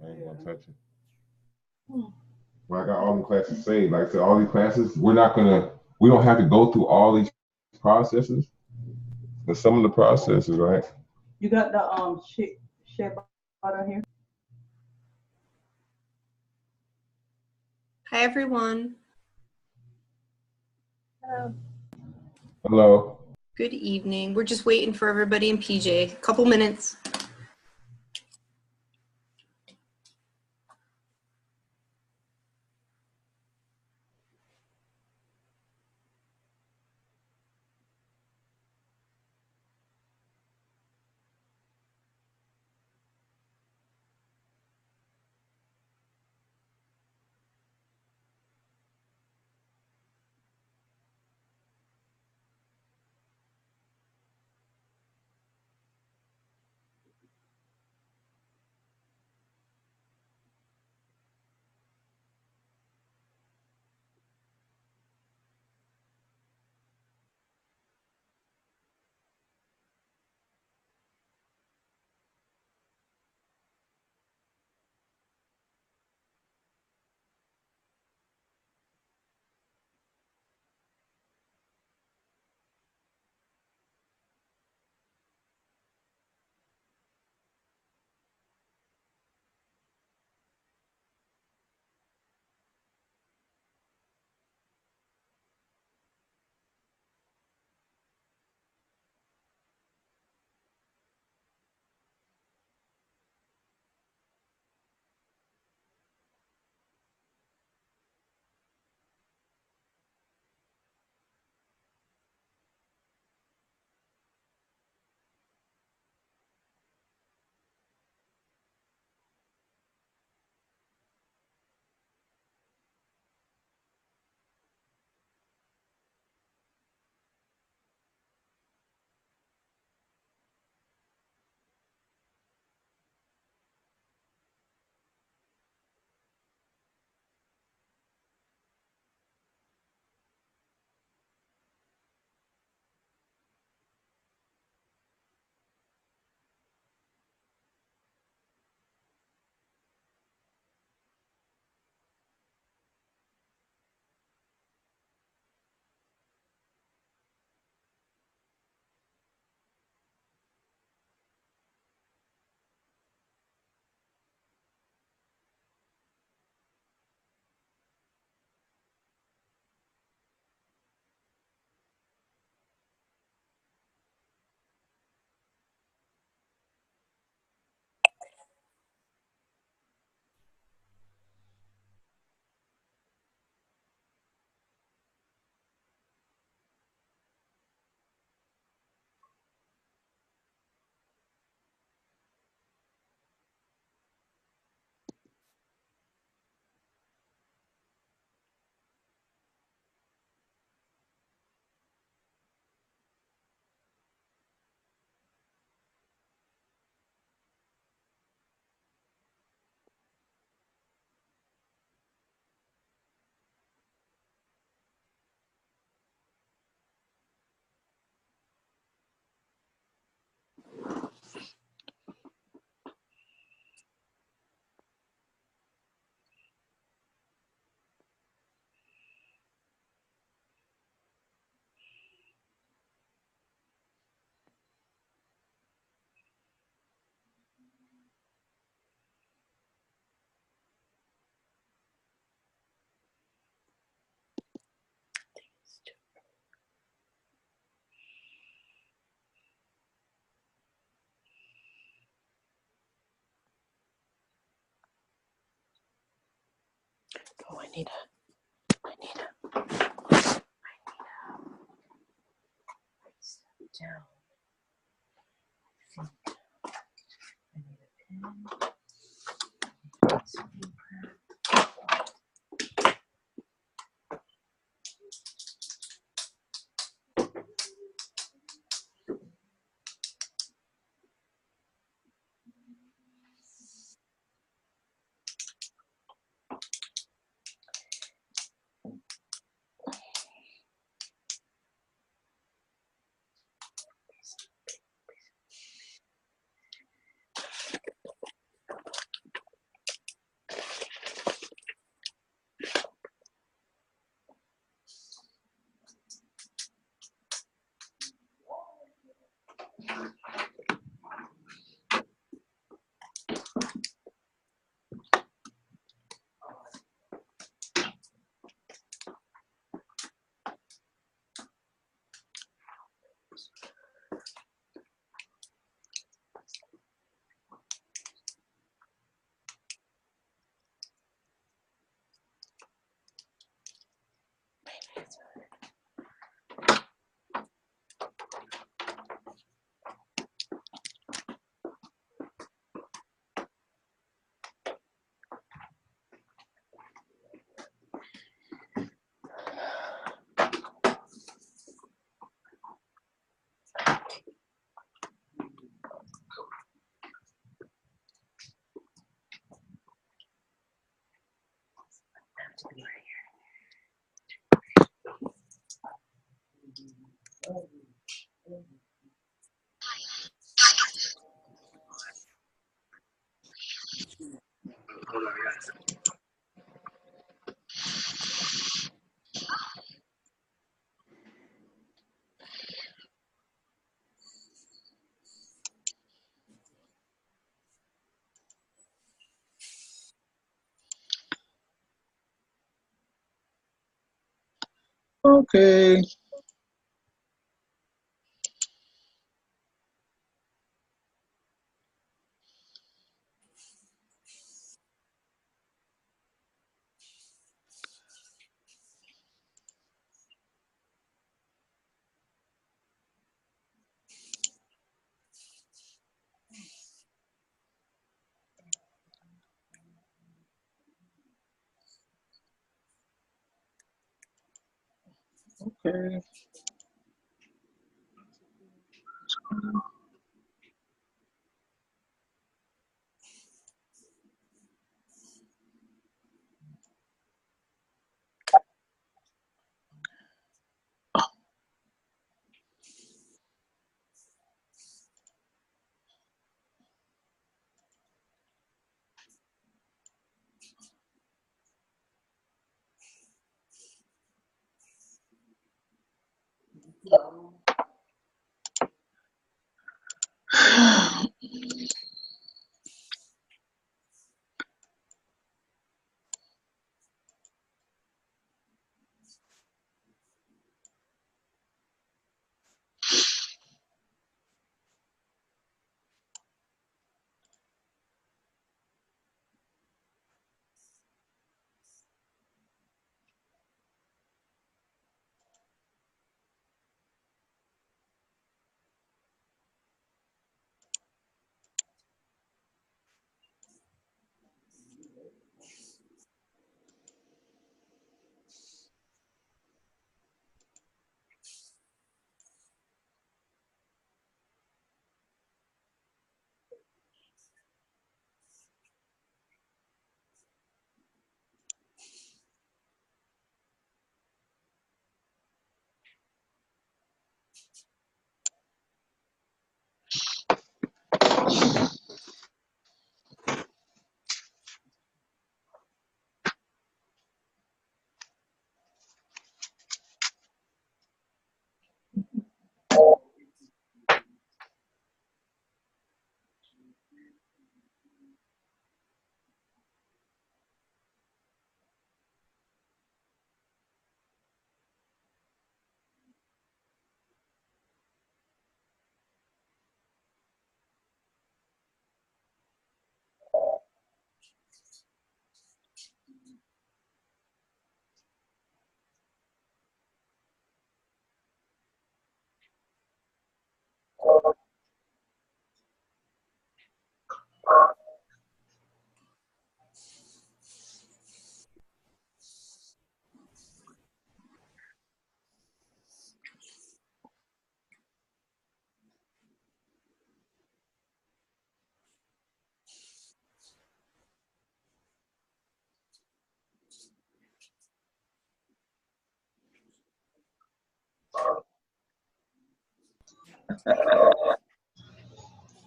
I ain't gonna touch it. Hmm. But I got all the classes saved. Like I said, all these classes, we don't have to go through all these processes. But some of the processes, right? You got the share button here. Hi, everyone. Hello. Good evening. We're just waiting for everybody in PJ. A couple minutes. Oh, I need sit down. I need a pen. Okay. Okay.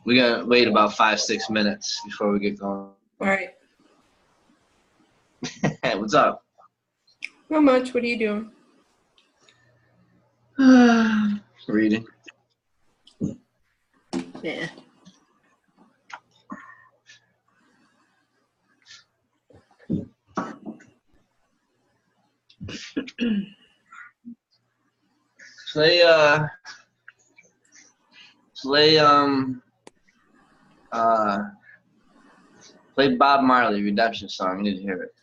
We're gonna wait about 5-6 minutes before we get going. All right. Hey, what's up? Not much. What are you doing? Reading. Yeah. Play play Bob Marley Redemption Song. I need to hear it.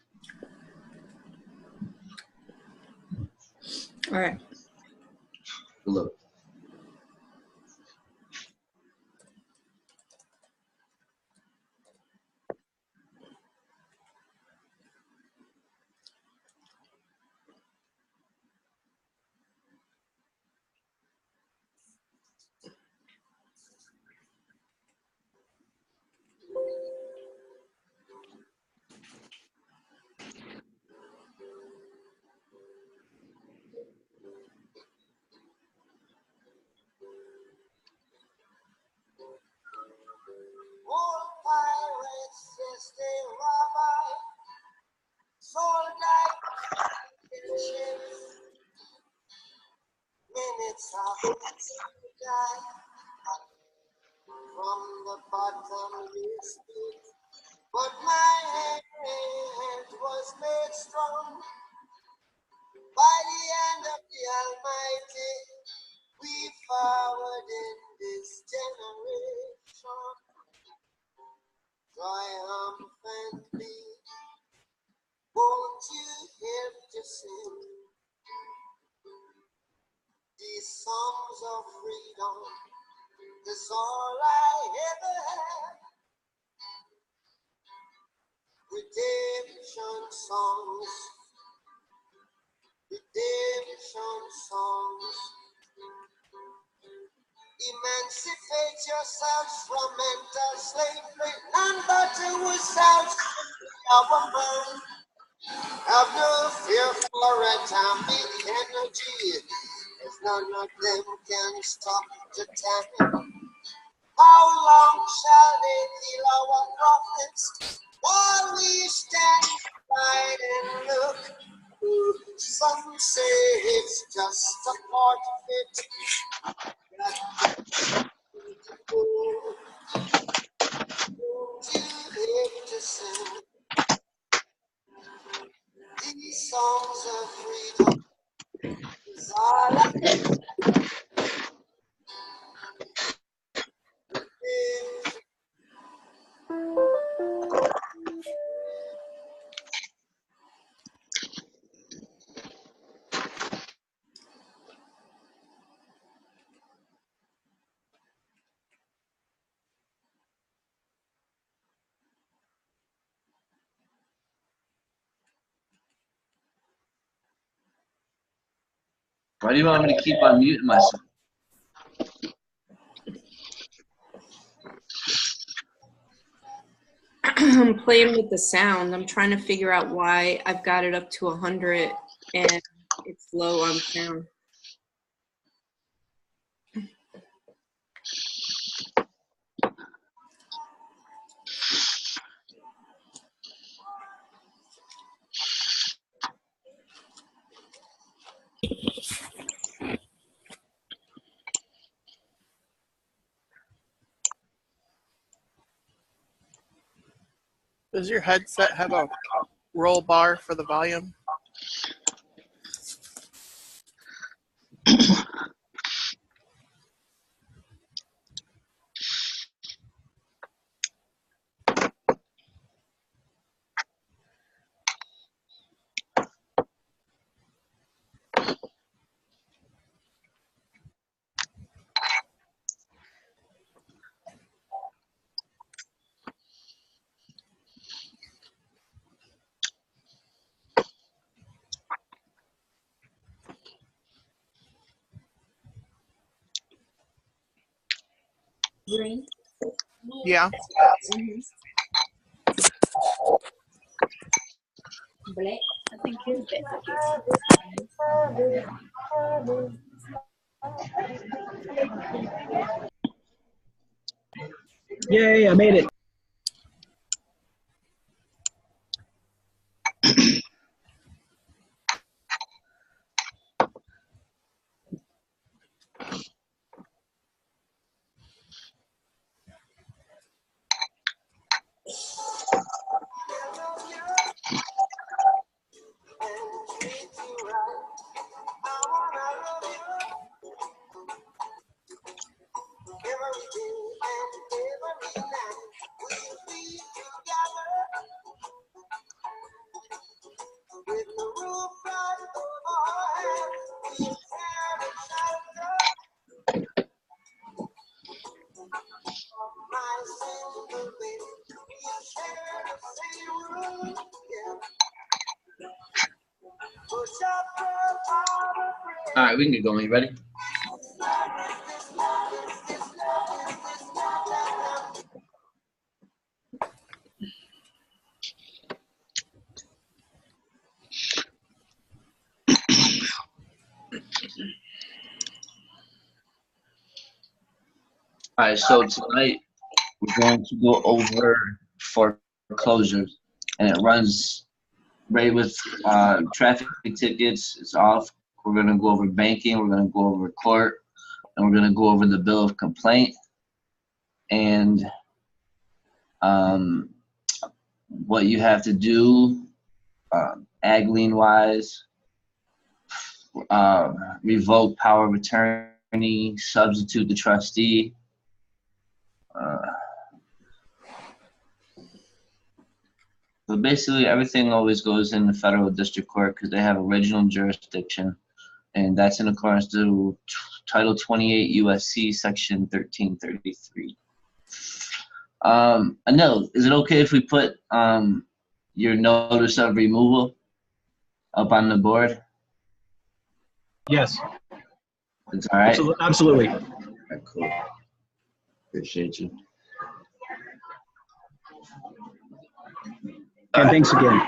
All right. Look. From the bottomless pit, but my hand was made strong by the hand of the Almighty. We forward in this generation, triumphantly. Won't you help to sing these songs of freedom? That's all I ever had. Redemption songs, redemption songs. Emancipate yourselves from mental slavery. None but ourselves, our mind. Have no fear for atomic energy, as none of them can stop the time. How long shall they kill our prophets while we stand aside and look? Some say it's just a part of it. Too late to sing these songs of freedom. Is all I need. Why do you want me to keep on muting myself? I'm playing with the sound. I'm trying to figure out why I've got it up to 100 and it's low on sound. Does your headset have a roll bar for the volume? Green. Yeah. Black. I think his best. Yay, I made it. All right, we can get going. You ready? All right, so tonight we're going to go over foreclosures, and it runs right with traffic tickets. It's off. We're going to go over banking. We're going to go over court. and we're going to go over the bill of complaint and what you have to do, ag lien wise, revoke power of attorney, substitute the trustee. But basically, everything always goes in the federal district court because they have original jurisdiction, and that's in accordance to Title 28 USC Section 1333. Anil, is it okay if we put your notice of removal up on the board? Yes, It's all right? absolutely. All right, cool. Appreciate you. And thanks again.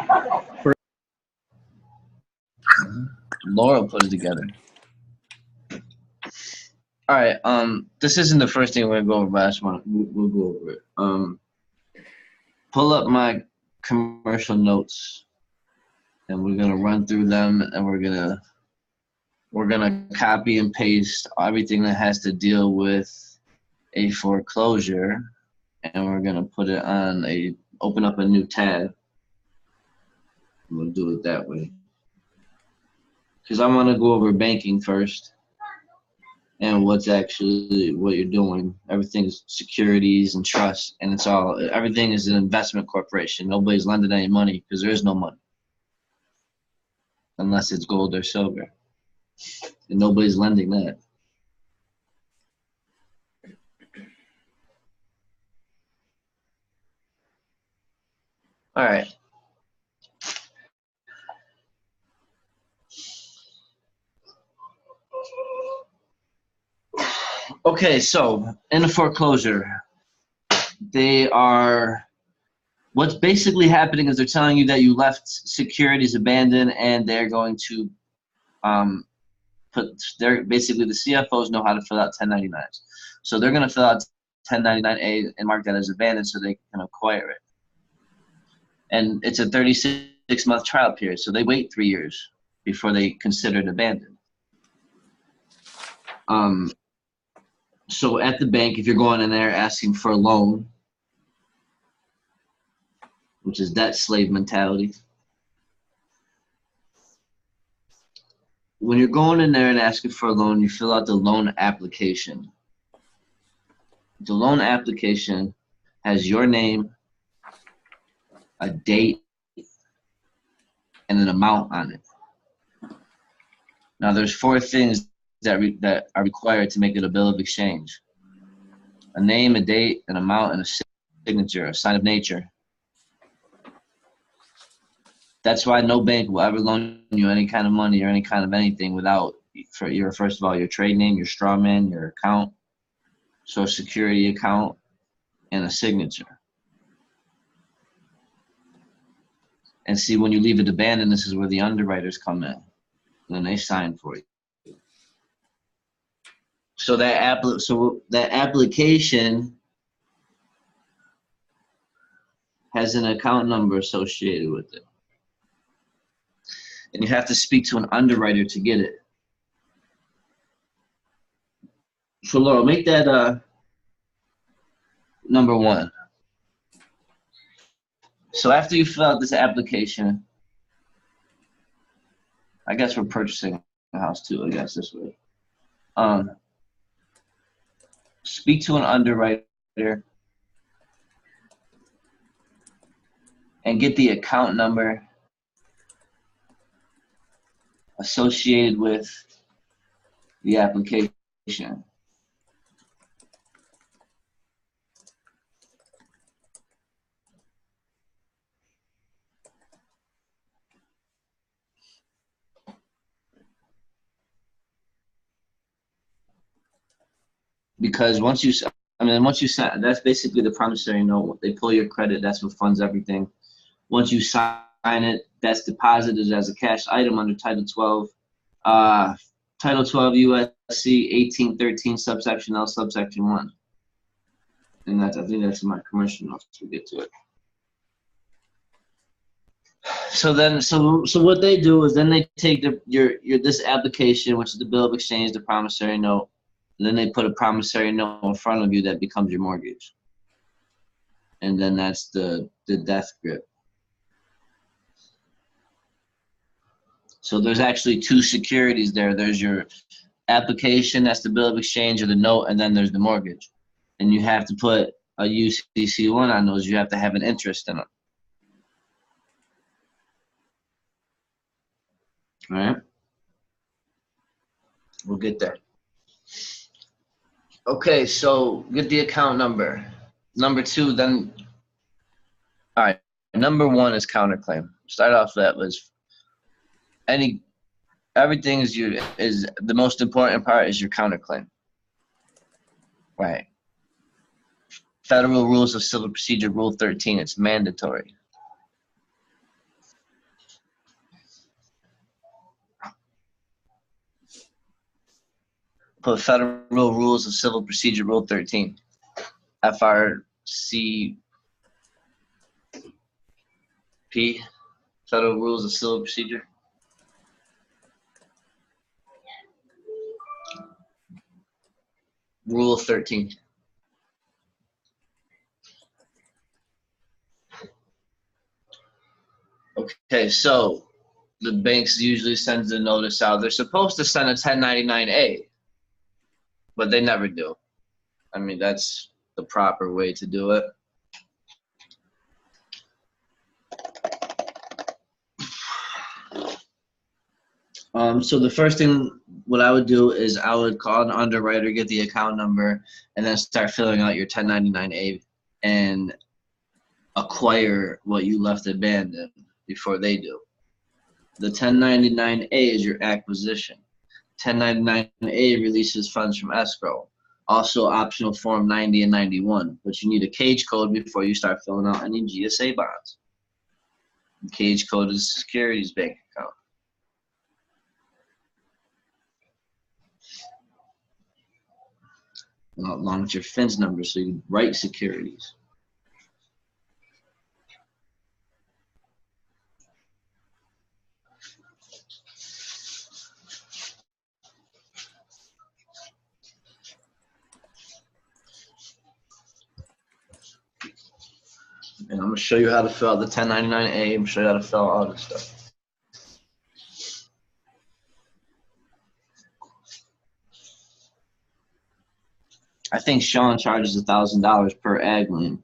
Laura put it together. All right. This isn't the first thing we're gonna go over, but I just want we'll go over it. Pull up my commercial notes, and we're gonna run through them, and we're gonna copy and paste everything that has to deal with a foreclosure, and we're gonna put it on open up a new tab. We'll do it that way. Because I want to go over banking first and what's actually what you're doing. Everything's securities and trust, and everything is an investment corporation. Nobody's lending any money because there is no money unless it's gold or silver, and nobody's lending that. All right. Okay, so in a foreclosure, what's basically happening is they're telling you that you left securities abandoned, and they're going to basically the CFOs know how to fill out 1099s. So they're going to fill out 1099A and mark that as abandoned so they can acquire it. And it's a 36-month trial period, so they wait 3 years before they consider it abandoned. So at the bank, if you're going in there asking for a loan, which is debt slave mentality, when you're going in there and asking for a loan, you fill out the loan application. The loan application has your name, a date, and an amount on it. Now, there's 4 things that are required to make it a bill of exchange: a name, a date, an amount, and a signature, a sign of nature. That's why no bank will ever loan you any kind of money or any kind of anything without first of all, your trade name, your straw man, your account, social security account, and a signature. And see, when you leave it abandoned, this is where the underwriters come in, and they sign for you. So that application has an account number associated with it. And you have to speak to an underwriter to get it. So Laura, make that number 1. So after you fill out this application, I guess we're purchasing a house too, I guess this way. Speak to an underwriter and get the account number associated with the application. Because once you sign, that's basically the promissory note. They pull your credit, that's what funds everything. Once you sign it, that's deposited as a cash item under Title 12. Title 12 USC 1813 subsection L subsection 1. And I think that's in my commercial notes. We'll get to it. So what they do is then they take this application, which is the bill of exchange, the promissory note, Then they put a promissory note in front of you that becomes your mortgage. And then that's the death grip. So there's actually two securities there. There's your application, that's the bill of exchange or the note, and then there's the mortgage. And you have to put a UCC1 on those. You have to have an interest in them. All right? We'll get there. Okay, so get the account number. Number 2, then, all right, number 1 is counterclaim. Start off that was everything is the most important part is your counterclaim. Right. Federal Rules of Civil Procedure, Rule 13, it's mandatory. Put Federal Rules of Civil Procedure, Rule 13. FRCP, Federal Rules of Civil Procedure. Rule 13. Okay, so the banks usually send the notice out. They're supposed to send a 1099-A, but they never do. I mean, that's the proper way to do it. So the first thing, what I would do is I would call an underwriter, get the account number, and then start filling out your 1099-A and acquire what you left abandoned before they do. The 1099-A is your acquisition. 1099-A releases funds from escrow. Also optional Form 90 and 91, but you need a cage code before you start filling out any GSA bonds. The cage code is a securities bank account. Along with your FINS number, so you write securities. And I'm going to show you how to fill out the 1099-A. I'm going to show you how to fill out all this stuff. I think Sean charges $1,000 per ag lien.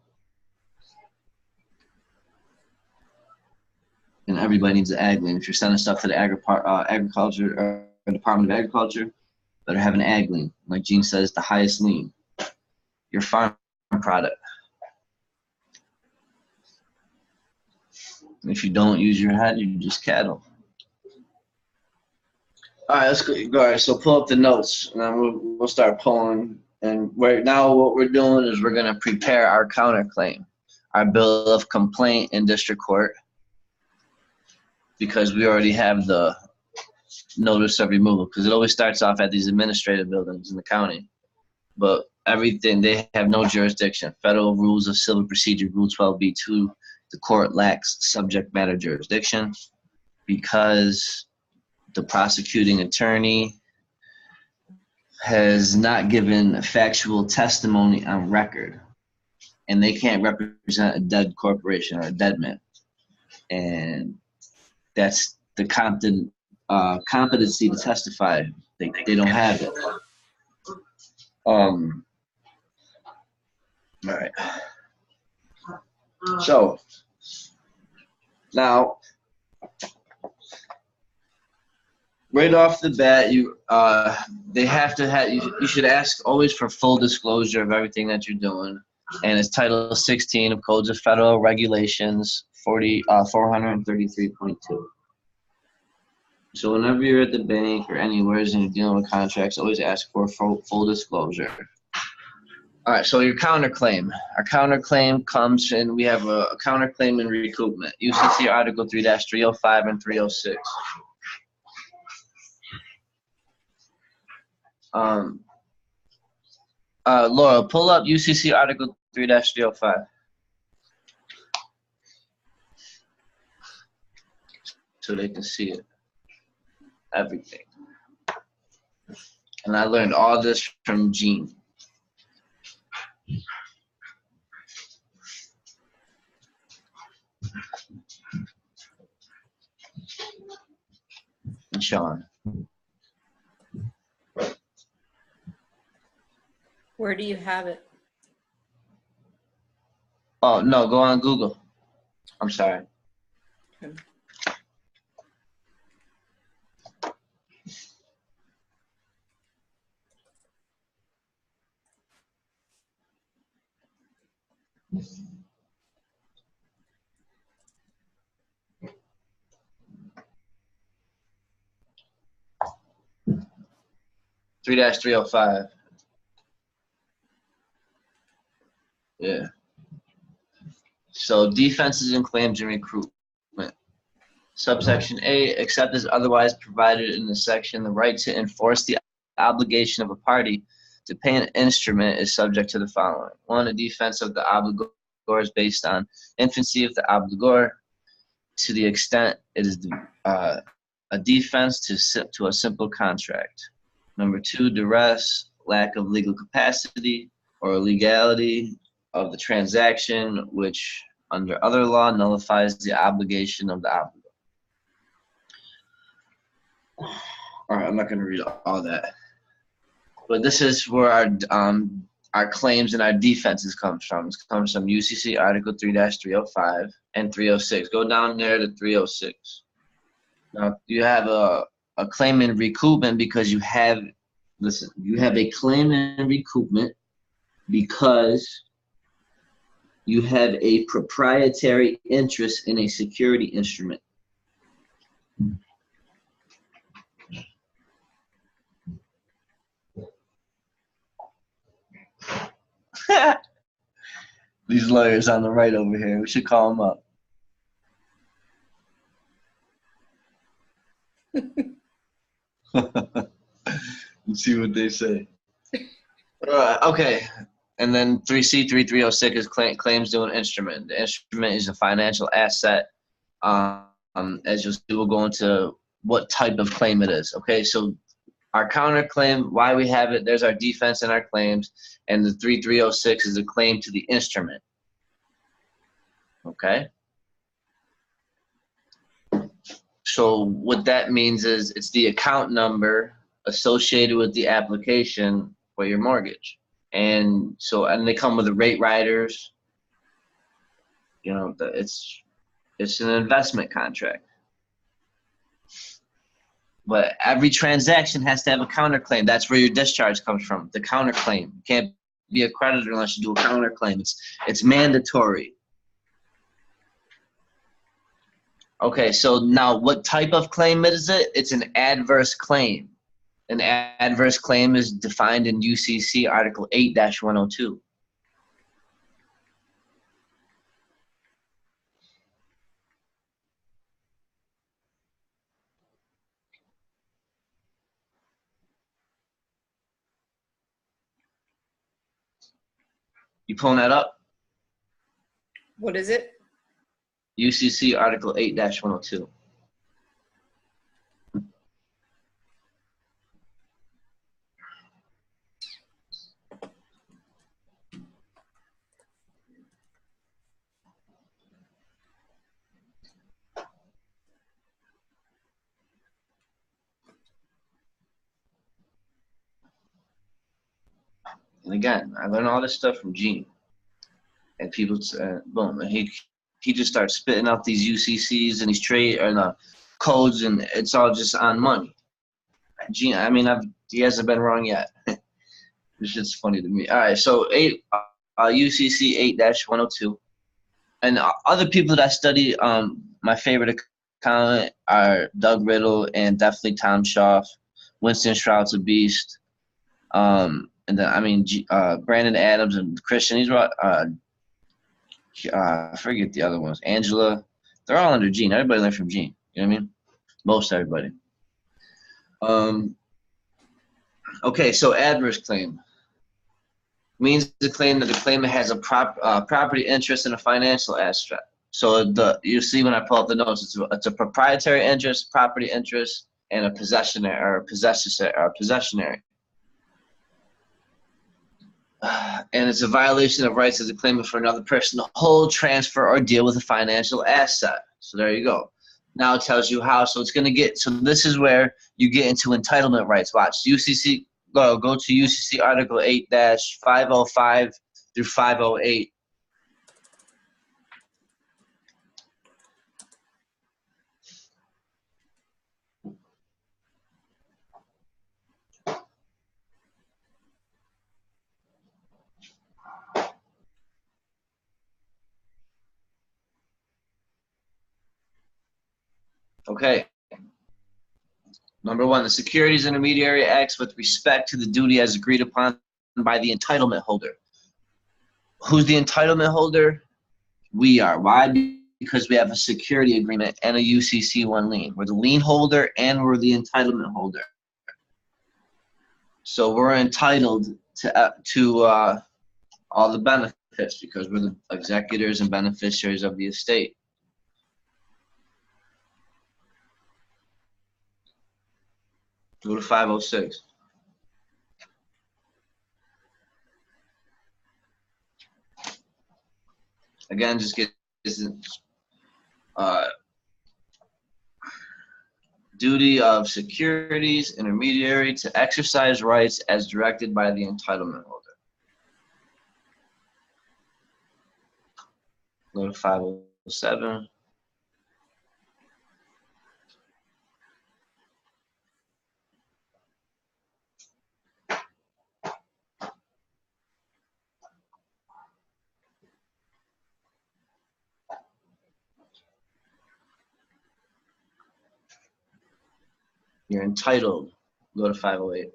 And everybody needs an ag lien. If you're sending stuff to the agriculture or Department of Agriculture, better have an ag lien. Like Gene says, the highest lien. Your farm product. If you don't use your head, you're just cattle. All right, let's go. All right, so pull up the notes, and then we'll start pulling. And right now, what we're doing is we're going to prepare our counterclaim, our bill of complaint in district court, because we already have the notice of removal. Because it always starts off at these administrative buildings in the county, but everything they have no jurisdiction. Federal Rules of Civil Procedure, Rule 12b2. The court lacks subject matter jurisdiction because the prosecuting attorney has not given factual testimony on record, and they can't represent a dead corporation or a dead man. And that's the competency to testify. They don't have it. All right. So now, right off the bat, they have to have you should ask always for full disclosure of everything that you're doing, and it's Title 16 of Codes of Federal Regulations 433.2. So whenever you're at the bank or anywhere and you're dealing with contracts, always ask for full disclosure. All right, so your counterclaim. Our counterclaim comes in, we have a counterclaim in recoupment. UCC Article 3-305 and 306. Laura, pull up UCC Article 3-305. So they can see it. Everything. And I learned all this from Gene. And Sean. Where do you have it? Oh, no, go on Google. I'm sorry. Okay. Three dash 305. Yeah. So defenses and claims and recruitment. Subsection A, except as otherwise provided in the section, the right to enforce the obligation of a party to pay an instrument is subject to the following. 1, a defense of the obligor is based on infancy of the obligor to the extent it is a defense to a simple contract. Number 2, duress, lack of legal capacity or legality of the transaction, which under other law nullifies the obligation of the obligor. All right, I'm not going to read all that, but this is where our claims and our defenses comes from. It comes from UCC Article 3-305 and 306. Go down there to 306. Now you have a claim in recoupment because you have a claim in recoupment because you have a proprietary interest in a security instrument. These lawyers on the right over here, we should call them up. Let's see what they say. Okay, and then 3C3306 is claims to an instrument. The instrument is a financial asset. As you'll see, we'll go into what type of claim it is. Okay, so our counterclaim, why we have it, there's our defense and our claims, and the 3306 is a claim to the instrument. Okay? So what that means is it's the account number associated with the application for your mortgage. And they come with the rate riders. You know, it's an investment contract. But every transaction has to have a counterclaim. That's where your discharge comes from, the counterclaim. You can't be a creditor unless you do a counterclaim. It's mandatory. Okay, so now what type of claim is it? It's an adverse claim. An adverse claim is defined in UCC Article 8-102. You pulling that up? What is it? UCC Article 8-102. And again, I learned all this stuff from Gene. And people, boom, and he just starts spitting out these UCCs and these codes, and it's all just on money. Gene, I mean, he hasn't been wrong yet. This shit's funny to me. All right, so UCC 8-102. And other people that I study, my favorite accountant are Doug Riddle and definitely Tom Schaaf, Winston Shroud's a beast. And then, I mean, Brandon Adams and Christian, these were, I forget the other ones. Angela, they're all under Gene. Everybody learned from Gene. You know what I mean? Most everybody. Okay, so adverse claim means the claim that the claimant has a property interest in a financial asset. So you see when I pull up the notes, it's a proprietary interest, property interest, and a possessionary. and it's a violation of rights as a claimant for another person to hold, transfer, or deal with a financial asset. So there you go. Now it tells you how. So it's going to get, so this is where you get into entitlement rights. Watch, UCC, go to UCC Article 8-505 through 508. Okay. Number one, the securities intermediary acts with respect to the duty as agreed upon by the entitlement holder. Who's the entitlement holder? We are. Why? Because we have a security agreement and a UCC1 lien. We're the lien holder and we're the entitlement holder. So we're entitled to all the benefits because we're the executors and beneficiaries of the estate. Go to 506. Again, just get duty of securities intermediary to exercise rights as directed by the entitlement holder. Go to 507. You're entitled. Go to 508.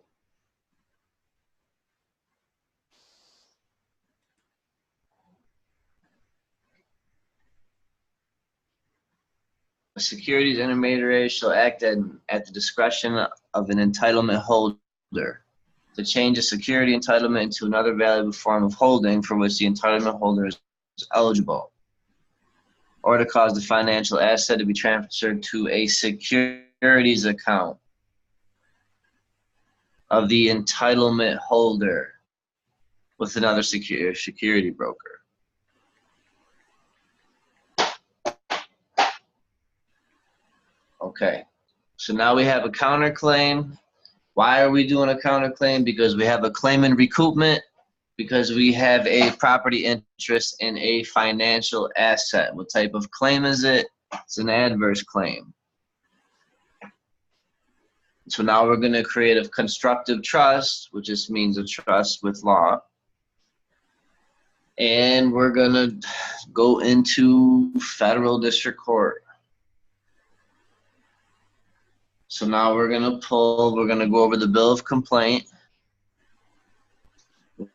A securities intermediary shall act at the discretion of an entitlement holder to change a security entitlement into another valuable form of holding for which the entitlement holder is eligible, or to cause the financial asset to be transferred to a securities account of the entitlement holder with another security broker. Okay, so now we have a counterclaim. Why are we doing a counterclaim? Because we have a claim in recoupment, because we have a property interest in a financial asset. What type of claim is it? It's an adverse claim. So now we're going to create a constructive trust, which just means a trust with law. And we're going to go into federal district court. So now we're going to go over the bill of complaint,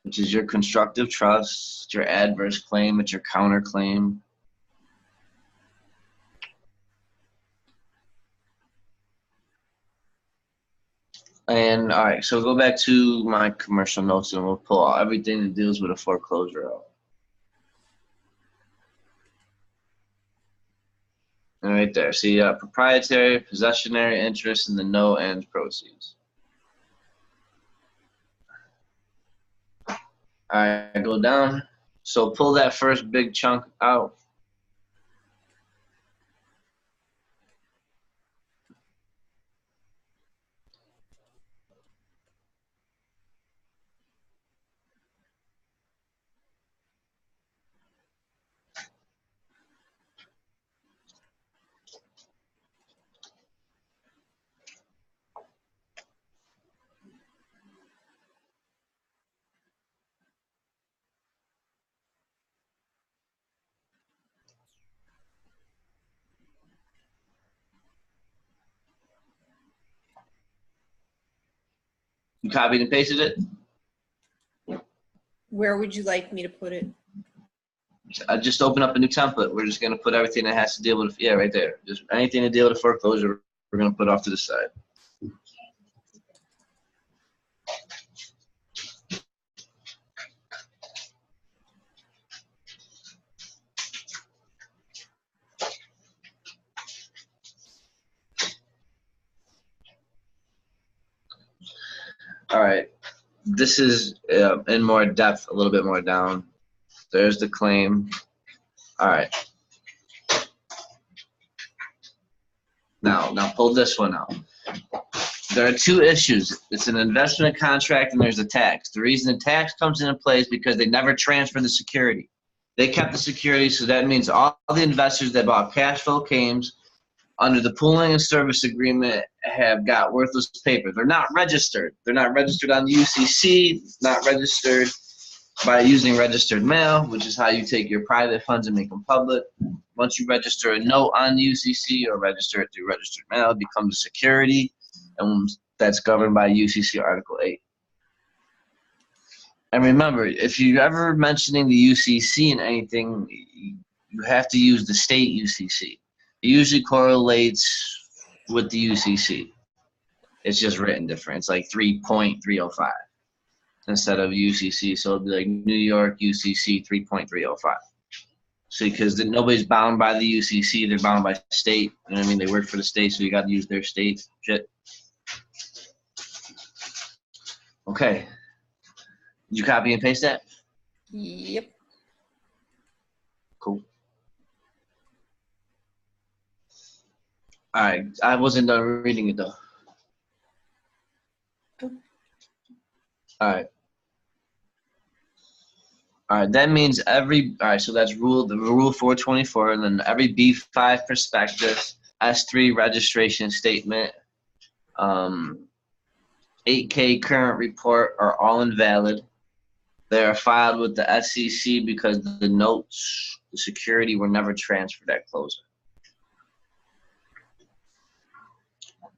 which is your constructive trust, your adverse claim, it's your counterclaim. And all right, so go back to my commercial notes and we'll pull out everything that deals with a foreclosure out. And right there, see proprietary, possessionary interest in the no and proceeds. All right, go down. So pull that first big chunk out. You copied and pasted it? Where would you like me to put it? Just open up a new template. We're just going to put everything that has to deal with, yeah, right there. Just anything to deal with a foreclosure, we're going to put off to the side. All right. this is in more depth, a little bit more down. There's the claim. All right. Now pull this one out. There are two issues. It's an investment contract and there's a tax. The reason the tax comes into play is because they never transferred the security. They kept the security, so that means all the investors that bought cash flow claims under the pooling and service agreement have got worthless paper. They're not registered. They're not registered on the UCC, not registered by using registered mail, which is how you take your private funds and make them public. Once you register a note on the UCC or register it through registered mail, it becomes a security, and that's governed by UCC Article 8. And remember, if you're ever mentioning the UCC in anything, you have to use the state UCC. It usually correlates with the UCC. It's just written different. It's like 3.305 instead of UCC. So it'll be like New York UCC 3.305. So because nobody's bound by the UCC, they're bound by state. You know what I mean? They work for the state, so you got to use their state shit. Okay. Did you copy and paste that? Yep. Cool. All right. I wasn't done reading it though. All right. All right. That means all right. So that's rule 424, and then every B5 prospectus, S3 registration statement, 8K current report are all invalid. They are filed with the SEC because the notes, the security were never transferred at closing.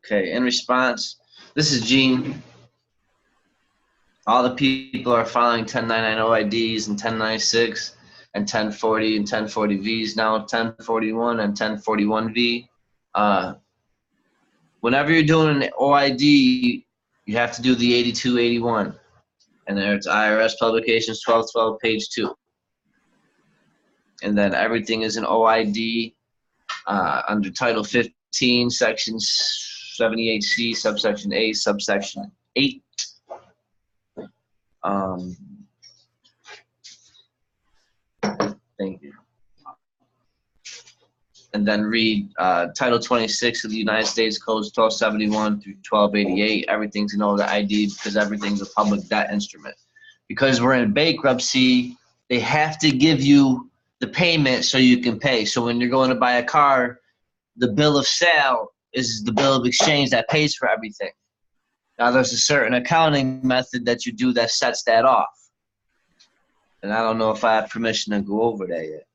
Okay, in response, this is Gene. All the people are filing 1099 OIDs and 1096 and 1040 and 1040Vs now, 1041 and 1041V. Whenever you're doing an OID, you have to do the 8281. And there's IRS Publications 1212, page 2. And then everything is an OID under Title 15, Section 78C, subsection A, subsection 8. Thank you. And then read Title 26 of the United States Codes 1271 through 1288. Everything's an ID because everything's a public debt instrument. Because we're in bankruptcy, they have to give you the payment so you can pay. So when you're going to buy a car, the bill of sale is the bill of exchange that pays for everything. Now there's a certain accounting method that you do that sets that off. And I don't know if I have permission to go over that yet.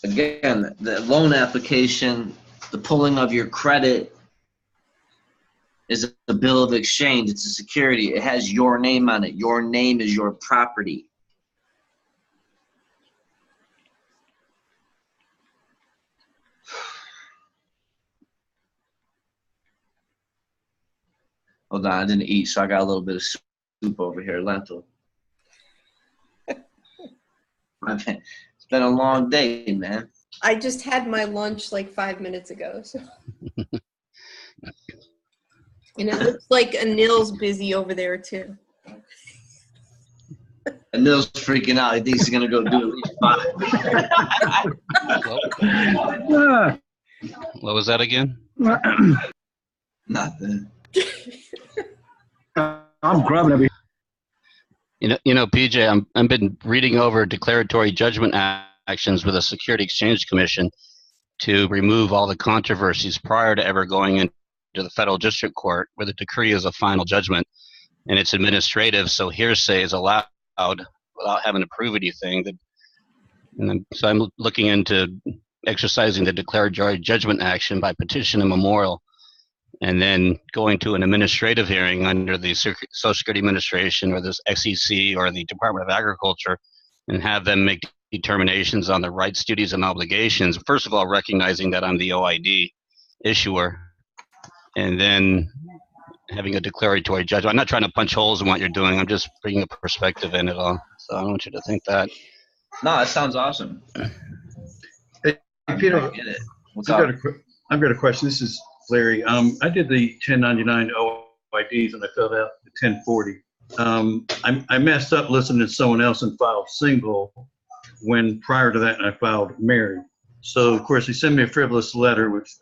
Again, the loan application, the pulling of your credit is a bill of exchange. It's a security. It has your name on it. Your name is your property. Hold on, I didn't eat, so I got a little bit of soup over here, lentil. It's been a long day, man. I just had my lunch like 5 minutes ago. So. And it looks like Anil's busy over there too. Anil's freaking out. He thinks he's gonna go do it. What was that again? Nothing. I'm grubbing every. You know, PJ, I've been reading over declaratory judgment actions with the Security Exchange Commission to remove all the controversies prior to ever going into the federal district court, where the decree is a final judgment and it's administrative, so hearsay is allowed without having to prove anything. So I'm looking into exercising the declaratory judgment action by petition and memorial, and then going to an administrative hearing under the Social Security Administration or the SEC or the Department of Agriculture and have them make determinations on the rights, duties, and obligations. First of all, recognizing that I'm the OID issuer, and then having a declaratory judgment. I'm not trying to punch holes in what you're doing. I'm just bringing a perspective in it all. So I don't want you to think that. No, that sounds awesome. Hey, Peter, I get it. What's I've up? got a question. This is Larry. I did the 1099 OIDs and I filled out the 1040. I messed up listening to someone else and filed single when prior to that I filed married. So of course they sent me a frivolous letter, which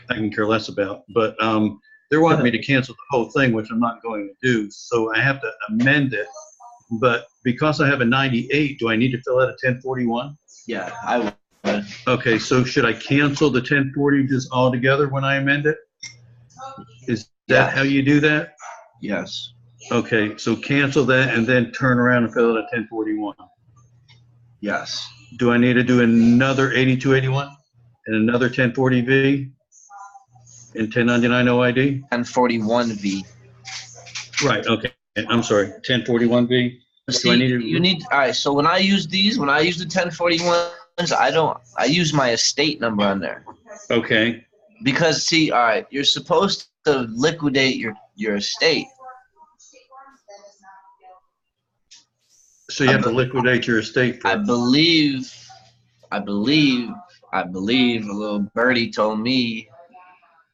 I can care less about, but they want me to cancel the whole thing, which I'm not going to do. So I have to amend it. But because I have a 98, do I need to fill out a 1041? Yeah, I would. Okay, so should I cancel the 1040 just altogether when I amend it? Is that Yes. how you do that? Yes. Okay, so cancel that and then turn around and fill out a 1041. Yes. Do I need to do another 8281 and another 1040V and 1099 OID? 1041V. Right, okay. I'm sorry, 1041V. See, I need to- you need, all right, so when I use these, when I use the 1041s, I use my estate number on there. Okay, Because, see, all right, you're supposed to liquidate your estate. so you have to liquidate your estate I first. believe a little birdie told me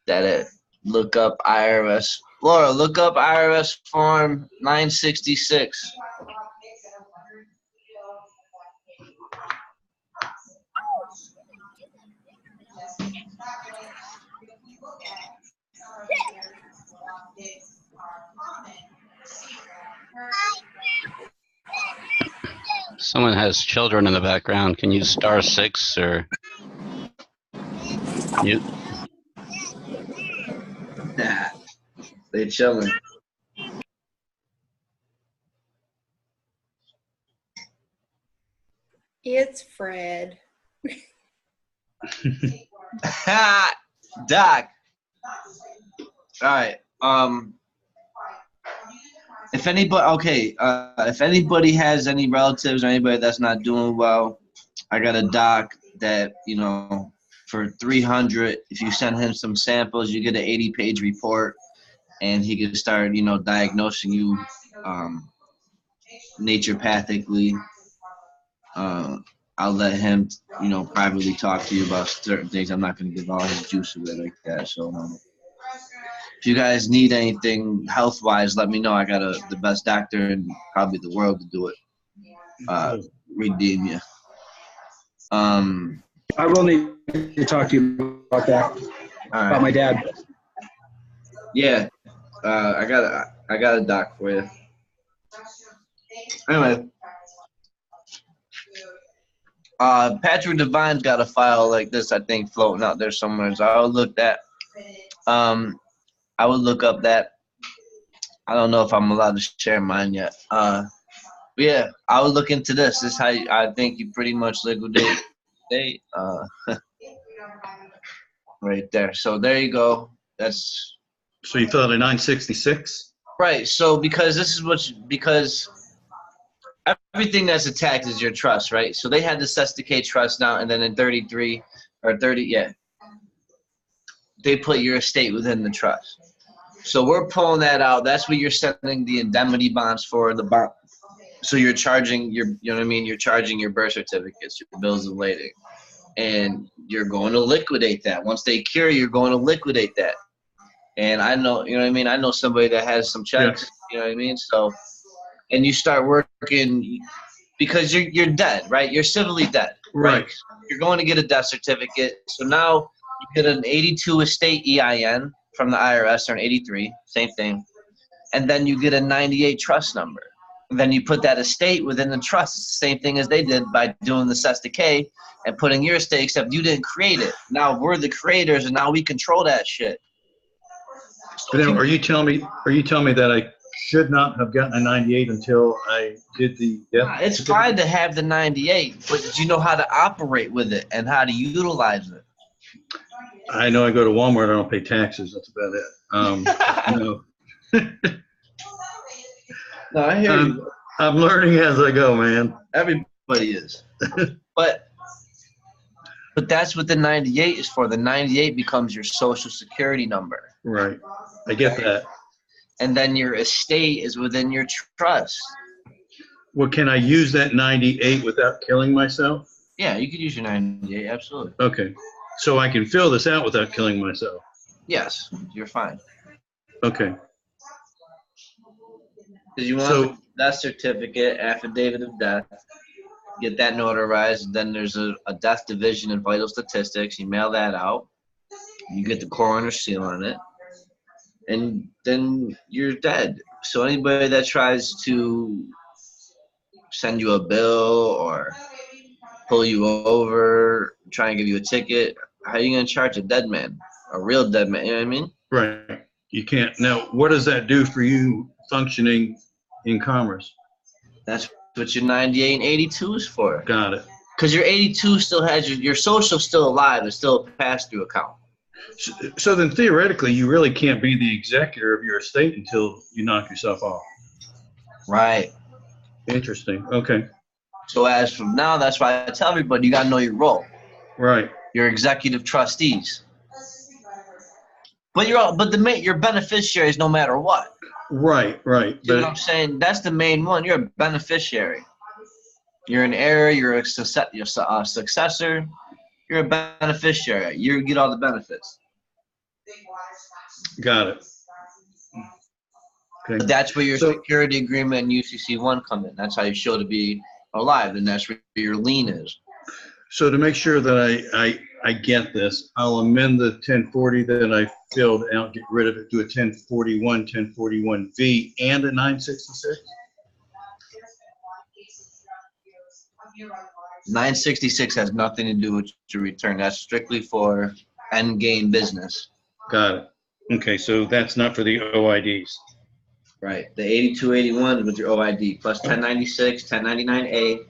that look up IRS. Laura, look up IRS form 966. Someone has children in the background. Can you *6 or mute? Nah, they chilling. It's Fred. Doc. All right. If anybody has any relatives or anybody that's not doing well, I got a doc that, for $300, if you send him some samples, you get an 80-page report, and he can start, diagnosing you naturopathically. I'll let him, privately talk to you about certain things. I'm not going to give all his juice away like that. So if you guys need anything health-wise, let me know. I got the best doctor in probably the world to do it. Redeem you. I will need to talk to you about that, about my dad. Yeah, I got a doc for you. Anyway, Patrick Devine's got a file like this, I think, floating out there somewhere. So I'll look that. I would look up that. I don't know if I'm allowed to share mine yet. But yeah, I would look into this. This is how I think you pretty much liquidate state. Right there. So there you go. That's. So you fill out a 966? Right. So because everything that's attacked is your trust, right? So they had the Sesta K trust now, and then in 33 or 30, they put your estate within the trust. So we're pulling that out. That's what you're sending the indemnity bonds for, the bond. So you're charging you're charging your birth certificates, your bills of lading, and you're going to liquidate that. Once they cure, you're going to liquidate that. And I know, I know somebody that has some checks, So, and you start working because you're dead, right? You're civilly dead. Right. You're going to get a death certificate. So now you get an 82 estate EIN from the IRS, or an 83, same thing. And then you get a 98 trust number. And then you put that estate within the trust. It's the same thing as they did by doing the Sesta K and putting your estate, except you didn't create it. Now we're the creators, and now we control that shit. But now, are you telling me that I should not have gotten a 98 until I did the death? It's fine to have the 98, but you know how to operate with it and how to utilize it. I know I go to Walmart, I don't pay taxes. That's about it. No. No, I hear you. I'm learning as I go, man. Everybody is. But that's what the 98 is for. The 98 becomes your social security number. Right. I get that. And then your estate is within your trust. Well, can I use that 98 without killing myself? Yeah, you could use your 98, absolutely. Okay. So I can fill this out without killing myself. Yes, you're fine. Okay. Because you want So- the death certificate, affidavit of death, get that notarized. Then there's a death division in vital statistics. You mail that out. You get the coroner's seal on it. And then you're dead. So anybody that tries to send you a bill or pull you over, try and give you a ticket, how are you going to charge a dead man? A real dead man, you know what I mean? Right. You can't. Now, what does that do for you functioning in commerce? That's what your 98 and 82 is for. Got it. Because your 82 still has your social still alive. It's still a pass-through account. So then theoretically, you really can't be the executor of your estate until you knock yourself off. Right. Interesting. Okay. So as from now, that's why I tell everybody you got to know your role. Right. Your executive trustees. But your beneficiaries no matter what. Right. Right. You know what I'm saying? That's the main one. You're a beneficiary. You're an heir. You're a successor. You're a beneficiary. You get all the benefits. Got it. Okay. But that's where your So- security agreement and UCC1 come in. That's how you show to be alive, and that's where your lien is. So to make sure that I get this, I'll amend the 1040 that I filled out, get rid of it, do a 1041, 1041V, and a 966? 966 has nothing to do with your return. That's strictly for end game business. Got it. Okay, so that's not for the OIDs. Right. The 8281 is with your OID plus 1096, 1099A.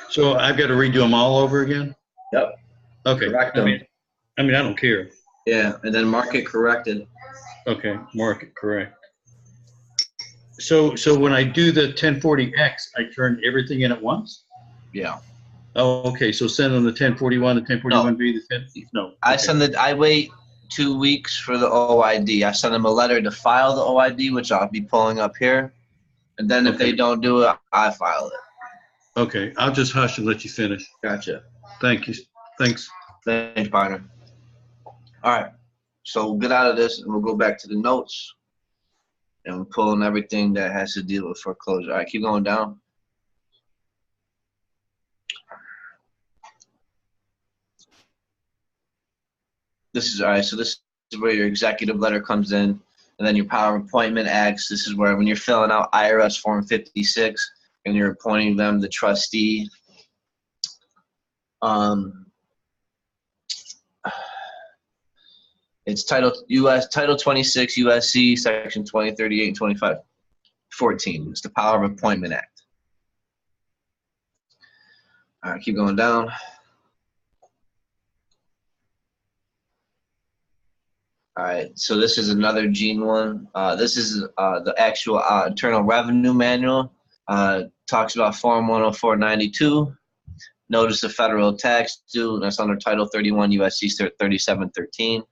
So I've got to redo them all over again? Yep. Okay. Correct I them. mean, I don't care. Yeah, and then mark it corrected. Okay, mark it correct. So when I do the 1040X, I turn everything in at once? Yeah. Oh, okay, so send them the 1041, the 1041B, the 10, no. I wait 2 weeks for the OID. I send them a letter to file the OID, which I'll be pulling up here. And then if they don't do it, I file it. Okay, I'll just hush and let you finish. Gotcha. Thank you. Thanks. Thanks, partner. All right. So we'll get out of this and we'll go back to the notes. And we're pulling everything that has to deal with foreclosure. All right, keep going down. This is all right. So this is where your executive letter comes in, and then your power of appointment acts. This is where when you're filling out IRS Form 56 and you're appointing them the trustee. It's Title 26 USC Section 2038 and 2514. It's the Power of Appointment Act. All right, keep going down. All right, so this is another Gene one. This is the actual Internal Revenue Manual. Talks about Form 10492. Notice of federal tax due. That's under Title 31 USC 3713.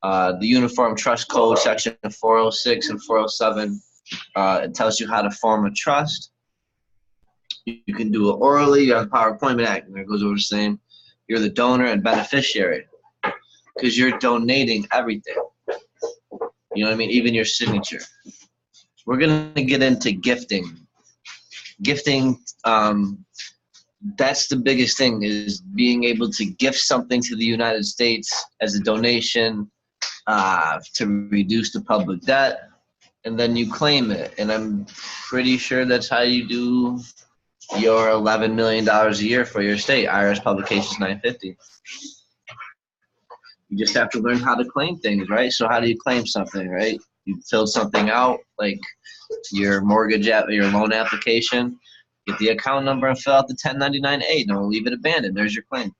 The Uniform Trust Code, Section 406 and 407. It tells you how to form a trust. You can do it orally. You have the Power Appointment Act, and it goes over the same. You're the donor and beneficiary because you're donating everything. You know what I mean? Even your signature. We're going to get into gifting. Gifting, that's the biggest thing, is being able to gift something to the United States as a donation to reduce the public debt, and then you claim it. And I'm pretty sure that's how you do your $11 million a year for your state, IRS Publications 950. You just have to learn how to claim things, right? So how do you claim something, right? You fill something out, like your mortgage your loan application, get the account number and fill out the 1099A. Don't leave it abandoned. There's your claim.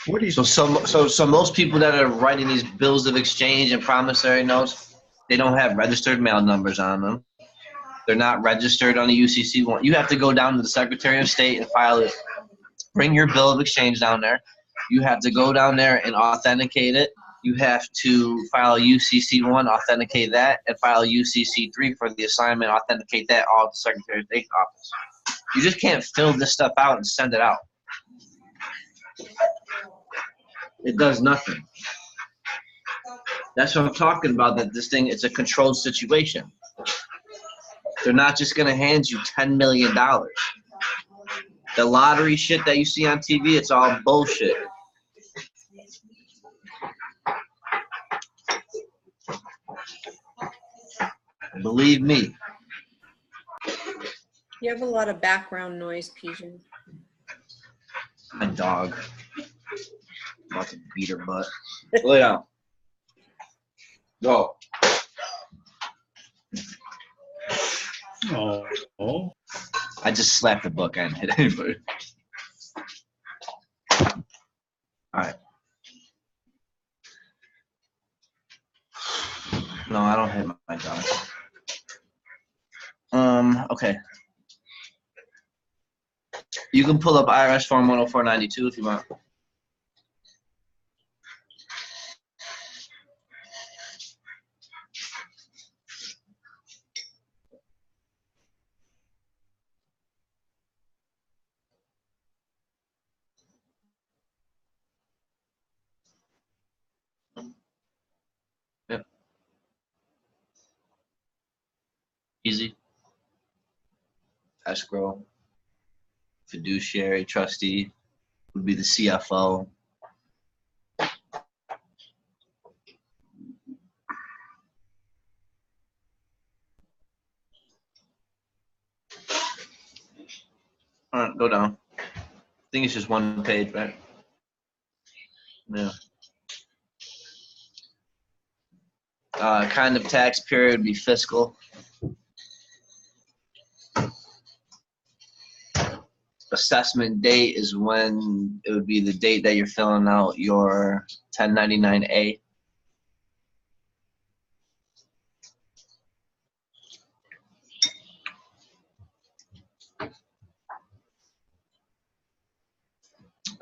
What do you? So most people that are writing these bills of exchange and promissory notes, they don't have registered mail numbers on them. They're not registered on the UCC1. You have to go down to the Secretary of State and file it. Bring your bill of exchange down there. You have to go down there and authenticate it. You have to file UCC1, authenticate that, and file UCC3 for the assignment, authenticate that, all at the Secretary of State's office. You just can't fill this stuff out and send it out. It does nothing. That's what I'm talking about, that this thing, it's a controlled situation. They're not just going to hand you $10 million. The lottery shit that you see on TV, it's all bullshit. Believe me. You have a lot of background noise, PJ. My dog. I'm about to beat her butt. Lay down. Go. Oh. I just slapped the book. I didn't hit anybody. All right. No, I don't hit my dog. Okay. You can pull up IRS Form 10492 if you want. Yep. Easy. Escrow. Fiduciary trustee would be the CFO. All right, go down. I think it's just one page, right? Yeah. Kind of tax period would be fiscal. Assessment date is when it would be the date that you're filling out your 1099-A.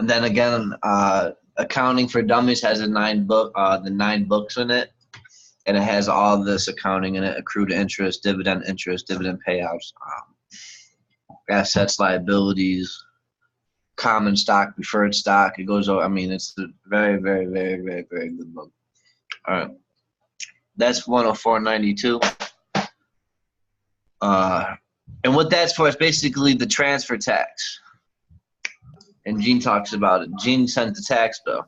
And then again, Accounting for Dummies has the 9 books in it, and it has all this accounting in it: accrued interest, dividend payouts, assets, liabilities, common stock, preferred stock. It goes over. I mean, it's a very, very, very, very, very good book. All right, that's 10492. And what that's for is basically the transfer tax. And Gene talks about it. Gene sent the tax bill.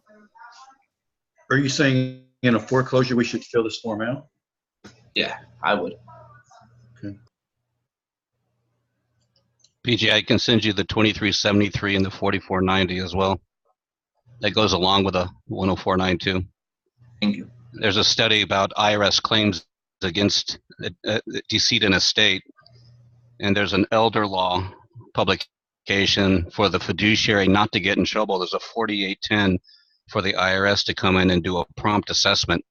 Are you saying in a foreclosure we should fill this form out? Yeah, I would. Okay. PJ, I can send you the 2373 and the 4490 as well. That goes along with a 10492. Thank you. There's a study about IRS claims against deceit in estate, and there's an elder law publication for the fiduciary not to get in trouble. There's a 4810 for the IRS to come in and do a prompt assessment,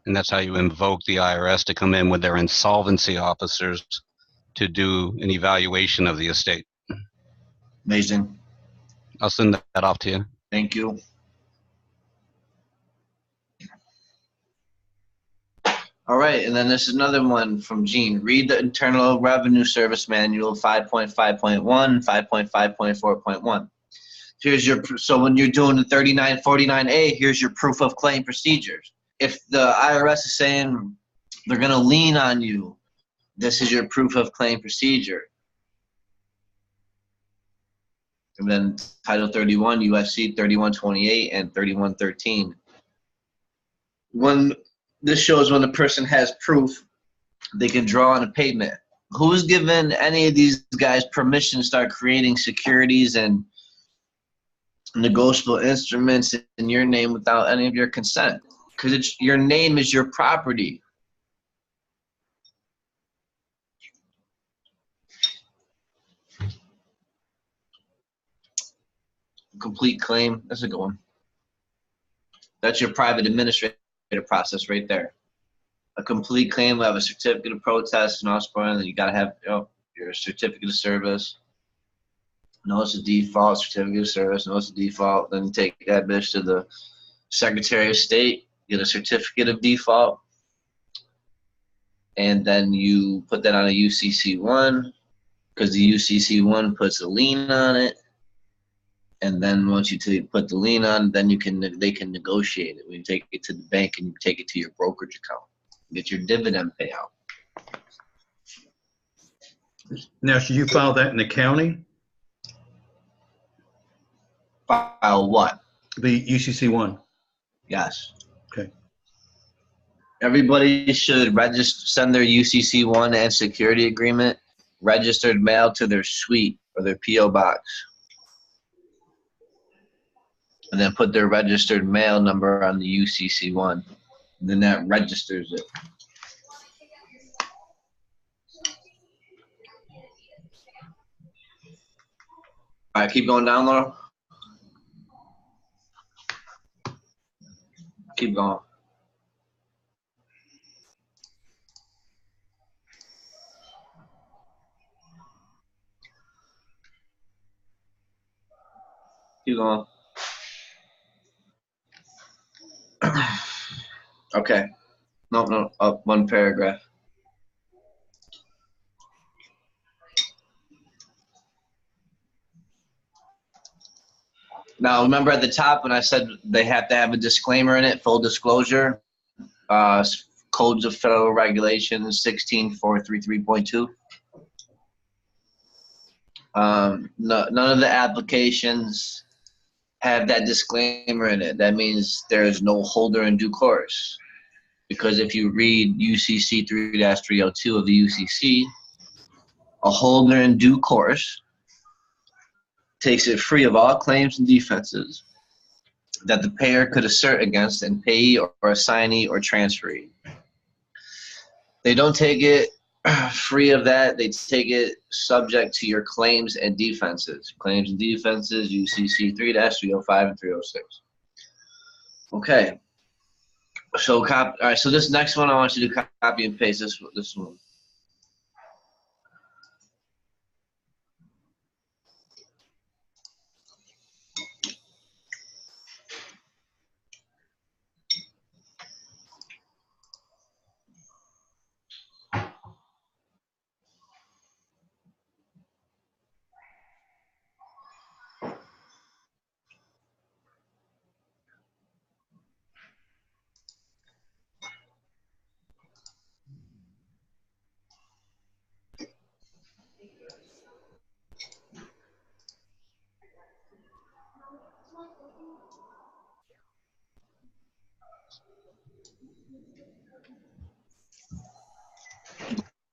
and that's how you invoke the IRS to come in with their insolvency officers to do an evaluation of the estate. Amazing. I'll send that off to you. Thank you. All right, and then this is another one from Gene. Read the Internal Revenue Service Manual 5.5.1, 5.5.4.1. Here's your, so when you're doing the 3949A, here's your proof of claim procedures. If the IRS is saying they're going to lien on you, this is your proof of claim procedure. And then Title 31, USC 3128 and 3113. When this shows when the person has proof, they can draw on a payment. Who's given any of these guys permission to start creating securities and negotiable instruments in your name without any of your consent? Because it's your name is your property. Complete claim. That's a good one. That's your private administrative process right there. A complete claim will have a certificate of protest and also then you gotta have your certificate of service. Notice of default, certificate of service, notice of default. Then you take that bitch to the Secretary of State, get a certificate of default, and then you put that on a UCC1 because the UCC1 puts a lien on it. And then once you put the lien on, then they can negotiate it. When you take it to the bank and you take it to your brokerage account, get your dividend payout. Now, should you file that in the county? File what? The UCC one? Yes. Okay. Everybody should send their UCC-1 and security agreement registered mail to their suite or their P.O. box. And then put their registered mail number on the UCC-1. And then that registers it. All right, keep going down, Laura. Keep going. Keep going. Okay. No, up one paragraph. Now, remember at the top when I said they have to have a disclaimer in it, full disclosure, Codes of Federal Regulations 16433.2. None of the applications have that disclaimer in it. That means there is no holder in due course. Because if you read UCC 3-302 of the UCC, a holder in due course takes it free of all claims and defenses that the payer could assert against an payee or assignee or transferee. They don't take it free of that. They take it subject to your claims and defenses. Claims and defenses, UCC 3-305 and 306. Okay. So, all right, so this next one, I want you to copy and paste this one.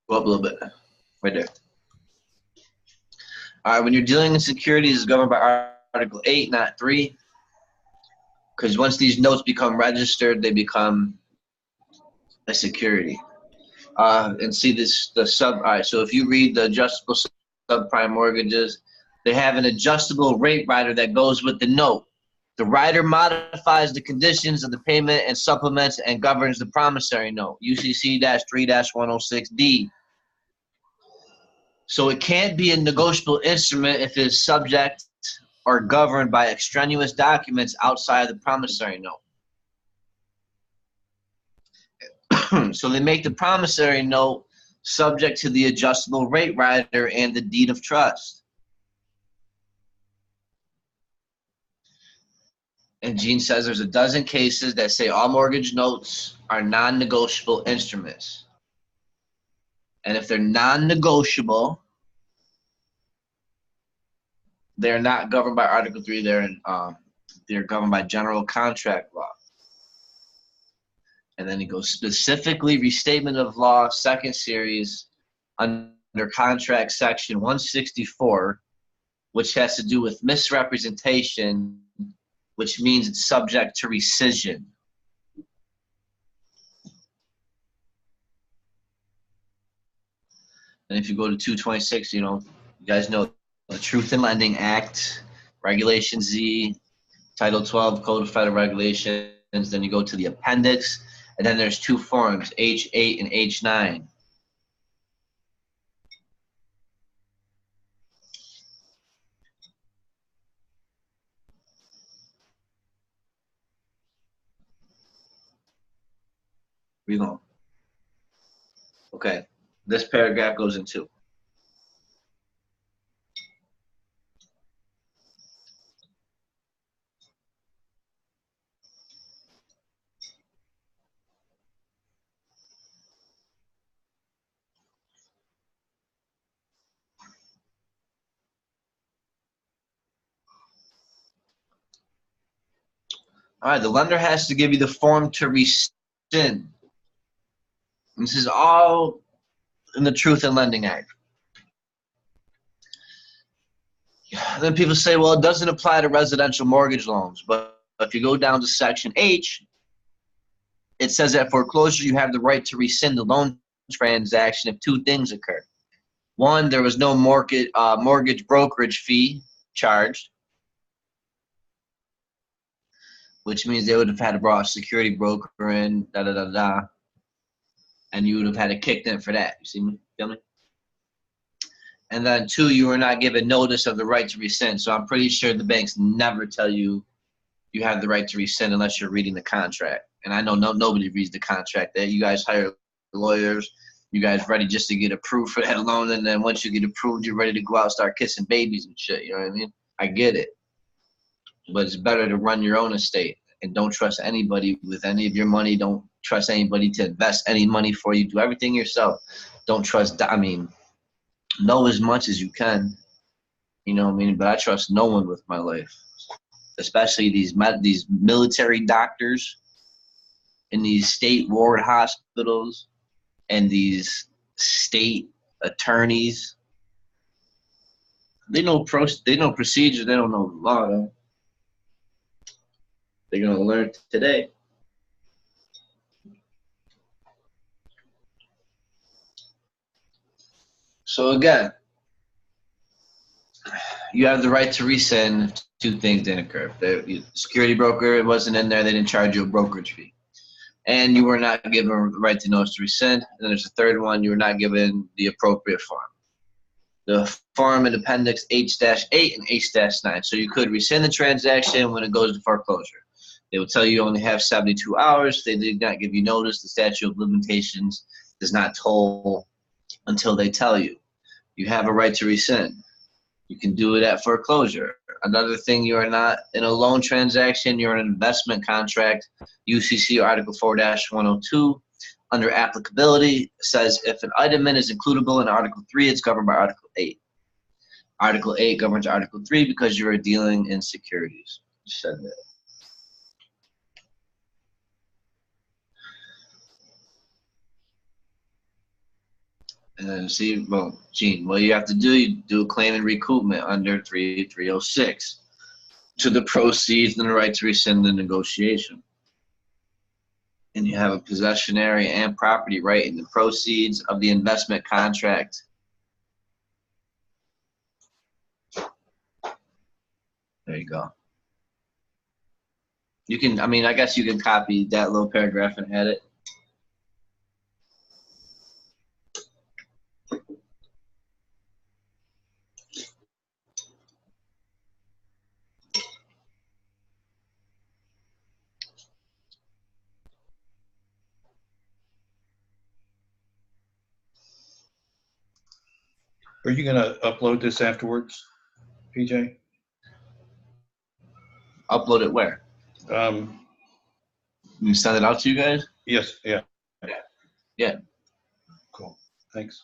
Go up a little bit, right there. All right, when you're dealing in securities, it's governed by Article 8, not 3. Because once these notes become registered, they become a security. And see this, all right, so if you read the adjustable subprime mortgages, they have an adjustable rate rider that goes with the note. The rider modifies the conditions of the payment and supplements and governs the promissory note, UCC-3-106D. So it can't be a negotiable instrument if it is subject or governed by extraneous documents outside the promissory note. So they make the promissory note subject to the adjustable rate rider and the deed of trust. And Gene says there's a dozen cases that say all mortgage notes are non-negotiable instruments. And if they're non-negotiable, they're not governed by Article 3. They're governed by general contract law. And then he goes specifically restatement of law, second series, under contract section 164, which has to do with misrepresentation, which means it's subject to rescission. And if you go to 226, you guys know the Truth in Lending Act, Regulation Z, Title 12, Code of Federal Regulations. Then you go to the appendix, and then there's two forms, H8 and H9. Read on. Okay, this paragraph goes into. All right, the lender has to give you the form to rescind. This is all in the Truth in Lending Act. Then people say, well, it doesn't apply to residential mortgage loans. But if you go down to Section H, it says that foreclosure, you have the right to rescind the loan transaction if two things occur. One, there was no mortgage brokerage fee charged, which means they would have had to brought a security broker in, and you would have had to kick them for that. You see me? Feel me? And then two, you were not given notice of the right to rescind. So I'm pretty sure the banks never tell you you have the right to rescind unless you're reading the contract. And I know nobody reads the contract. That you guys hire lawyers, you guys ready just to get approved for that loan, and then once you get approved, you're ready to go out and start kissing babies and shit. You know what I mean? I get it. But it's better to run your own estate and don't trust anybody with any of your money. Don't trust anybody to invest any money for you. Do everything yourself. Don't trust, know as much as you can. You know what I mean? But I trust no one with my life, especially these military doctors in these state ward hospitals and these state attorneys. They know procedure. They don't know law, though. They're going to learn today. So again, you have the right to rescind if two things didn't occur. The security broker wasn't in there. They didn't charge you a brokerage fee. And you were not given the right to notice to rescind. And then there's a third one. You were not given the appropriate form. The form in Appendix H-8 and H-9. So you could rescind the transaction when it goes to foreclosure. They will tell you only have 72 hours. They did not give you notice. The statute of limitations does not toll until they tell you. You have a right to rescind. You can do it at foreclosure. Another thing, you are not in a loan transaction. You're in an investment contract. UCC Article 4-102. Under applicability, says if an item is includable in Article 3, it's governed by Article 8. Article 8 governs Article 3 because you are dealing in securities. Said that. And then see, well, Gene, what you have to do, you do a claim and recoupment under 306 to the proceeds and the right to rescind the negotiation. And you have a possessionary and property right in the proceeds of the investment contract. There you go. You can, I guess you can copy that little paragraph and add it. Are you going to upload this afterwards, PJ? Upload it where? You send it out to you guys? Yes, yeah. Yeah. Cool, thanks.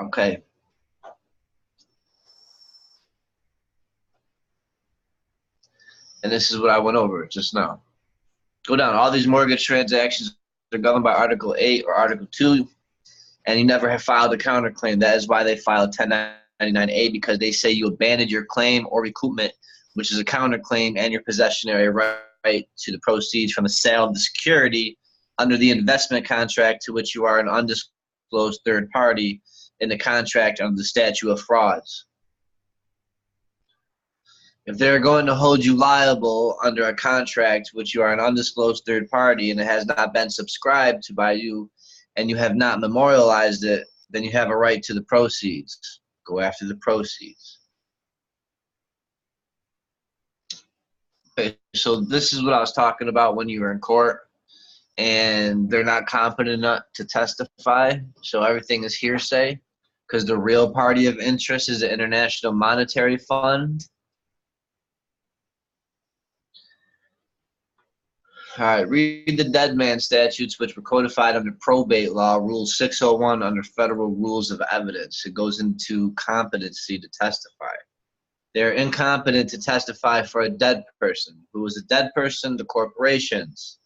Okay. And this is what I went over just now. Go down. All these mortgage transactions are governed by Article 8 or Article 2, and you never have filed a counterclaim. That is why they filed 1099A, because they say you abandoned your claim or recoupment, which is a counterclaim, and your possessionary right to the proceeds from the sale of the security under the investment contract to which you are an undisclosed third party in the contract under the statute of frauds. If they're going to hold you liable under a contract which you are an undisclosed third party and it has not been subscribed to by you and you have not memorialized it, then you have a right to the proceeds. Go after the proceeds. Okay, so this is what I was talking about when you were in court and they're not competent enough to testify, so everything is hearsay because the real party of interest is the International Monetary Fund. All right, read the dead man statutes, which were codified under probate law, Rule 601 under Federal Rules of Evidence. It goes into competency to testify. They're incompetent to testify for a dead person. Who is a dead person? The corporations.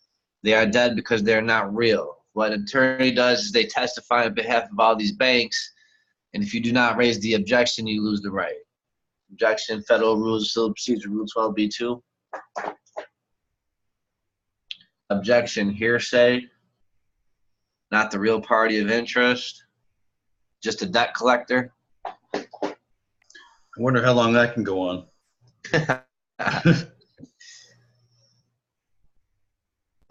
They are dead because they're not real. What an attorney does is they testify on behalf of all these banks, and if you do not raise the objection, you lose the right. Objection, Federal Rules of Civil Procedure, Rule 12b2. Objection, hearsay, not the real party of interest, just a debt collector. I wonder how long that can go on.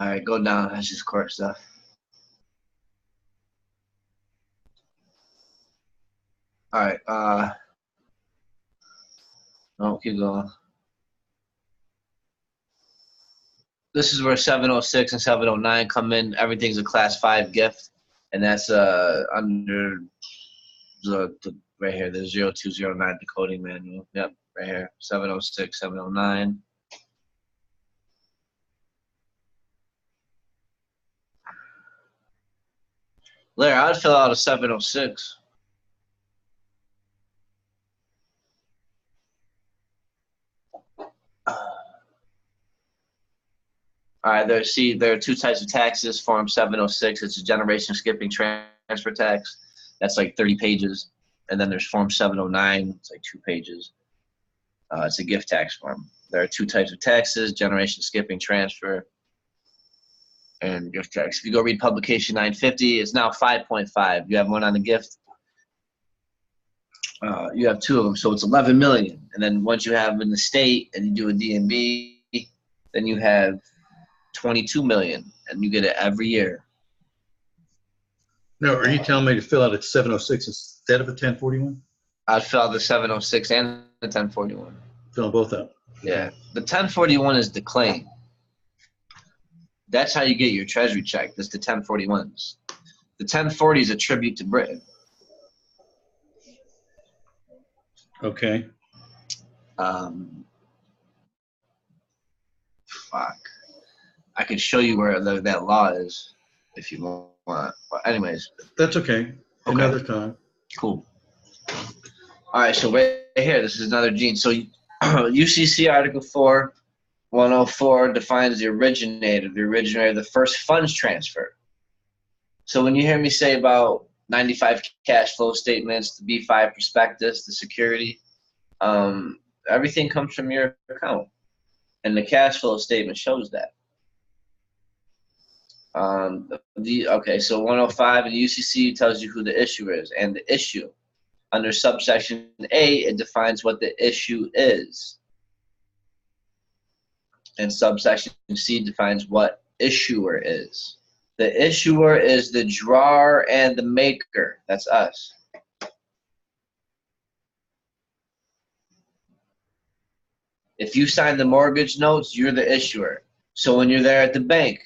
All right, go down. That's just court stuff. All right. No, keep going. This is where 706 and 709 come in. Everything's a class 5 gift, and that's under the right here, the 0209 decoding manual. Yep, right here, 706, 709. Larry, I'd fill out a 706. All right, there are two types of taxes. Form 706, it's a generation skipping transfer tax. That's like 30 pages. And then there's Form 709, it's like 2 pages. It's a gift tax form. There are 2 types of taxes, generation skipping transfer and gift tax. If you go read publication 950, it's now 5.5. You have one on the gift. You have 2 of them, so it's 11 million. And then once you have in the state and you do a DMB, then you have 22 million, and you get it every year. No, are you telling me to fill out a 706 instead of a 1041? I'd fill out the 706 and the 1041. Fill them both out. Yeah. The 1041 is the claim. That's how you get your treasury check. That's the 1041s. The 1040 is a tribute to Britain. Okay. Fuck. I can show you where that law is if you want. But anyways. That's okay. Another time. Cool. All right, so right here, this is another gene. So UCC Article 4, 104 defines the originator of the first funds transfer. So when you hear me say about 95 cash flow statements, the B5 prospectus, the security, everything comes from your account. And the cash flow statement shows that. Okay, so 105 in UCC tells you who the issuer is and the issue. Under subsection A, it defines what the issue is. And subsection C defines what issuer is. The issuer is the drawer and the maker. That's us. If you sign the mortgage notes, you're the issuer. So when you're there at the bank,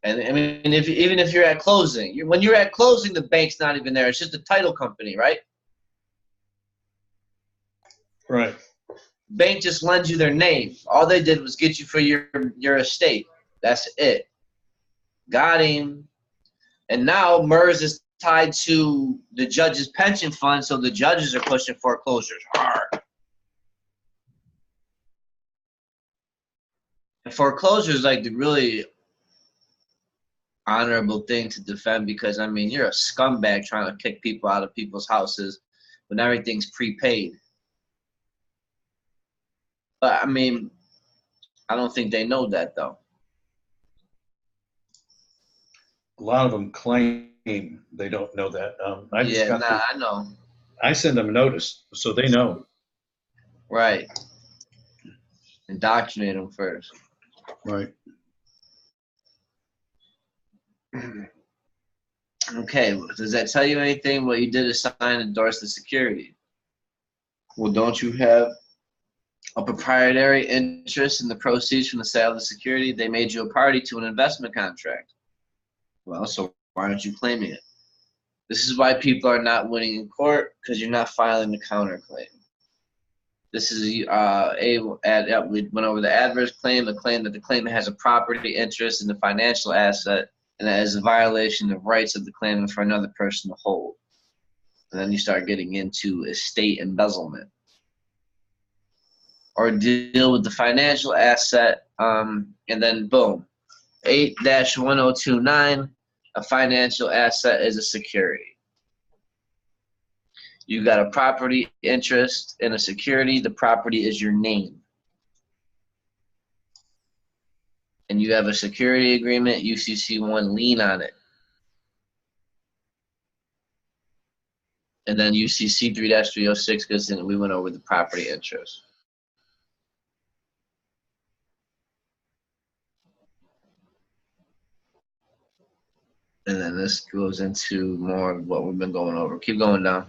and I mean, even if you're at closing, when you're at closing, the bank's not even there. It's just a title company, right? Right. Bank just lends you their name. All they did was get you for your estate. That's it. Got him. And now MERS is tied to the judge's pension fund, so the judges are pushing foreclosures hard. And foreclosure is like the really honorable thing to defend because, I mean, you're a scumbag trying to kick people out of people's houses when everything's prepaid. But, I mean, I don't think they know that, though. A lot of them claim they don't know that. I know. I send them a notice so they know. Right. Indoctrinate them first. Right. Okay, does that tell you anything? What you did is sign and endorse the security. Well, don't you have a proprietary interest in the proceeds from the sale of the security? They made you a party to an investment contract. Well, so why aren't you claiming it? This is why people are not winning in court, because you're not filing the counterclaim. This is we went over the adverse claim, the claim that the claimant has a property interest in the financial asset, and that is a violation of rights of the claimant for another person to hold. And then you start getting into estate embezzlement. or deal with the financial asset, and then boom. 8-1029, a financial asset is a security. You got a property interest in a security, the property is your name. And you have a security agreement, UCC1 lien on it. And then UCC 3-306 goes in and we went over the property interest. And then this goes into more of what we've been going over. Keep going down.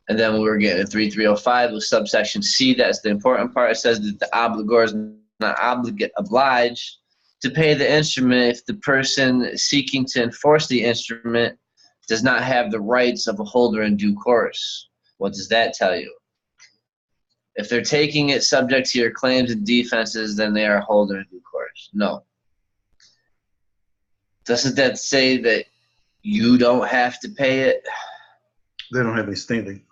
And then we're getting 3305 with subsection C. That's the important part. It says that the obligor is not obliged to pay the instrument if the person seeking to enforce the instrument does not have the rights of a holder in due course. What does that tell you? If they're taking it subject to your claims and defenses, then they are a holder in due course. No. Doesn't that say that you don't have to pay it? They don't have any standing.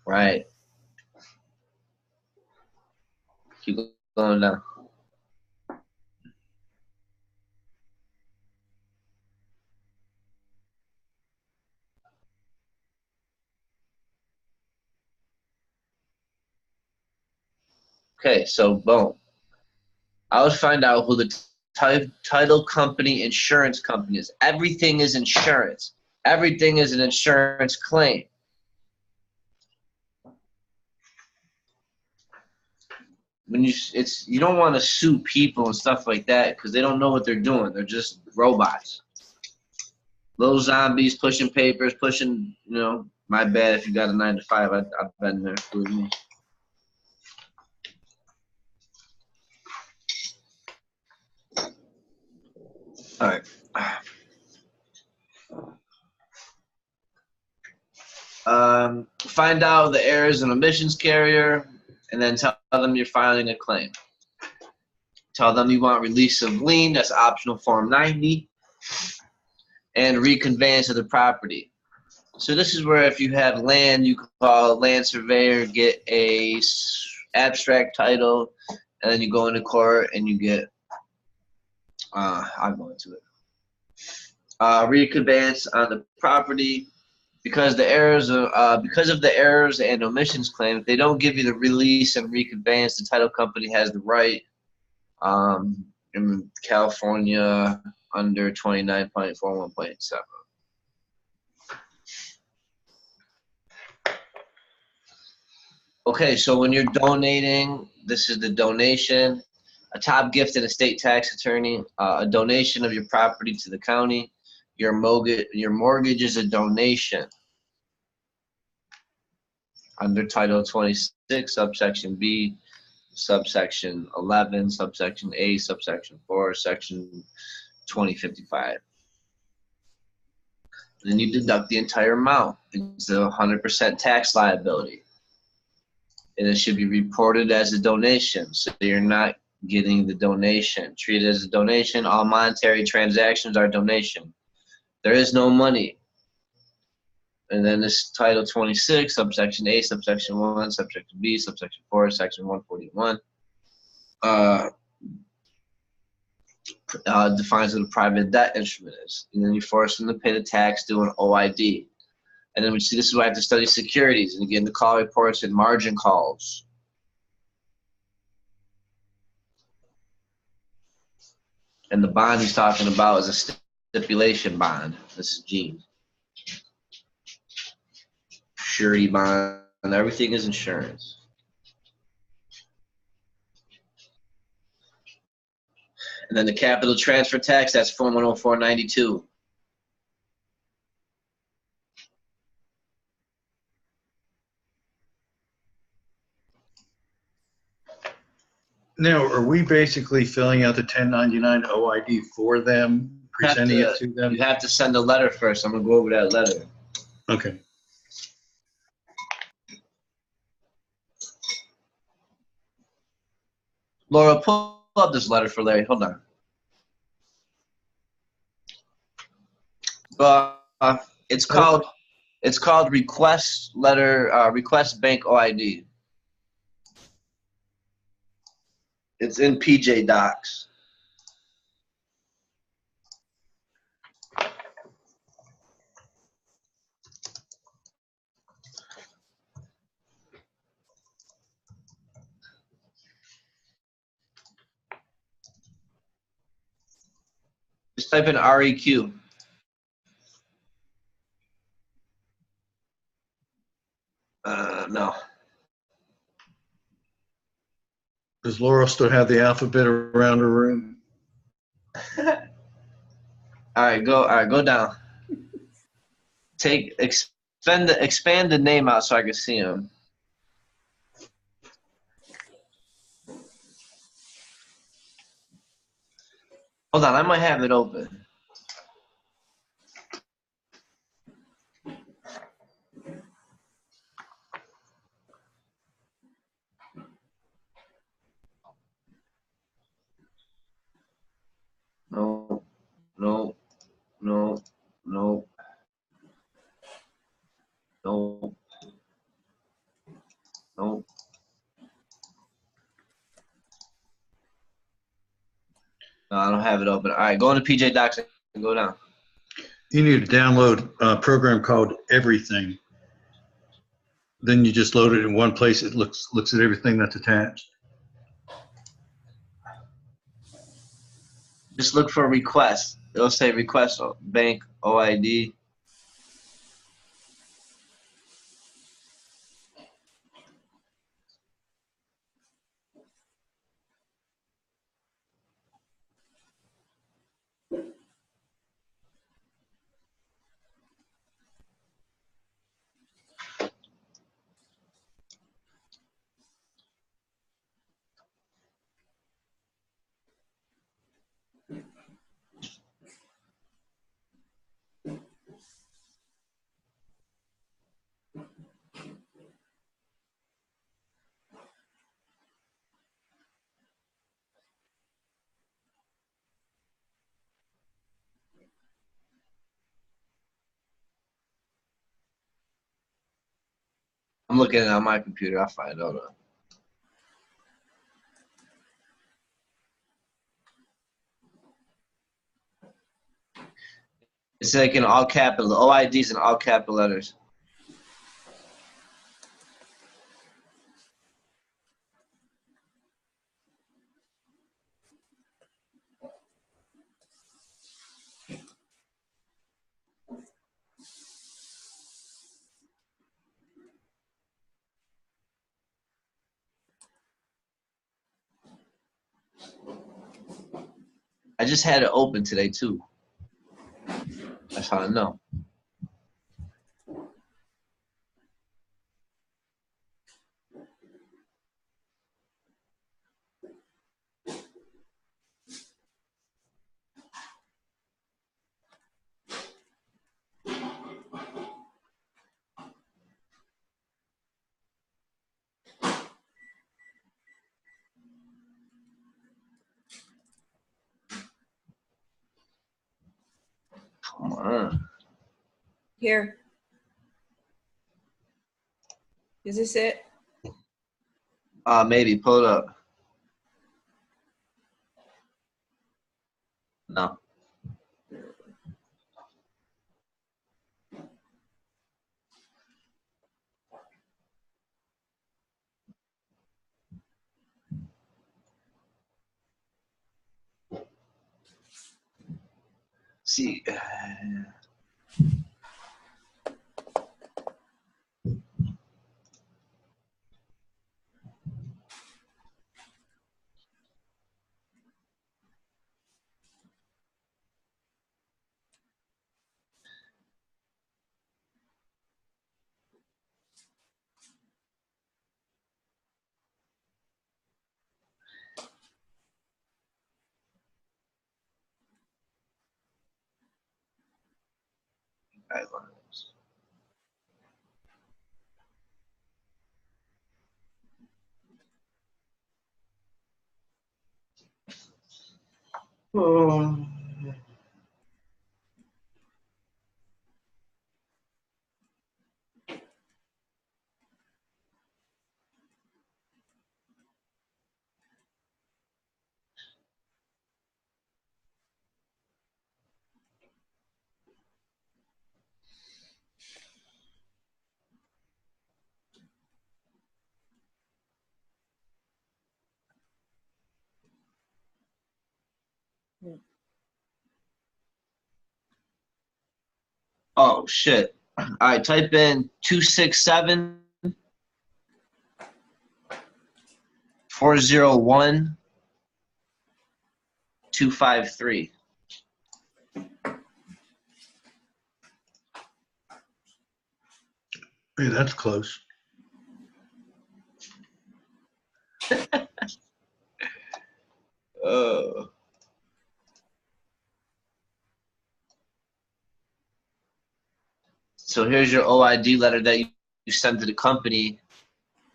Right. Keep going down. Okay, so boom. I would find out who the title company, insurance company is. Everything is insurance. Everything is an insurance claim. When you don't want to sue people and stuff like that because they don't know what they're doing. They're just robots. Little zombies pushing papers, pushing, my bad if you got a 9 to 5. I've been there. Believe me. All right. Find out the errors and omissions carrier, and then tell them you're filing a claim. Tell them you want release of lien, that's optional Form 90, and reconveyance of the property. So this is where if you have land, you can call a land surveyor, get a abstract title, and then you go into court and you get, I'll go into it. Reconveyance on the property. Because of the errors and omissions claim, if they don't give you the release and reconveyance, the title company has the right in California under 29.41.7. Okay, so when you're donating, this is the donation, a top gift and estate tax attorney, a donation of your property to the county. Your mortgage is a donation under Title 26, subsection B, subsection 11, subsection A, subsection 4, section 2055. Then you deduct the entire amount. It's a 100% tax liability. And it should be reported as a donation, so you're not getting the donation. Treat it as a donation. All monetary transactions are donation. There is no money. And then this Title 26, subsection A, subsection 1, subsection B, subsection 4, section 141, defines what a private debt instrument is. And then you force them to pay the tax due an OID. And then we see this is why I have to study securities. And again, the call reports and margin calls. And the bond he's talking about is a stipulation bond. This is Gene. Surety bond. And everything is insurance. And then the capital transfer tax, that's Form 10492. Now, are we basically filling out the 1099 OID for them, presenting it to them? You have to send a letter first. I'm going to go over that letter. Okay. Laura, pull up this letter for Larry. Hold on. It's called request letter, request bank OID. It's in PJ Docs. Just type in REQ. No. Does Laura still have the alphabet around her room? All right, go down. Expand the name out so I can see him. Hold on, I might have it open. No, no, no, no, no, no. No, I don't have it open. All right, go into PJ Docs and go down. You need to download a program called Everything. Then you just load it in one place. It looks at everything that's attached. Just look for request. It'll say request bank OID. I'm looking at it on my computer. I'll find it. Hold on. It's like in all capital. The OID's in all capital letters. I just had it open today too. That's how I know. Come on. Here. Is this it? Maybe. Pull it up. No. See. Guidelines. Oh. Oh shit. All right, type in 267 401 253. Hey, that's close. So here's your OID letter that you sent to the company.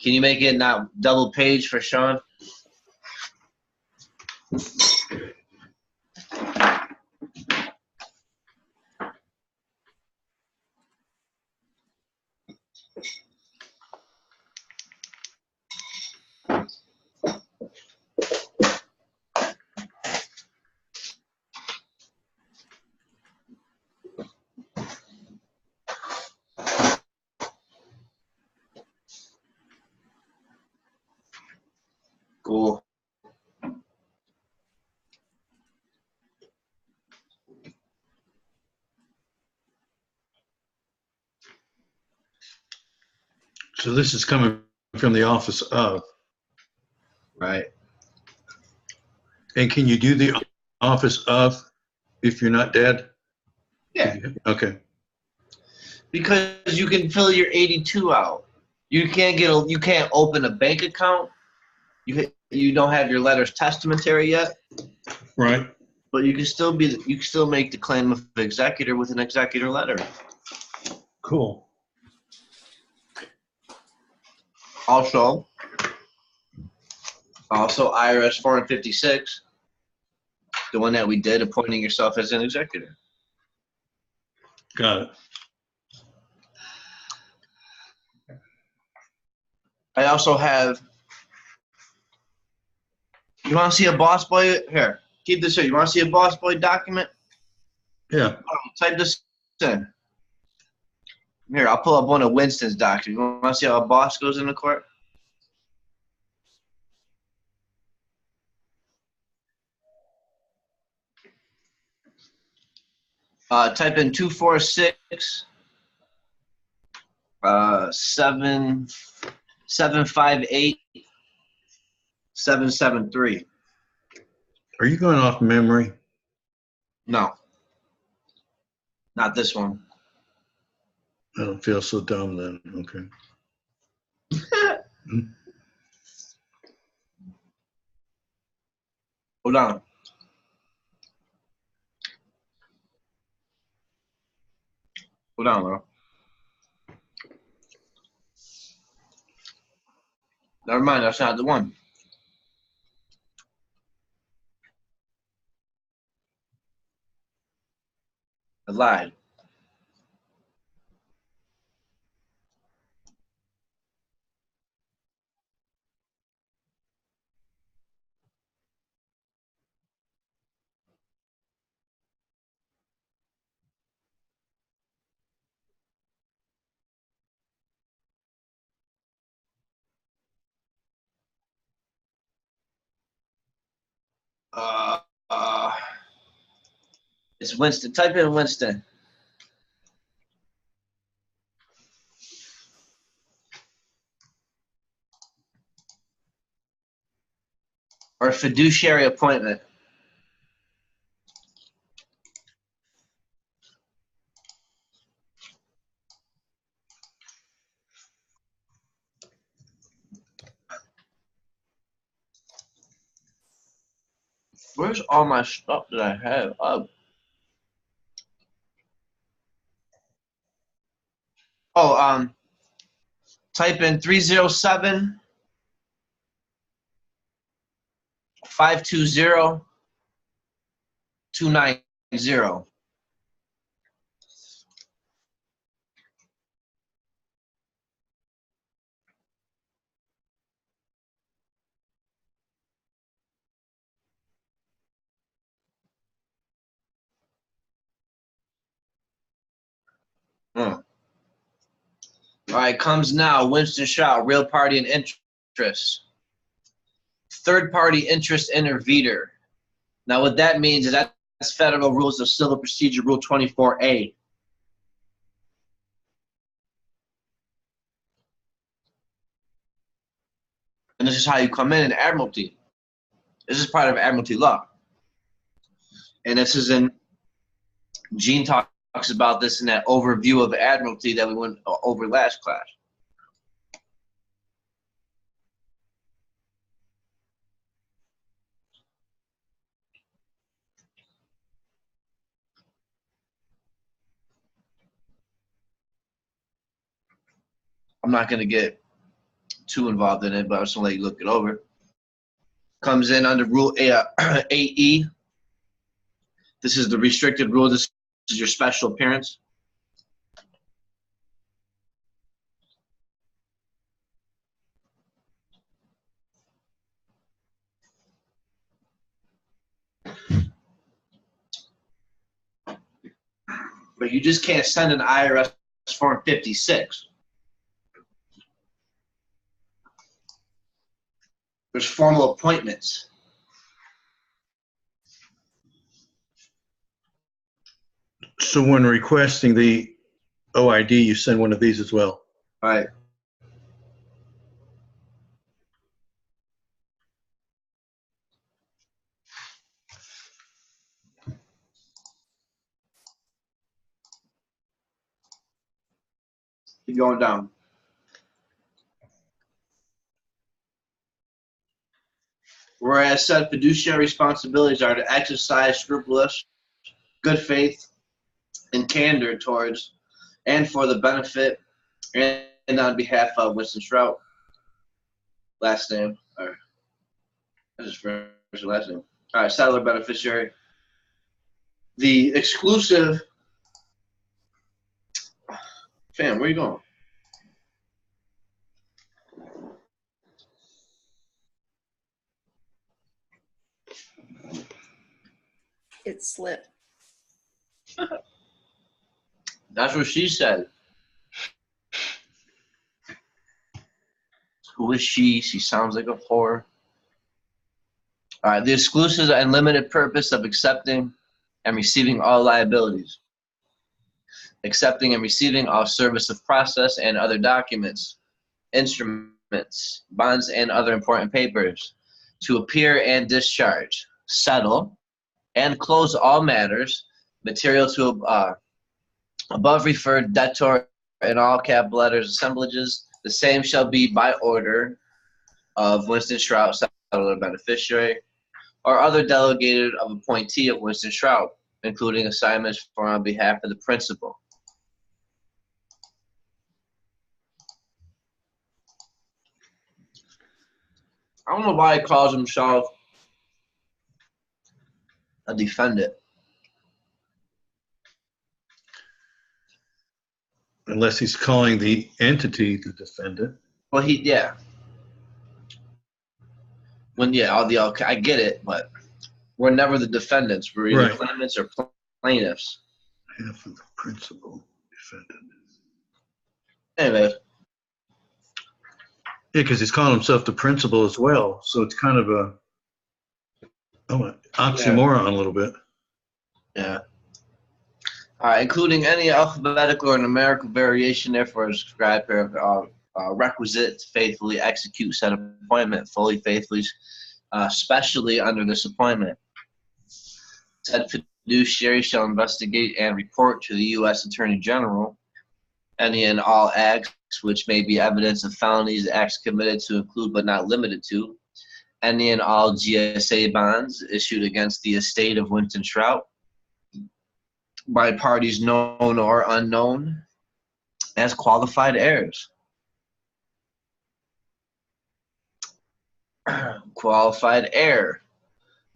Can you make it not double page for Sean? Cool. So this is coming from the office of. Right. And can you do the office of if you're not dead? Yeah. Okay. Because you can fill your 82 out. You can't open a bank account. You don't have your letters testamentary yet. Right. But you can still make the claim of executor with an executor letter. Cool. Also IRS Form 56, the one that we did, appointing yourself as an executor. Got it. I also have. You want to see a boss boy? Here, keep this here. You want to see a boss boy document? Yeah. Type this in. Here, I'll pull up one of Winston's documents. You want to see how a boss goes into court? Type in 246 758 773. Are you going off memory? No, not this one. I don't feel so dumb then. Okay. Hold on. Hold on, bro. Never mind, that's not the one. I lied. It's Winston. Type in Winston. Or fiduciary appointment. Where's all my stuff that I have? Type in 307 520 290. All right, comes now. Winston Shaw, real party and interest. Third party interest intervener. Now, what that means is that's Federal Rules of Civil Procedure Rule 24A. And this is how you come in Admiralty. This is part of Admiralty law. And this is in, Gene talks about this in that overview of Admiralty that we went over last class. I'm not going to get too involved in it, but I'm just going to let you look it over. Comes in under Rule 8E. This is the restricted rule. This is your special appearance. But you just can't send an IRS Form 56. There's formal appointments. So when requesting the OID, you send one of these as well. All right. Keep going down. Whereas said fiduciary responsibilities are to exercise scrupulous, good faith, and candor towards and for the benefit and on behalf of Winston Strout. Last name. Or that's his first and last name. All right, settler beneficiary. The exclusive. Fam, where you going? It slipped. That's what she said. Who is she? She sounds like a whore. All right, the exclusive and limited purpose of accepting and receiving all liabilities. Accepting and receiving all service of process and other documents, instruments, bonds, and other important papers. To appear and discharge, settle, and close all matters material to above referred debtor in all capital letters assemblages. The same shall be by order of Winston Strout, settler beneficiary, or other delegated of appointee of Winston Strout, including assignments for on behalf of the principal. I don't know why he calls himself a defendant. Unless he's calling the entity the defendant. Well, yeah. I get it, but we're never the defendants. We're either Right. claimants or plaintiffs. Half of the principal defendant. Anyway, Yeah, because he's calling himself the principal as well. So it's kind of a oxymoron a little bit. yeah. All right, including any alphabetical or numerical variation, therefore is described requisite to faithfully execute said appointment, fully, faithfully, especially under this appointment. Said fiduciary shall investigate and report to the U.S. Attorney General any and all acts which may be evidence of felonies, acts committed to include but not limited to any and all GSA bonds issued against the estate of Winston Strout by parties known or unknown as qualified heirs. Qualified heir.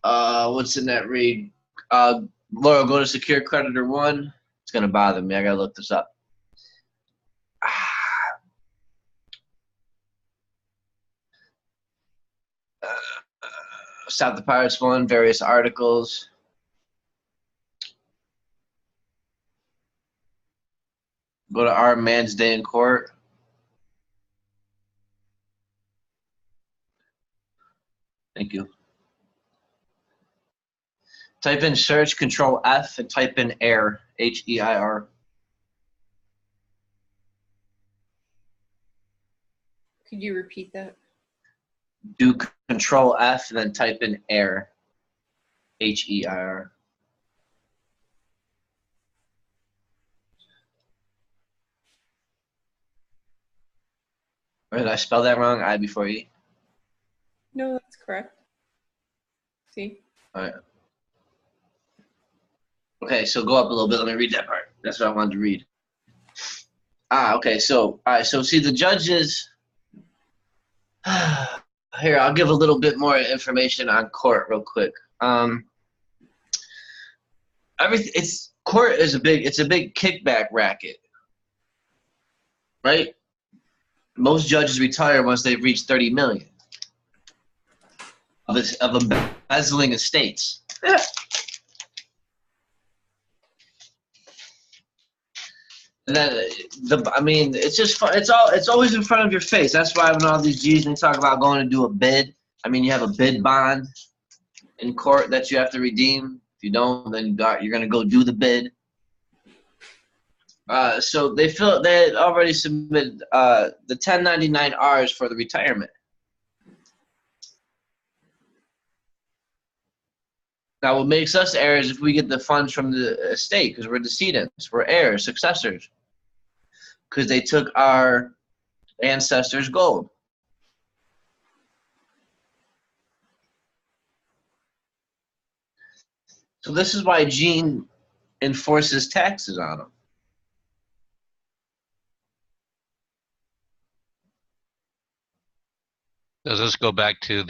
What's in that read? Laura, go to secure creditor 1. It's going to bother me. I got to look this up. Stop the Pirates 1, various articles. Go to our man's day in court. Thank you. Type in search, Control F, and type in HEIR, H-E-I-R. Could you repeat that? Do Control F and then type in HEIR, H-E-I-R. Or did I spell that wrong? I before E? No, that's correct. See? All right. Okay, so go up a little bit. Let me read that part. That's what I wanted to read. Okay. So, all right. So, see, the judges. Here, I'll give a little bit more information on court real quick. Court is a big kickback racket, right? Most judges retire once they've reached 30 million of embezzling estates. And then, it's just fun. It's always in front of your face. That's why when all these G's and they talk about going to do a bid, you have a bid bond in court that you have to redeem. If you don't, then you're going to go do the bid. So they had already submitted the 1099-Rs for the retirement. Now, what makes us heirs if we get the funds from the estate, because we're decedents, we're heirs, successors, because they took our ancestors' gold. So this is why Gene enforces taxes on them. Does this go back to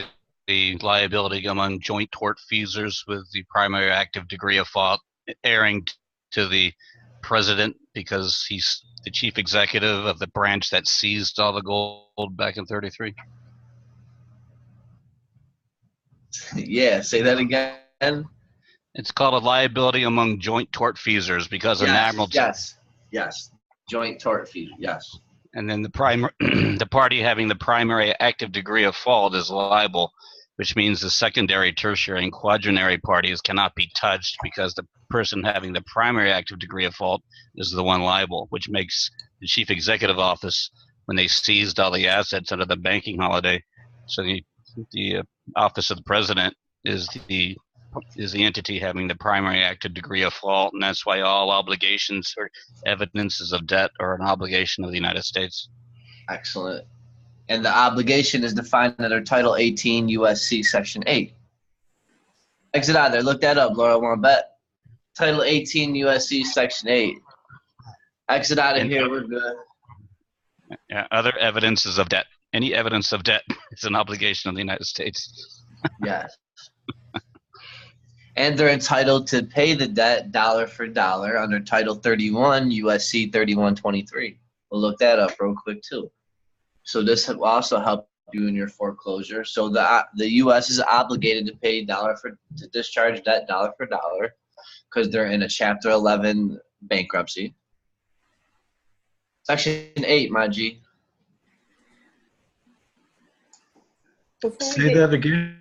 the liability among joint tortfeasors with the primary active degree of fault heiring to the president because he's the chief executive of the branch that seized all the gold back in 33? Yeah, say that again. It's called a liability among joint tortfeasors because an admiralty. Yes, joint tortfeasor. Yes. And then the party having the primary active degree of fault is liable, which means the secondary, tertiary, and quaternary parties cannot be touched because the person having the primary active degree of fault is the one liable, which makes the chief executive office, when they seized all the assets under the banking holiday, so the office of the president is the entity having the primary active degree of fault, and that's why all obligations or evidences of debt are an obligation of the United States. Excellent. And the obligation is defined under Title 18 U.S.C. Section 8. Exit out of there. Look that up, Laura. Want to bet? Title 18 U.S.C. Section 8. Exit out of here. We're good. Yeah, other evidences of debt. Any evidence of debt is an obligation of the United States. Yes. And they're entitled to pay the debt dollar for dollar under Title 31 U.S.C. 3123. We'll look that up real quick too. So this will also help you in your foreclosure. So the U.S. is obligated to pay to discharge debt dollar for dollar because they're in a Chapter 11 bankruptcy. Section 8, my G. Say that again.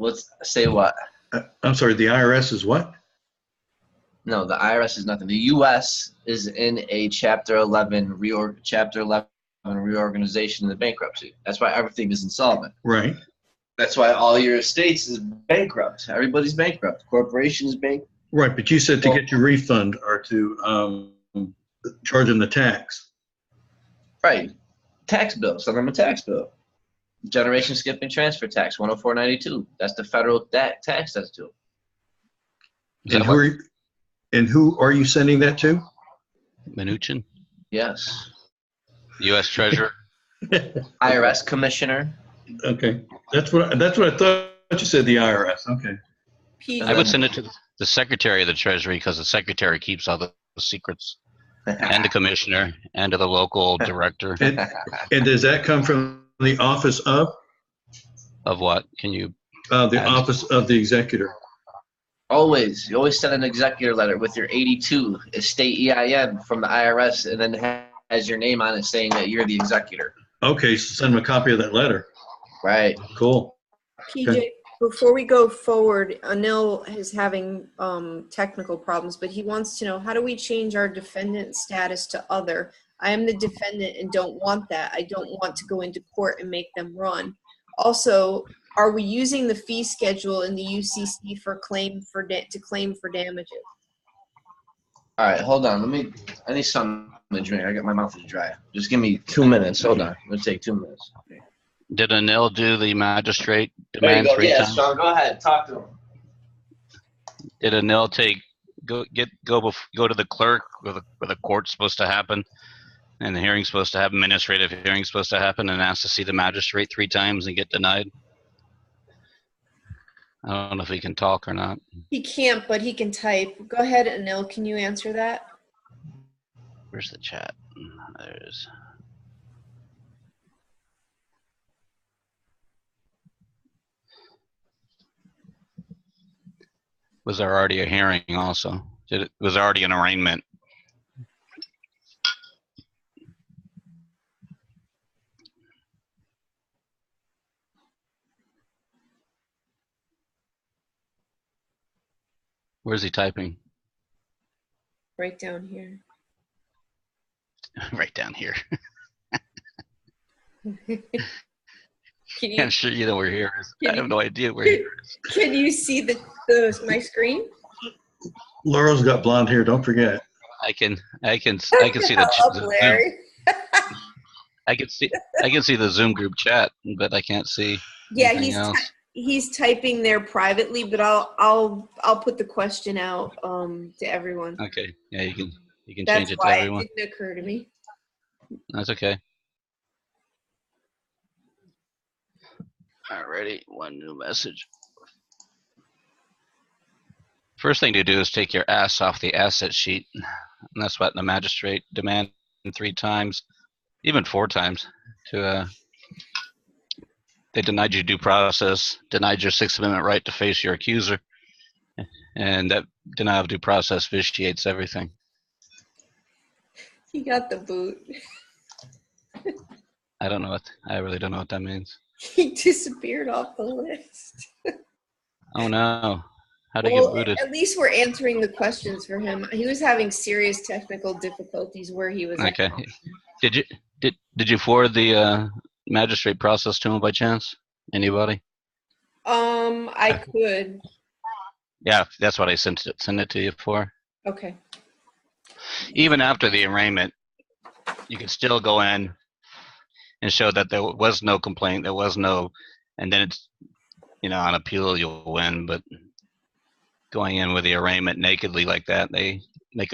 Let's say what? I'm sorry, the IRS is what? No, the IRS is nothing. The U.S. is in a Chapter 11 reorganization in the bankruptcy. That's why everything is insolvent. Right. That's why all your estates is bankrupt. Everybody's bankrupt. Corporations bankrupt. Right, but you said to get your refund or to charge them the tax. Right. Tax bill. Send them a tax bill. Generation skipping transfer tax, 104.92. That's the federal tax that's due. And who are you sending that to? Mnuchin? Yes. U.S. Treasurer? IRS commissioner. Okay. That's what I thought you said, the IRS. Okay. I would send it to the Secretary of the Treasury because the Secretary keeps all the secrets. And the commissioner and to the local director. And does that come from the office of? Of what? Can you? The office of the executor. Always. You always send an executor letter with your 82 estate EIN from the IRS and then has your name on it saying that you're the executor. Okay, so send them a copy of that letter. Right. Cool. PJ, Okay. Before we go forward, Anil is having technical problems, but he wants to know, how do we change our defendant status to other? I am the defendant and don't want that. I don't want to go into court and make them run. Also, are we using the fee schedule in the UCC for claim to claim for damages? All right, hold on. I need something to drink. I got my mouth is dry. Just give me 2 minutes. Hold on. It'll take 2 minutes. Did Anil do the magistrate There you demand go. 3 Yeah, times? Sean, go ahead. Talk to him. Did Anil go to the clerk where the court's supposed to happen, and the hearing's supposed to happen, administrative hearing's supposed to happen, and ask to see the magistrate 3 times and get denied? I don't know if he can talk or not. He can't, but he can type. Go ahead, Anil. Can you answer that? Where's the chat? There's. Was there already a hearing also? Was there already an arraignment? Where's he typing? Right down here. Right down here. Can you, I'm sure you know where here is. I have no idea where here is. can you see my screen? Laurel's got blonde hair. Don't forget. I can see the Up, Zoom. Larry. I can see the Zoom group chat, but I can't see Yeah, anything else. he's typing there privately, but I'll put the question out to everyone. Okay, yeah, you can That's change it to why everyone. it didn't occur to me. That's okay. Alrighty, one new message. First thing to do is take your ass off the asset sheet. And that's what the magistrate demanded 3 times, even 4 times. They denied you due process, denied your Sixth Amendment right to face your accuser, and that denial of due process vitiates everything. He got the boot. I really don't know what that means. He disappeared off the list. Oh no. How'd he get booted? At least we're answering the questions for him. He was having serious technical difficulties where he was. Okay. Did you forward the magistrate process to him by chance? Anybody? I could. Yeah, that's what I sent it to you for. Okay. Even after the arraignment, you could still go in and show that there was no complaint, there was no, and then it's, on appeal you'll win, but going in with the arraignment nakedly like that, they make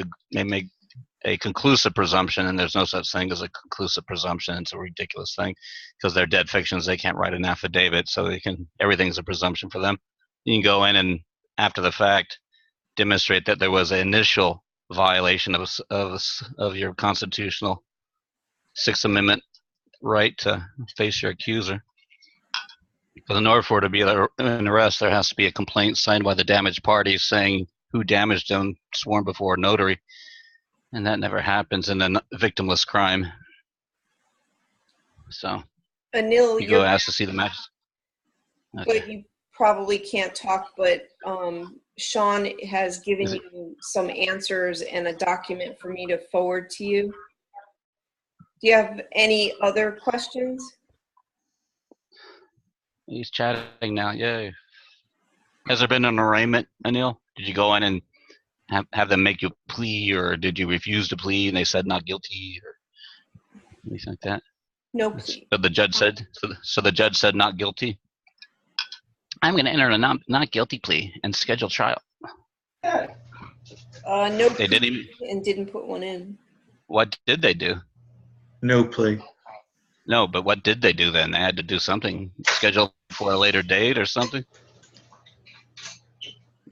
a conclusive presumption, and there's no such thing as a conclusive presumption. It's a ridiculous thing because they're dead fictions. They can't write an affidavit, so everything's a presumption for them. You can go in and after the fact demonstrate that there was an initial violation of your constitutional Sixth Amendment right to face your accuser. But in order for it to be an arrest, there has to be a complaint signed by the damaged parties saying who damaged them, sworn before a notary, and that never happens in a victimless crime. So Anil, you go ask to see the magistrate. Okay. But you probably can't talk, but Sean has given you some answers and a document for me to forward to you. Do you have any other questions? He's chatting now. Yay. Has there been an arraignment, Anil? Did you go in and have them make you plea, or did you refuse to plead and they said not guilty, or anything like that? No plea. So the judge said. So the judge said not guilty. I'm going to enter a not guilty plea and schedule trial. No They didn't even. and didn't put one in. What did they do? No plea. No, but what did they do then? They had to do something, schedule for a later date or something?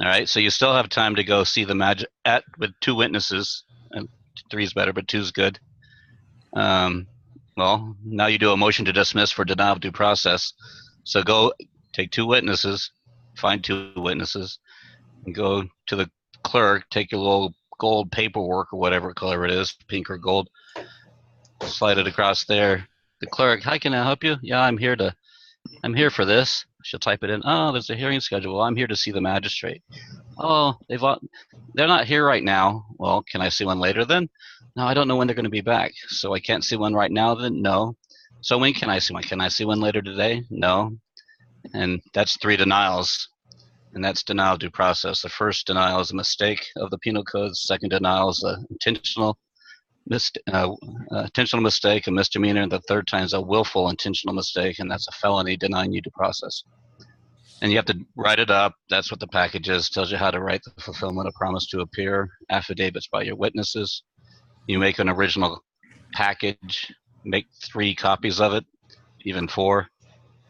All right, so you still have time to go see the with 2 witnesses. And 3 is better, but 2 is good. Well, now you do a motion to dismiss for denial of due process. So go take 2 witnesses, find 2 witnesses, and go to the clerk, take your little gold paperwork or whatever color it is, pink or gold, slide it across there. The clerk, hi, can I help you? Yeah, I'm here for this. She'll type it in. Oh, there's a hearing schedule. Well, I'm here to see the magistrate. Oh, they're not here right now. Well, can I see one later then? No, I don't know when they're going to be back. So I can't see one right now then? No. So when can I see one? Can I see one later today? No. And that's 3 denials. And that's denial of due process. The first denial is a mistake of the penal code. The second denial is an intentional mistake, a misdemeanor. And the third time is a willful intentional mistake, and that's a felony denying you due process. And you have to write it up. That's what the package is. Tells you how to write the fulfillment of promise to appear, affidavits by your witnesses. You make an original package, make 3 copies of it, even 4.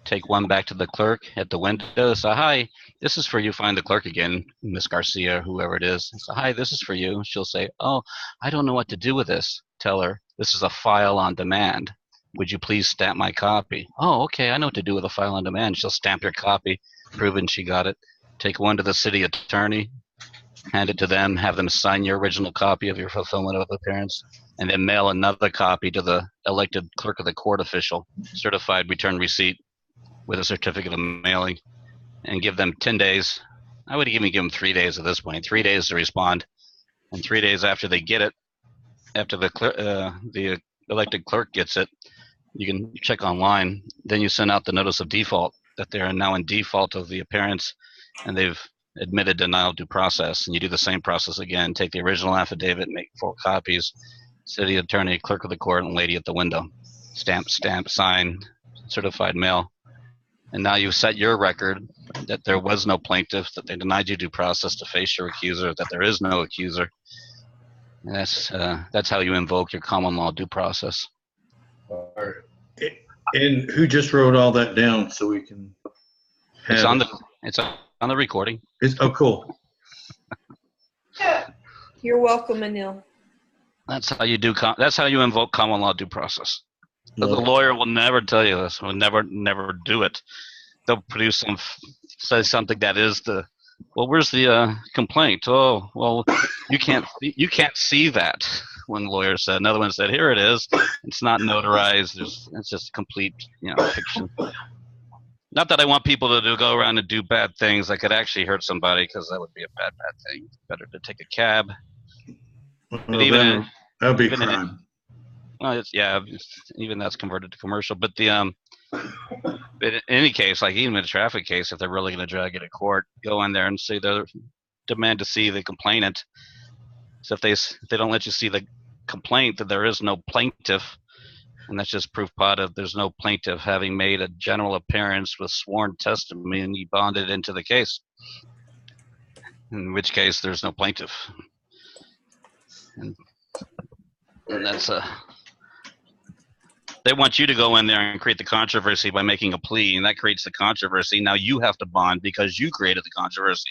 Take one back to the clerk at the window. Say, hi, this is for you. Find the clerk again, Miss Garcia, whoever it is. Say, hi, this is for you. She'll say, oh, I don't know what to do with this. Tell her, this is a file on demand. Would you please stamp my copy? Oh, okay, I know what to do with a file on demand. She'll stamp your copy, proving she got it. Take one to the city attorney, hand it to them, have them sign your original copy of your fulfillment of appearance, and then mail another copy to the elected clerk of the court official, certified return receipt with a certificate of mailing, and give them 10 days. I would even give them 3 days at this point, 3 days to respond. And 3 days after they get it, after the elected clerk gets it, you can check online. Then you send out the notice of default that they are now in default of the appearance and they've admitted denial of due process. And you do the same process again. Take the original affidavit, make 4 copies, city attorney, clerk of the court, and lady at the window. Stamp, sign, certified mail. And now you've set your record that there was no plaintiff, that they denied you due process to face your accuser, that there is no accuser. And that's how you invoke your common law due process. And who just wrote all that down so we can have it's on the recording. Oh, cool. You're welcome, Anil. That's how you do. That's how you invoke common law due process. The lawyer will never tell you this. Will never do it. They'll say something that is well, where's the complaint? Oh, well, you can't see that. One lawyer said. Another one said, here it is. It's not notarized. It's just complete, fiction. Not that I want people to go around and do bad things that could actually hurt somebody, because that would be a bad thing. Better to take a cab. But that would be a crime. Well, even that's converted to commercial. But but in any case, like even in a traffic case, if they're really going to drag you to court, go in there and say they demand to see the complainant. So if they don't let you see the complaint, that there is no plaintiff, and that's just proof positive. There's no plaintiff having made a general appearance with sworn testimony bonded into the case. In which case, there's no plaintiff, and that's they want you to go in there and create the controversy by making a plea, and that creates the controversy. Now you have to bond because you created the controversy.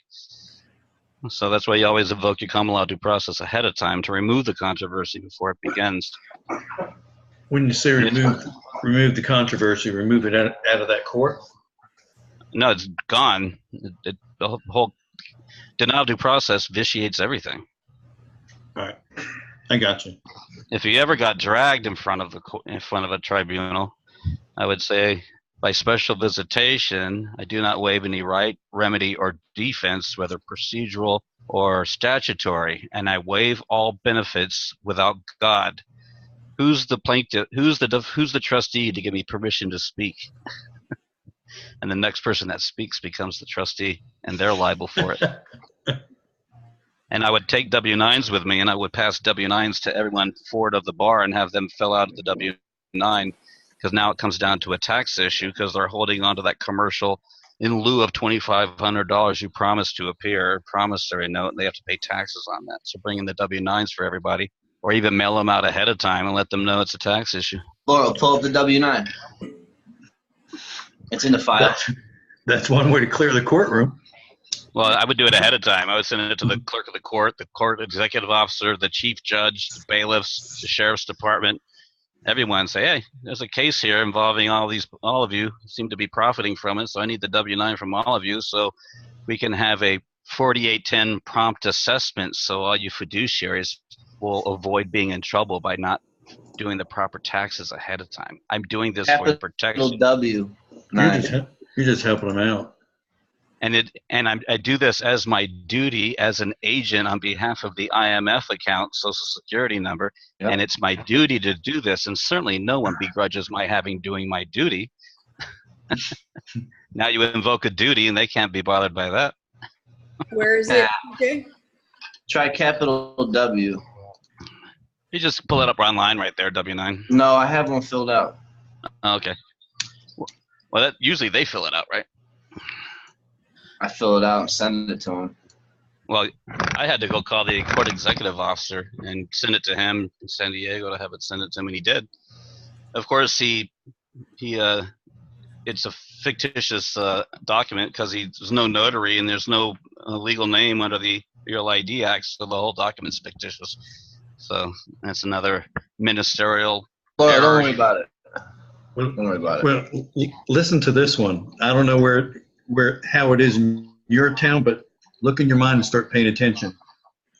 So that's why you always invoke your common law due process ahead of time to remove the controversy before it begins. When you say remove the controversy, remove it out of that court? No, it's gone. The whole denial of due process vitiates everything. All right. I got you. If you ever got dragged in front of a tribunal, I would say, by special visitation, I do not waive any right, remedy, or defense, whether procedural or statutory, and I waive all benefits without God. Who's the plaintiff? Who's the trustee to give me permission to speak? And the next person that speaks becomes the trustee, and they're liable for it. And I would take W-9s with me, and I would pass W-9s to everyone forward of the bar and have them fill out the W-9, because now it comes down to a tax issue because they're holding on to that commercial in lieu of $2,500 you promised to appear, promissory note, and they have to pay taxes on that. So bring in the W-9s for everybody, or even mail them out ahead of time and let them know it's a tax issue. Laurel, pull up the W-9. It's in the file. That's one way to clear the courtroom. Well, I would do it ahead of time. I would send it to the clerk of the court executive officer, the chief judge, the bailiffs, the sheriff's department, everyone. Say, hey, there's a case here involving all of you seem to be profiting from it, so I need the W-9 from all of you so we can have a 4810 prompt assessment so all you fiduciaries will avoid being in trouble by not doing the proper taxes ahead of time. I'm doing this for protection. W-9. You're just helping them out. I do this as my duty as an agent on behalf of the IMF account, Social Security number, Yep. and it's my duty to do this. And certainly, no one begrudges my doing my duty. Now you invoke a duty, and they can't be bothered by that. Where is it? Okay. Try capital W. You just pull it up online right there, W9. No, I have one filled out. Oh, okay. Well, usually they fill it out, right? I fill it out and send it to him. Well, I had to go call the court executive officer and send it to him in San Diego to have it send it to him, and he did. Of course, it's a fictitious document because there's no notary and there's no legal name under the Real ID Act, so the whole document's fictitious. So that's another ministerial Well, error. don't worry about it. Well, Don't worry about it. Well, listen to this one. I don't know how it is in your town, but look in your mind and start paying attention.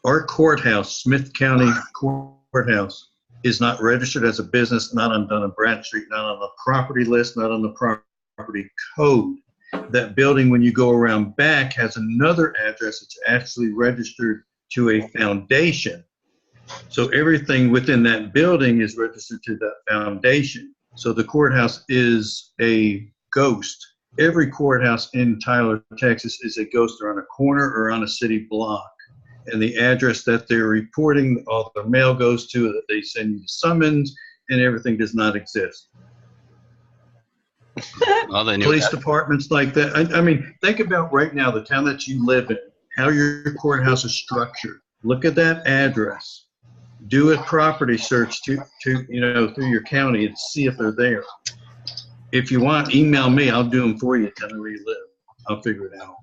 Our courthouse, Smith County Courthouse, is not registered as a business, not on Dun & Bradstreet, not on the property list, not on the property code. That building, when you go around back, has another address. It's actually registered to a foundation. So everything within that building is registered to that foundation. So the courthouse is a ghost. Every courthouse in Tyler, Texas is a ghost or on a corner or on a city block. And the address that they're reporting, all the mail goes to, that they send you the summons, and everything does not exist. Well, they knew Police that. departments like that. I mean, think about right now, the town that you live in, how your courthouse is structured. Look at that address. Do a property search through your county and see if they're there. If you want, email me. I'll do them for you. Tell me where you live. I'll figure it out.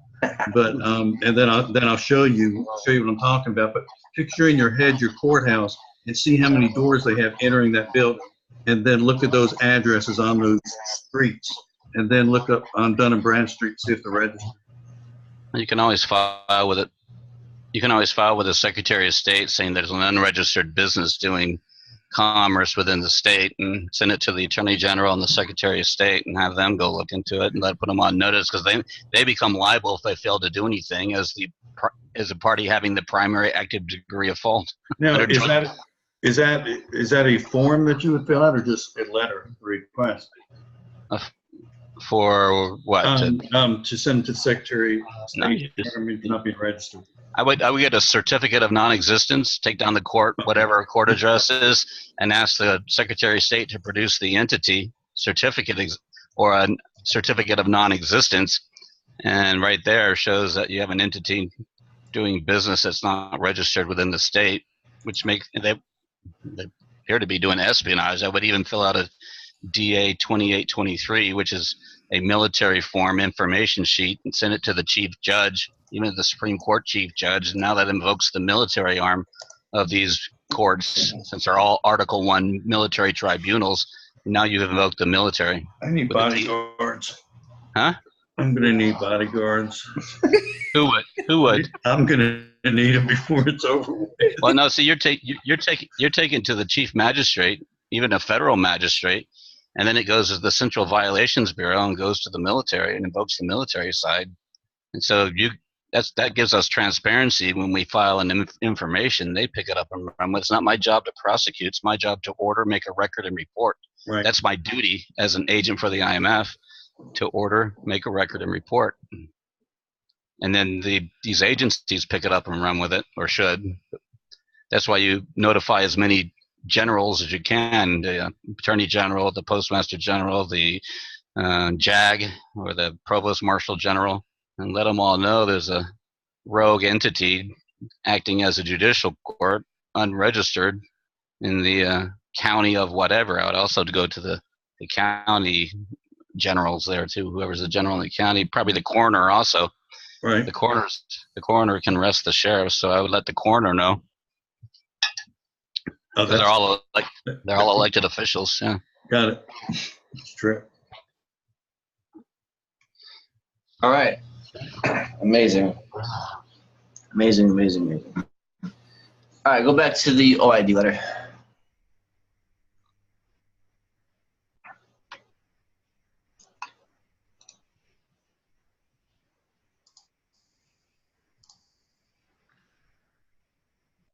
But and then I'll show you what I'm talking about. But picture in your head your courthouse and see how many doors they have entering that building, and then look at those addresses on those streets, and then look up on Dun & Bradstreet, see if they're registered. You can always file with it. You can always file with the Secretary of State saying there's an unregistered business doing commerce within the state, and send it to the Attorney General and the Secretary of State and have them go look into it and put them on notice, because they become liable if they fail to do anything as a party having the primary active degree of fault. Now, is that a form that you would fill out, or just a letter request? For what? To send to the Secretary of State, not being registered. I would get a certificate of non-existence, take down the court, whatever court address is, and ask the Secretary of State to produce the entity certificate or a certificate of non-existence, and right there shows that you have an entity doing business that's not registered within the state, which makes they appear to be doing espionage. I would even fill out a DA 2823, which is a military form information sheet, and send it to the chief judge, even the Supreme Court chief judge. And now that invokes the military arm of these courts, since they're all Article I military tribunals. Now you have invoked the military. I need bodyguards. Huh? I'm gonna need bodyguards. Who would? I'm gonna need them before it's over with. Well, no. See, you're taken to the chief magistrate, even a federal magistrate, and then it goes to the Central Violations Bureau and goes to the military and invokes the military side. And so that gives us transparency when we file an information. They pick it up and run with. It's not my job to prosecute. It's my job to order, make a record, and report. Right. That's my duty as an agent for the IMF, to order, make a record, and report. And then these agencies pick it up and run with it, or should. That's why you notify as many generals as you can, the Attorney General, the Postmaster General, the JAG, or the Provost Marshal General, and let them all know there's a rogue entity acting as a judicial court, unregistered, in the county of whatever. I would also go to the county generals there too, whoever's the general in the county, probably the coroner also. Right. The coroner can arrest the sheriff, so I would let the coroner know. Oh, They're all elected officials. Yeah. Got it. It's true. All right. Amazing. Amazing. All right, go back to the OID letter.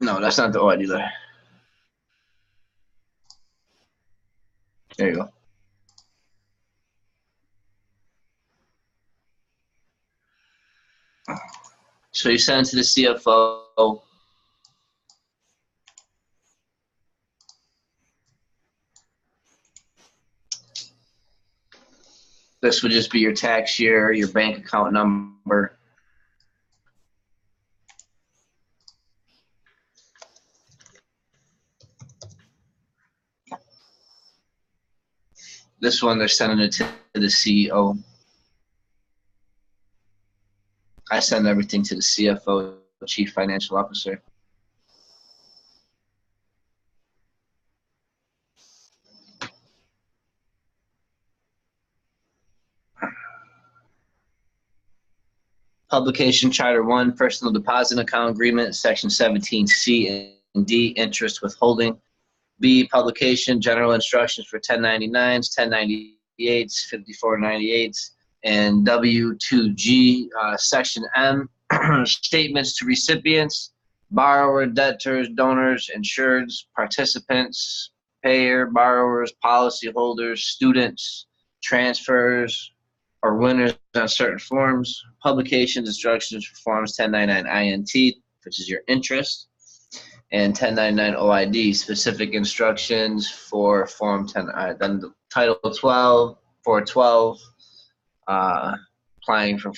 No, that's not the OID letter. There you go. So you send it to the CFO. This would just be your tax year, your bank account number. This one, they're sending it to the CEO. I send everything to the CFO, Chief Financial Officer. Publication Charter 1, Personal Deposit Account Agreement, Section 17C and D, Interest Withholding. B, Publication General Instructions for 1099s, 1098s, 5498s, and W2G, Section M, Statements to Recipients, Borrower, Debtors, Donors, Insureds, Participants, Payer, Borrowers, Policyholders, Students, Transfers, or winners on certain forms, publications, instructions for forms 1099 INT, which is your interest, and 1099 OID, specific instructions for form 10, then the Title 12, 412, applying for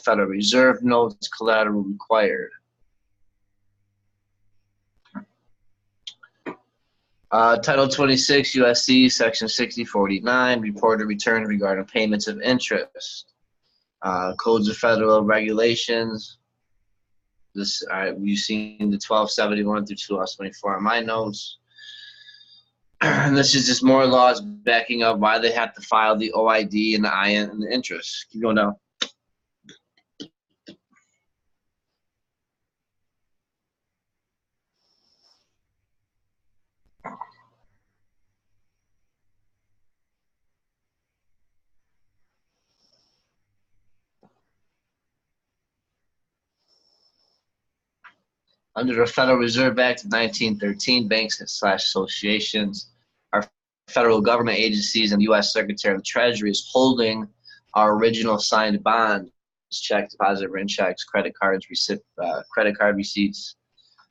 Federal Reserve notes, collateral required. Title 26 USC Section 6049, report of return regarding payments of interest. Codes of federal regulations. This you've seen the 1271 through 1224 on my notes. And this is just more laws backing up why they have to file the OID and the IN and the interest. Keep going down. Under the Federal Reserve Act of 1913, banks / associations are federal government agencies, and the U.S. Secretary of the Treasury is holding our original signed bonds, check, deposit, written checks, credit cards, credit card receipts,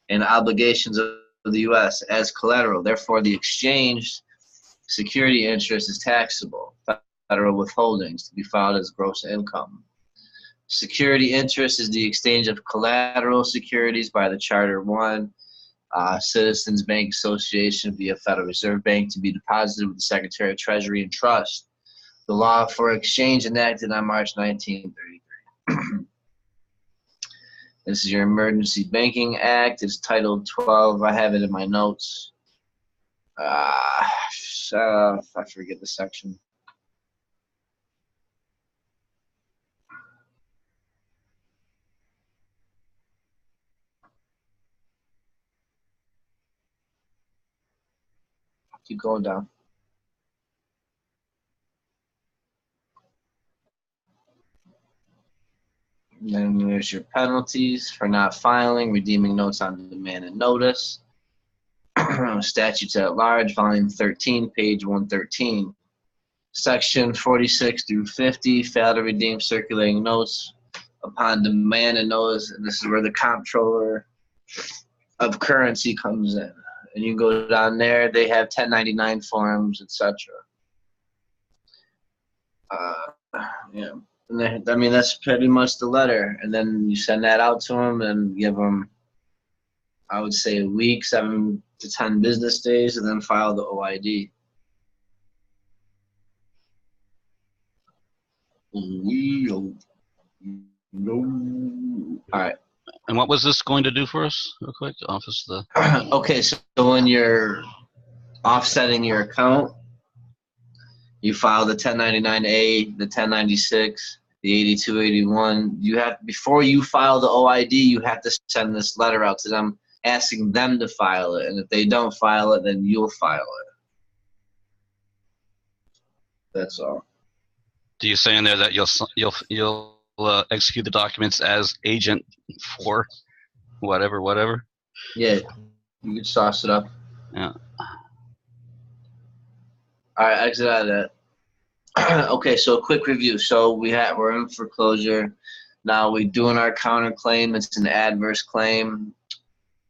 and obligations of the U.S. as collateral. Therefore, the exchanged security interest is taxable. Federal withholdings to be filed as gross income. Security interest is the exchange of collateral securities by the Charter 1 Citizens Bank Association via Federal Reserve Bank to be deposited with the Secretary of Treasury and Trust. The law for exchange enacted on March 1933. This is your Emergency Banking Act. It's Title 12. I have it in my notes. I forget the section. Keep going down. And then there's your penalties for not filing, redeeming notes on demand and notice. Statutes at Large, Volume 13, page 113. Section 46 through 50, fail to redeem circulating notes upon demand and notice. And this is where the comptroller of currency comes in. And you go down there, they have 1099 forms, etc. Yeah. And I mean, that's pretty much the letter. And then you send that out to them and give them, I would say, a week, 7 to 10 business days, and then file the OID. All right. And what was this going to do for us, real quick? Office the. Okay, so when you're offsetting your account, you file the 1099A, the 1096, the 8281. You have, before you file the OID, you have to send this letter out to them, asking them to file it. And if they don't file it, then you'll file it. That's all. Do you say in there that you'll execute the documents as agent for whatever? Yeah, you can sauce it up. Yeah. All right, exit out of that. Okay, so a quick review. So we're in foreclosure. Now we're doing our counterclaim. It's an adverse claim.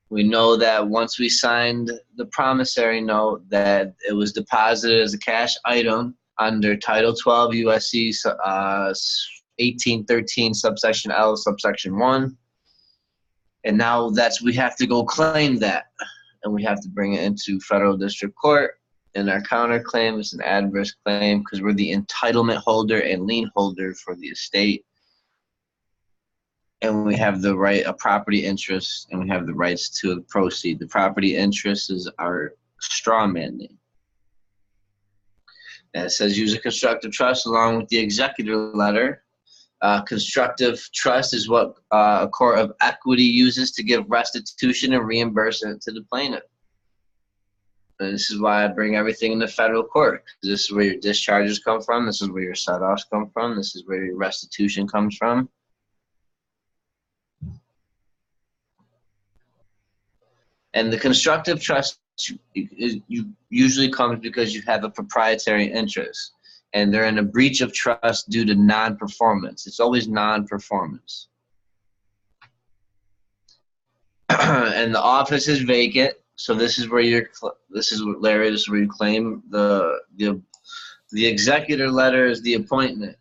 We know that once we signed the promissory note that it was deposited as a cash item under Title 12 USC 1813 subsection L subsection 1. And now we have to go claim that. And we have to bring it into federal district court. And our counterclaim is an adverse claim because we're the entitlement holder and lien holder for the estate. And we have the right, a property interest, and we have the rights to proceed. The property interest is our straw man name. And it says use a constructive trust along with the executor letter. Constructive trust is what a court of equity uses to give restitution and reimbursement to the plaintiff. And this is why I bring everything into federal court. This is where your discharges come from. This is where your set-offs come from. This is where your restitution comes from. And the constructive trust usually comes because you have a proprietary interest. And they're in a breach of trust due to non-performance. It's always non-performance. And the office is vacant. So this is where this is where you claim the executor letter is the appointment.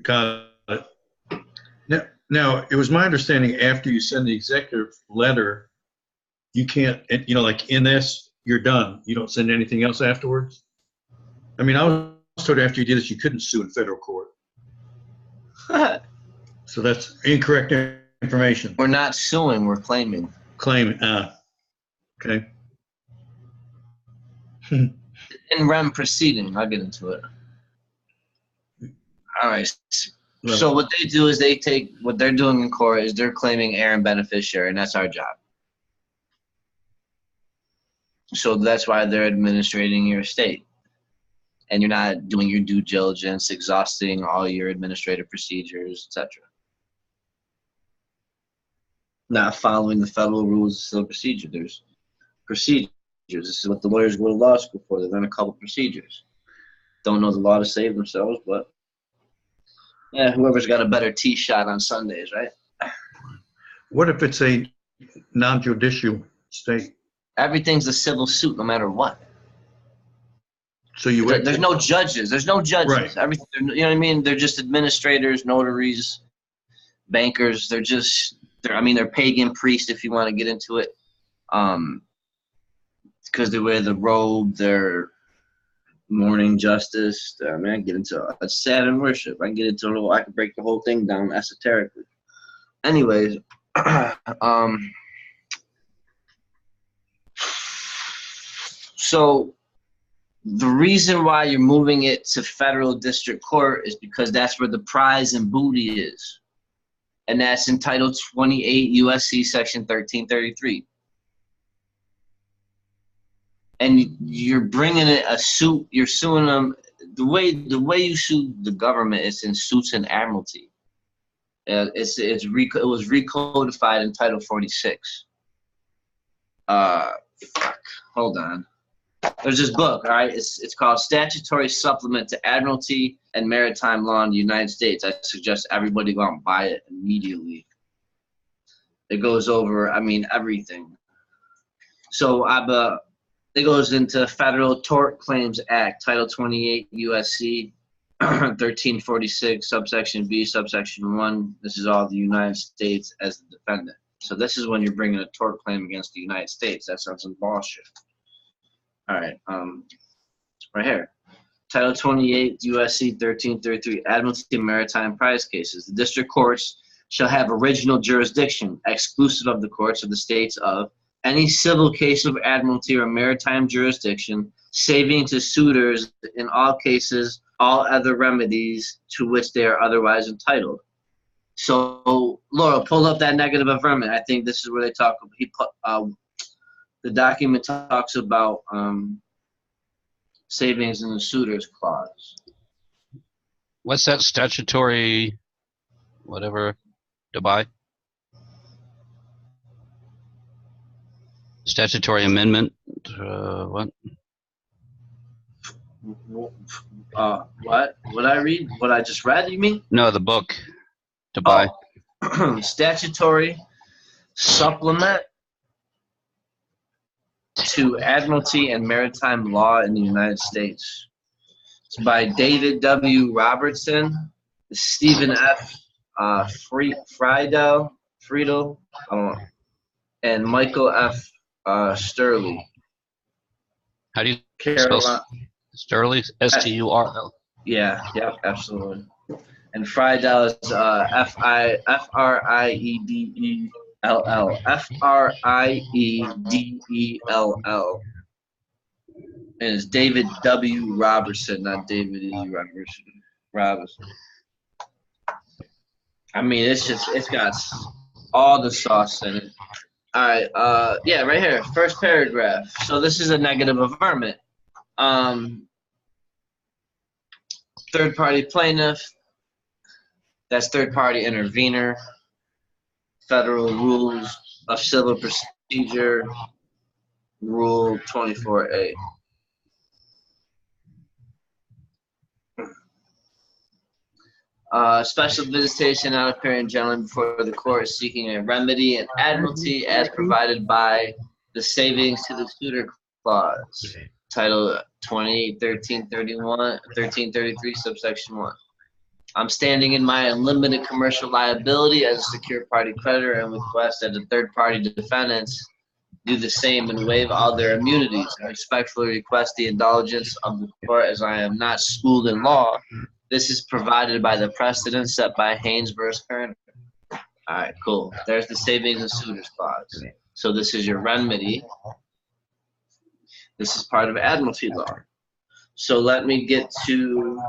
Got it. Now, it was my understanding after you send the executive letter, you can't, like in this, you're done. You don't send anything else afterwards? I mean, I was told after you did this, you couldn't sue in federal court. So that's incorrect information. We're not suing, we're claiming. Claiming, okay. In rem proceeding, I'll get into it. All right. So what they do is they take, what they're doing in court is they're claiming heir and beneficiary, and that's our job. So that's why they're administrating your estate. And you're not doing your due diligence, exhausting all your administrative procedures, etc. Not following the federal rules of civil procedure. There's procedures. This is what the lawyers go to law school for. They learn a couple procedures. Don't know the law to save themselves, but yeah, whoever's got a better tee shot on Sundays, right? What if it's a non-judicial state? Everything's a civil suit, no matter what. So you would. There's no judges. There's no judges. Right. Everything. You know what I mean? They're just administrators, notaries, bankers. They're pagan priests, if you want to get into it. Because they wear the robe, they're mourning justice. I mean, I get into a Saturn worship. I can get into I can break the whole thing down esoterically. Anyways, so the reason why you're moving it to federal district court is because that's where the prize and booty is. And that's in Title 28 USC Section 1333. And you're bringing it a suit, you're suing them. The way you sue the government is in suits and admiralty. It was recodified in Title 46. Hold on. There's this book, all right? It's called Statutory Supplement to Admiralty and Maritime Law in the United States. I suggest everybody go out and buy it immediately. It goes over, everything. So it goes into Federal Tort Claims Act, Title 28 USC 1346, subsection B, subsection 1. This is all the United States as the defendant. So this is when you're bringing a tort claim against the United States. That sounds some bullshit. All right, right here. Title 28 USC 1333, Admiralty and Maritime Prize Cases. The district courts shall have original jurisdiction, exclusive of the courts of the states of any civil case of admiralty or maritime jurisdiction, saving to suitors in all cases all other remedies to which they are otherwise entitled. So, Laura, pull up that negative affirmation. I think this is where they talk. The document talks about savings in the suitors clause. What's that statutory, whatever, Dubai? Statutory amendment. What? What? What I read? What I just read? You mean? No, the book to buy. Oh. Statutory supplement to Admiralty and Maritime Law in the United States. It's by David W. Robertson, Stephen F. Friedel, I don't know, and Michael F. Sturley. How do you spell Sturley? S-T-U-R-L. Yeah, absolutely. And Friedel is F-R-I-E-D-E-L-L. F-R-I-E-D-E-L-L. And it's David W. Robertson, not David E. Robertson. I mean, it's got all the sauce in it. All right, yeah, right here, first paragraph. So this is a negative averment. Third-party plaintiff, that's third-party intervener, Federal Rules of Civil Procedure, Rule 24A. Special visitation not appearing generally before the court seeking a remedy and admiralty as provided by the Savings to the Suitor Clause, Title 28, 1333, subsection 1. I'm standing in my unlimited commercial liability as a secure party creditor and request that the third-party defendants do the same and waive all their immunities. I respectfully request the indulgence of the court as I am not schooled in law. This is provided by the precedent set by Haynes v. Kerner. All right, cool. There's the Savings and Suitors Clause. So this is your remedy. This is part of Admiralty law. So let me get to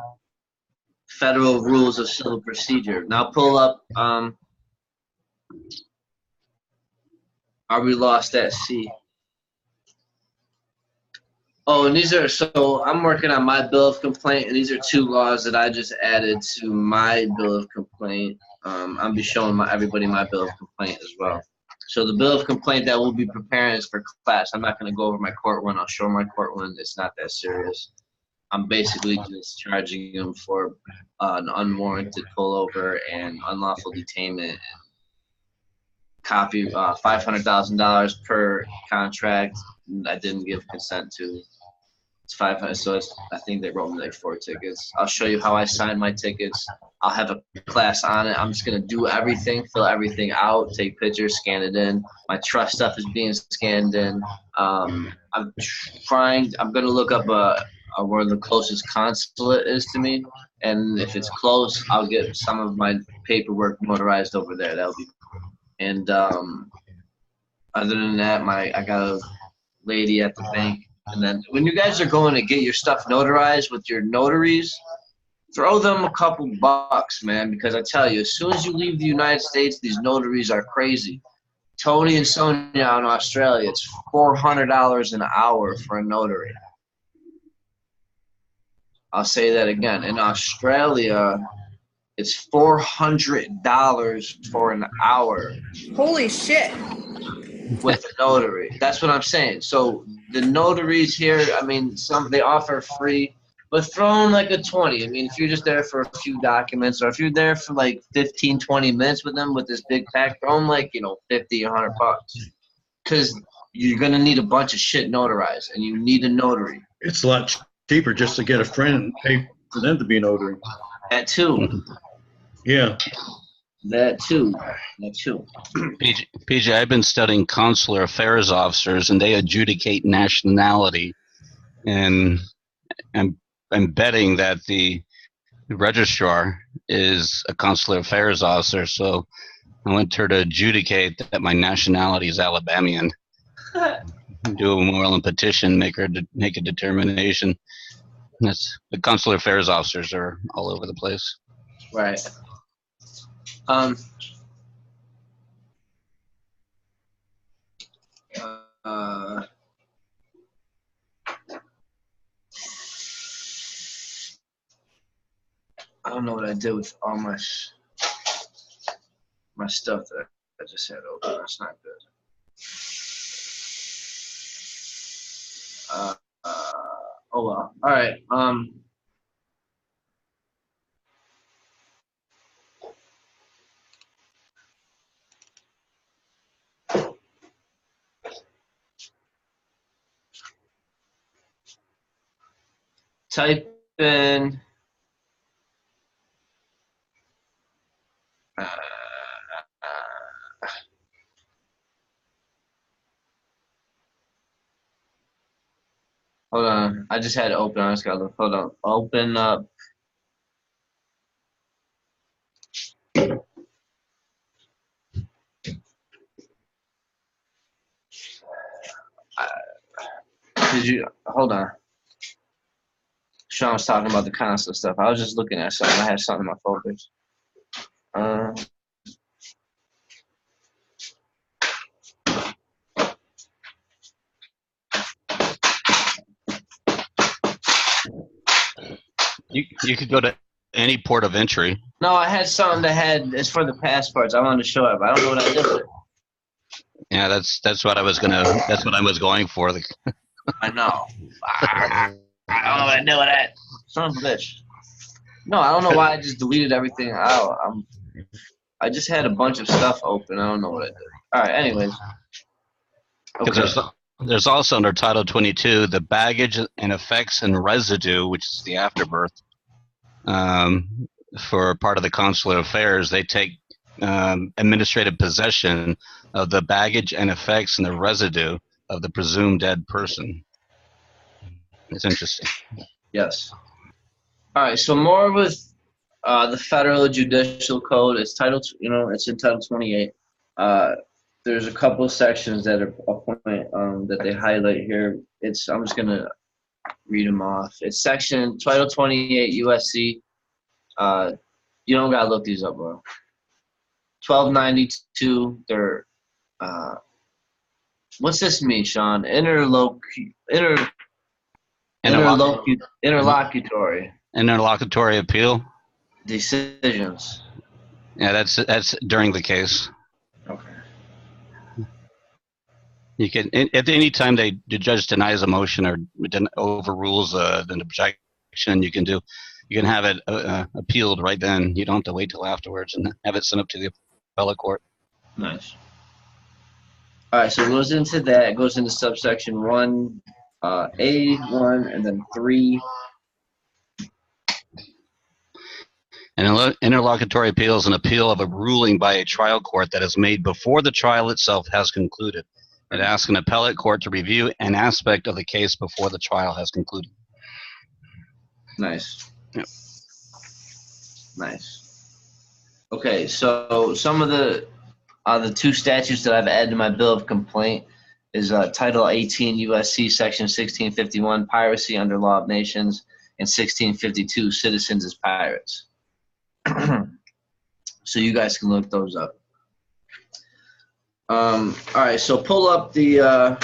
Federal Rules of Civil Procedure. Now pull up, are we lost at sea? Oh, and these are, so I'm working on my bill of complaint, and these are two laws that I just added to my bill of complaint. I'll be showing everybody my bill of complaint as well. So the bill of complaint that we'll be preparing is for class. I'm not going to go over my court one. I'll show my court one. It's not that serious. I'm basically just charging them for an unwarranted pullover and unlawful detainment. Copy $500,000 per contract. I didn't give consent to. It's 500, so I think they wrote me like 4 tickets. I'll show you how I sign my tickets. I'll have a class on it. I'm just gonna do everything, fill everything out, take pictures, scan it in. My trust stuff is being scanned in. I'm gonna look up where the closest consulate is to me, and if it's close, I'll get some of my paperwork notarized over there. That'll be cool. And other than that, I got a lady at the bank. And then when you guys are going to get your stuff notarized with your notaries, throw them a couple bucks, man, because I tell you, as soon as you leave the United States, these notaries are crazy. Tony and Sonia in Australia, it's $400 an hour for a notary. I'll say that again. In Australia, it's $400 for an hour. Holy shit. With the notary. That's what I'm saying. So the notaries here, I mean, they offer free, but throw in like a 20. I mean, if you're just there for a few documents, or if you're there for like 15, 20 minutes with them with this big pack, throw them like, 50, 100 bucks. Because you're going to need a bunch of shit notarized, and you need a notary. It's a lot cheaper just to get a friend and pay for them to be a notary. That too. Yeah. That too. PJ, I've been studying consular affairs officers, and they adjudicate nationality. And I'm betting that the registrar is a consular affairs officer, so I want her to adjudicate that my nationality is Alabamian. Do a Moreland petition, make a determination. That's the consular affairs officers are all over the place. Right. I don't know what I did with all my stuff that I just had open. That's not good. Oh well. All right. Type in. Hold on. I just had it open. I just gotta look. Hold on. Open up. Did you hold on? Sean was talking about the console stuff. I was just looking at something. I had something in my folders. You could go to any port of entry. No, I had something that had it's for the passports. I wanted to show it, but I don't know what I did with it. Yeah, that's what I was going for. I know. I don't know what I did with that. Son of a bitch. No, I don't know why I just deleted everything out. I just had a bunch of stuff open. I don't know what I did. All right. Anyways. Okay. There's also under Title 22 the baggage and effects and residue, which is the afterbirth. For part of the consular affairs, they take administrative possession of the baggage and effects and the residue of the presumed dead person. It's interesting. Yes. All right. So more with the Federal Judicial Code. It's titled, it's in Title 28. There's a couple of sections that are that they highlight here. I'm just gonna read them off. It's section Title 28 USC. You don't gotta look these up, bro. 1292. They're what's this mean, Sean? Interlocutory appeal decisions. Yeah, that's during the case. Okay. You can at any time the judge denies a motion or overrules an objection, you can have it appealed right then. You don't have to wait till afterwards and have it sent up to the appellate court. Nice. All right, so it goes into that. It goes into subsection 1, A1, and then 3. An interlocutory appeal is an appeal of a ruling by a trial court that is made before the trial itself has concluded. It asks an appellate court to review an aspect of the case before the trial has concluded. Nice. Yep. Nice. Okay, so some of the two statutes that I've added to my bill of complaint is Title 18 USC Section 1651, piracy under law of nations, and 1652, citizens as pirates. So you guys can look those up. All right, so pull up we're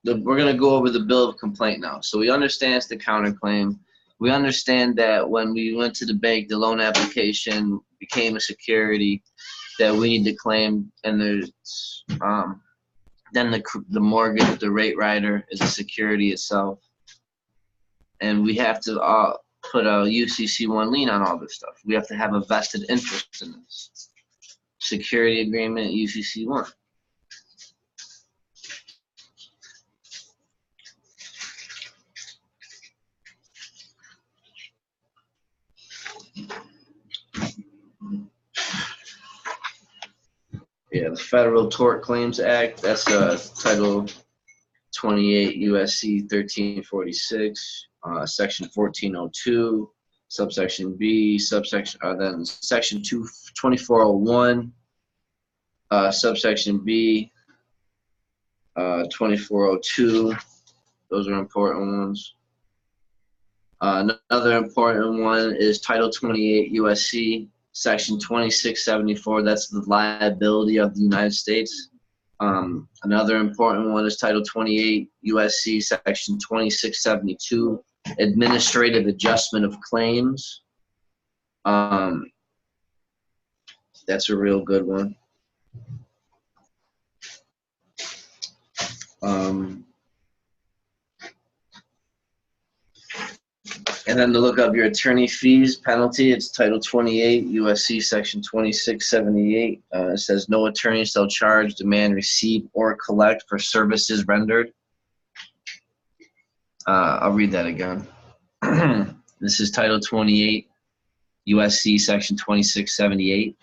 going to go over the bill of complaint now. So we understand the counterclaim. We understand that when we went to the bank, the loan application became a security that we need to claim, and there's then the mortgage, the rate rider is a security itself, and we have to put a UCC1 lien on all this stuff. We have to have a vested interest in this. Security agreement, UCC1. Yeah, the Federal Tort Claims Act, that's Title 28 USC 1346, Section 1402, subsection B, then Section 2401, subsection B, 2402. Those are important ones. Another important one is Title 28 USC Section 2674. That's the liability of the United States. Another important one is Title 28 USC Section 2672, administrative adjustment of claims. That's a real good one. And then to look up your attorney fees penalty, it's Title 28 USC Section 2678. It says no attorney shall charge, demand, receive, or collect for services rendered. I'll read that again. This is Title 28 USC Section 2678.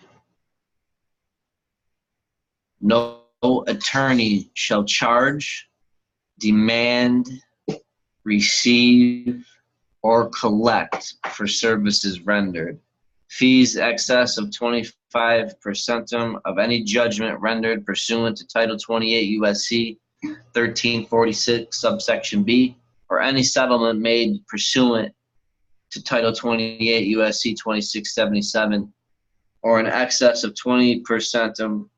No attorney shall charge, demand, receive, or collect for services rendered. Fees excess of 25% of any judgment rendered pursuant to Title 28 USC 1346 subsection B, or any settlement made pursuant to Title 28 USC 2677, or in excess of 20%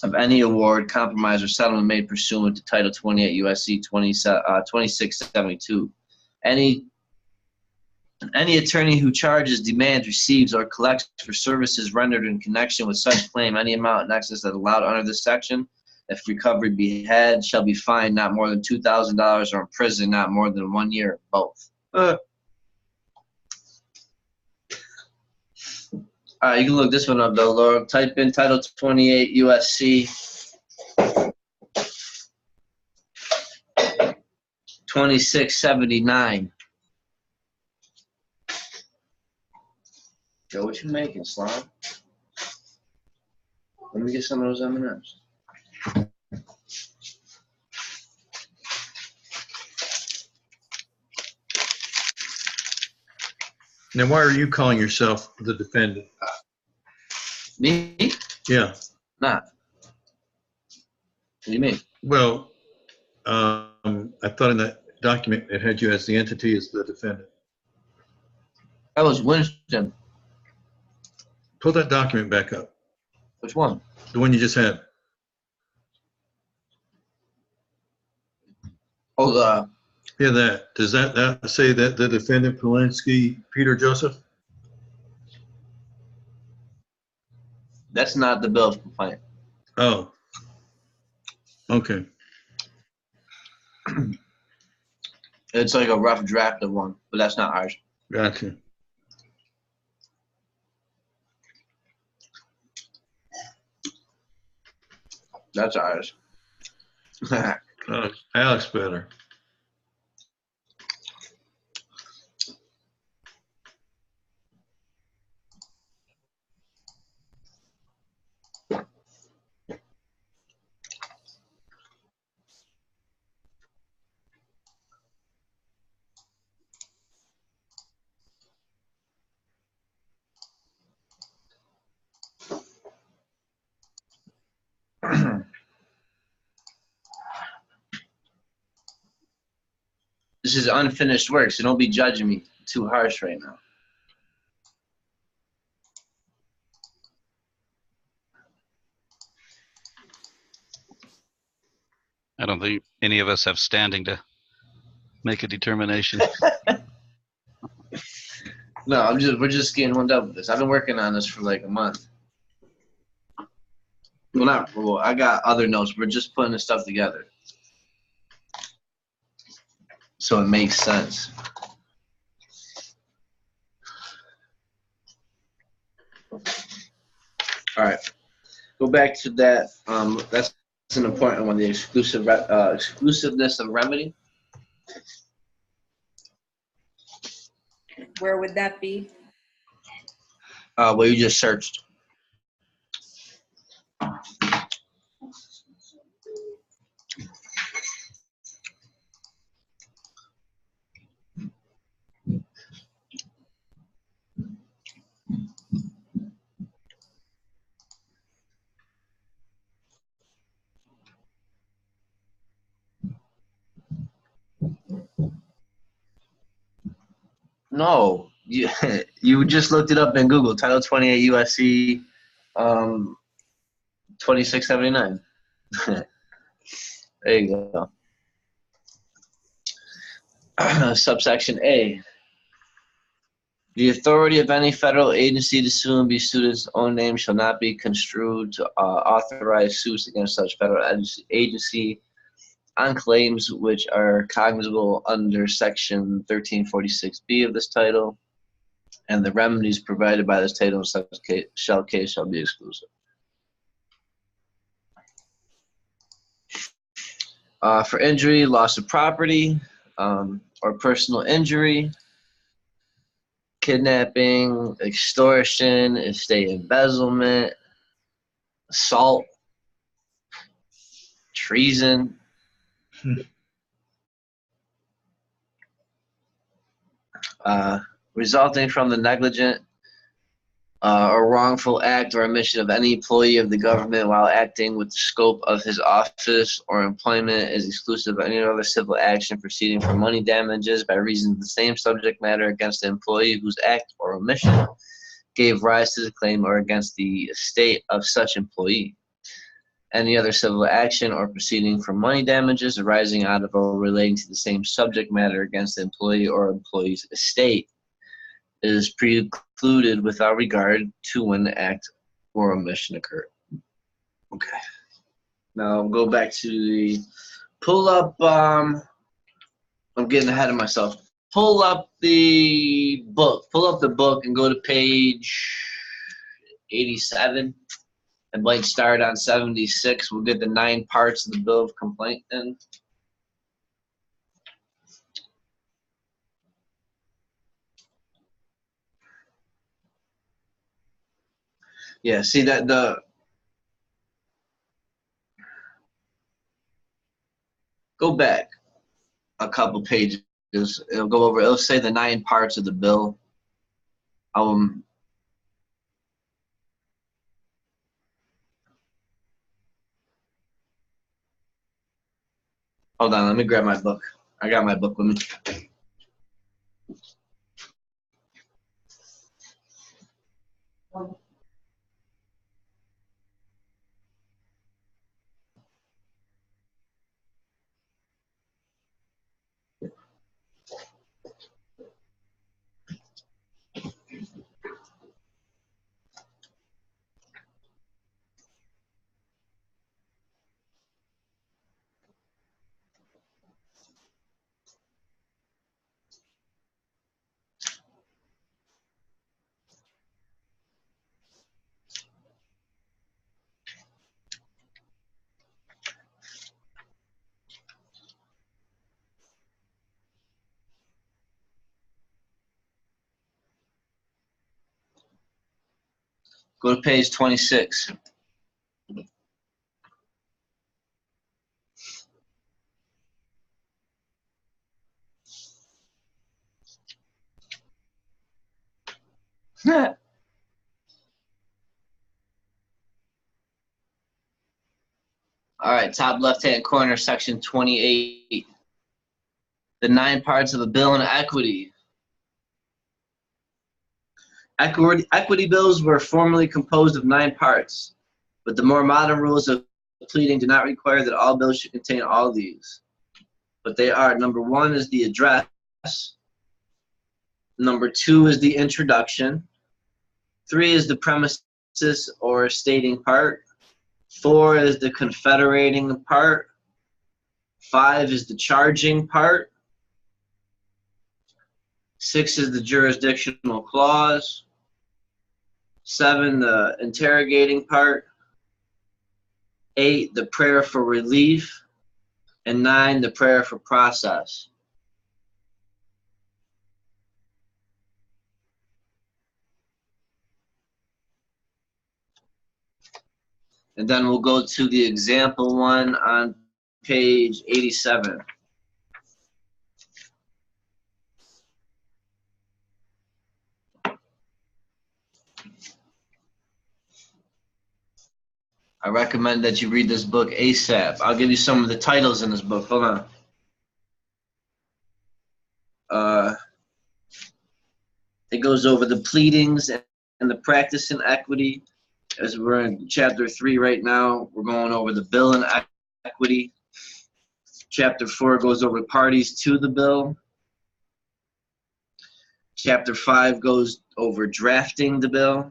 of any award, compromise, or settlement made pursuant to Title 28 USC 2672. Any attorney who charges, demands, receives, or collects for services rendered in connection with such claim any amount in excess that allowed under this section, if recovery be had, shall be fined not more than $2,000 or imprisoned not more than 1 year, both. You can look this one up though, Laura. Type in Title 28 USC 2679. Joe, what you making, Slime? Let me get some of those M&Ms. Now, why are you calling yourself the defendant? Me? Yeah. Not. What do you mean? Well, I thought in that document it had you as the entity as the defendant. That was Winston. Pull that document back up. Which one? The one you just had. Oh, Yeah, that. Does that say that the defendant, Polinsky, Peter Joseph? that's not the bill of complaint. Oh. Okay. It's like a rough draft of one, but that's not ours. Gotcha. That's ours. Alex better. This is unfinished work, so don't be judging me too harsh right now. I don't think any of us have standing to make a determination. No, we're just getting wound up with this. I've been working on this for like a month. Well, I got other notes. We're just putting this stuff together, so it makes sense. All right, go back to that. That's an important one. The exclusiveness of remedy. Where would that be? Well, you just searched. No, you just looked it up in Google. Title 28 USC 2679. There you go. Subsection A. The authority of any federal agency to sue and be sued in its own name shall not be construed to authorize suits against such federal agency on claims which are cognizable under Section 1346B of this title, and the remedies provided by this title in such case shall be exclusive. For injury, loss of property, or personal injury, kidnapping, extortion, estate embezzlement, assault, treason, resulting from the negligent or wrongful act or omission of any employee of the government while acting with the scope of his office or employment is exclusive of any other civil action proceeding for money damages by reason of the same subject matter against the employee whose act or omission gave rise to the claim or against the estate of such employee. Any other civil action or proceeding for money damages arising out of or relating to the same subject matter against the employee or employee's estate is precluded without regard to when the act or omission occurred. Okay. Now go back to the pull up. I'm getting ahead of myself. Pull up the book. Pull up the book and go to page 87. I might start on 76. We'll get the 9 parts of the bill of complaint in. Yeah, see that go back a couple pages. It'll go over, it'll say the 9 parts of the bill. Hold on, let me grab my book. I got my book with me. Go to page 26. All right, top left-hand corner, section 28. The 9 parts of the bill on equity. Equity bills were formerly composed of 9 parts, but the more modern rules of pleading do not require that all bills should contain all these. But they are, number 1 is the address, number 2 is the introduction, 3 is the premises or stating part, 4 is the confederating part, 5 is the charging part, 6 is the jurisdictional clause, 7 the interrogating part, 8 the prayer for relief, and 9 the prayer for process. And then we'll go to the example one on page 87. I recommend that you read this book ASAP. I'll give you some of the titles in this book. Hold on. It goes over the pleadings and the practice in equity. As we're in chapter 3 right now, we're going over the bill in equity. Chapter 4 goes over parties to the bill. Chapter 5 goes over drafting the bill.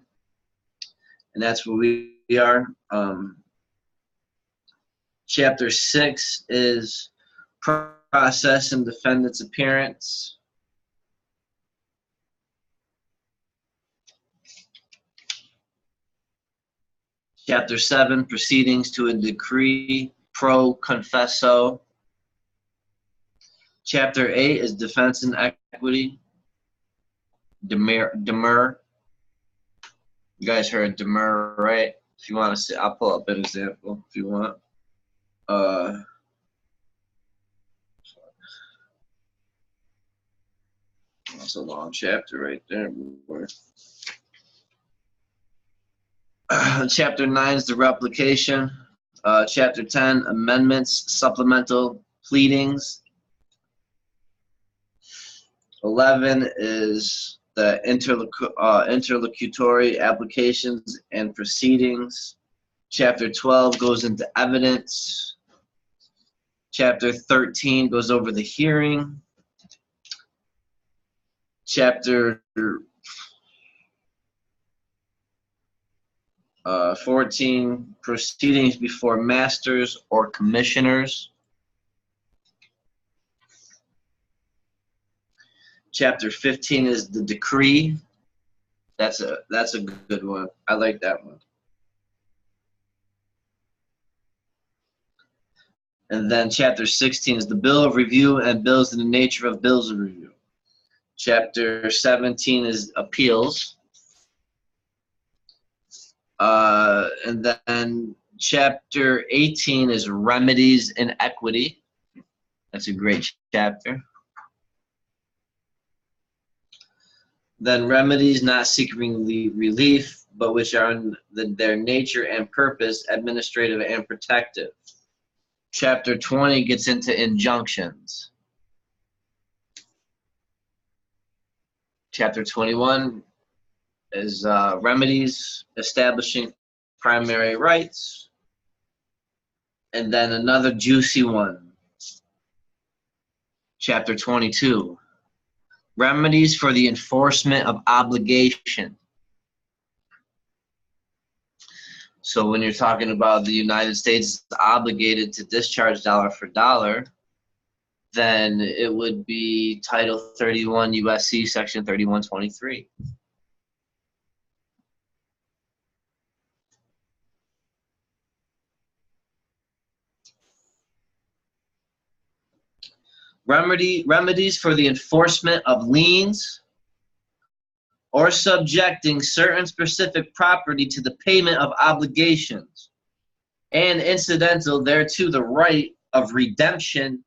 And that's where we are. Chapter 6 is process and defendant's appearance. Chapter 7, proceedings to a decree pro confesso. Chapter 8 is defense and equity. Demur. You guys heard demur, right? If you want to see, I'll pull up an example if you want. That's a long chapter right there. Chapter 9 is the replication. Chapter 10, amendments, supplemental pleadings. 11 is the interlocutory applications and proceedings. Chapter 12 goes into evidence. Chapter 13 goes over the hearing. Chapter 14, proceedings before masters or commissioners. Chapter 15 is the decree. That's a good one. I like that one. And then chapter 16 is the bill of review and bills in the nature of bills of review. Chapter 17 is appeals. And then chapter 18 is remedies and equity. That's a great chapter. Then remedies not seeking relief, but which are in their nature and purpose, administrative and protective. Chapter 20 gets into injunctions. Chapter 21 is remedies, establishing primary rights. And then another juicy one. Chapter 22. Remedies for the enforcement of obligation. So when you're talking about the United States is obligated to discharge dollar for dollar, then it would be Title 31 USC Section 3123. Remedies for the enforcement of liens or subjecting certain specific property to the payment of obligations, and incidental thereto the right of redemption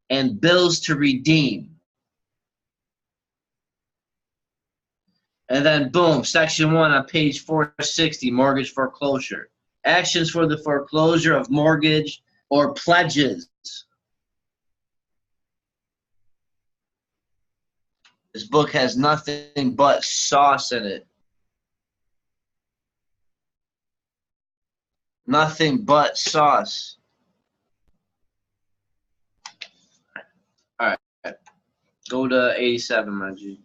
and bills to redeem. And then boom, section 1 on page 460, mortgage foreclosure. Actions for the foreclosure of mortgage or pledges. This book has nothing but sauce in it. Nothing but sauce. All right. Go to 87, my G.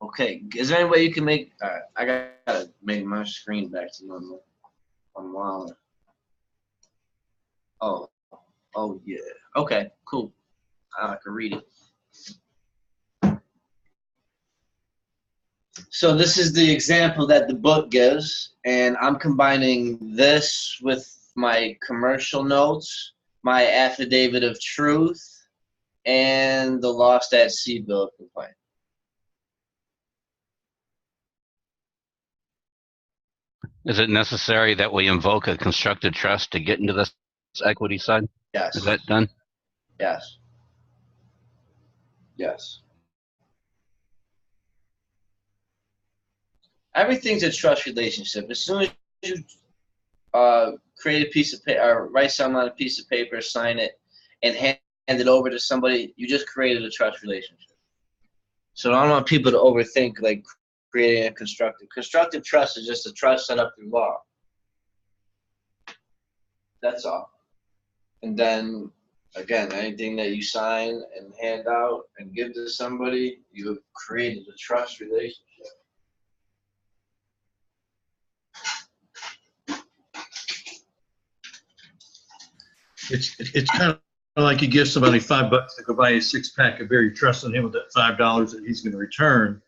Okay, is there any way you can make, all right, I gotta make my screen back to normal. I'm wild. Oh yeah. Okay, cool. I can read it. So this is the example that the book gives, and I'm combining this with my commercial notes, my affidavit of truth, and the lost at sea bill of complaint. Is it necessary that we invoke a constructed trust to get into this equity side? Yes. Is that done? Yes. Yes. Everything's a trust relationship. As soon as you create a piece of paper, or write something on a piece of paper, sign it, and hand it over to somebody, you just created a trust relationship. So I don't want people to overthink like creating a constructive. Constructive trust is just a trust set up through law. That's all. And then, again, anything that you sign and hand out and give to somebody, you have created a trust relationship. It's kind of like you give somebody $5 to go buy a 6-pack of beer. You're trusting him with that $5 that he's going to return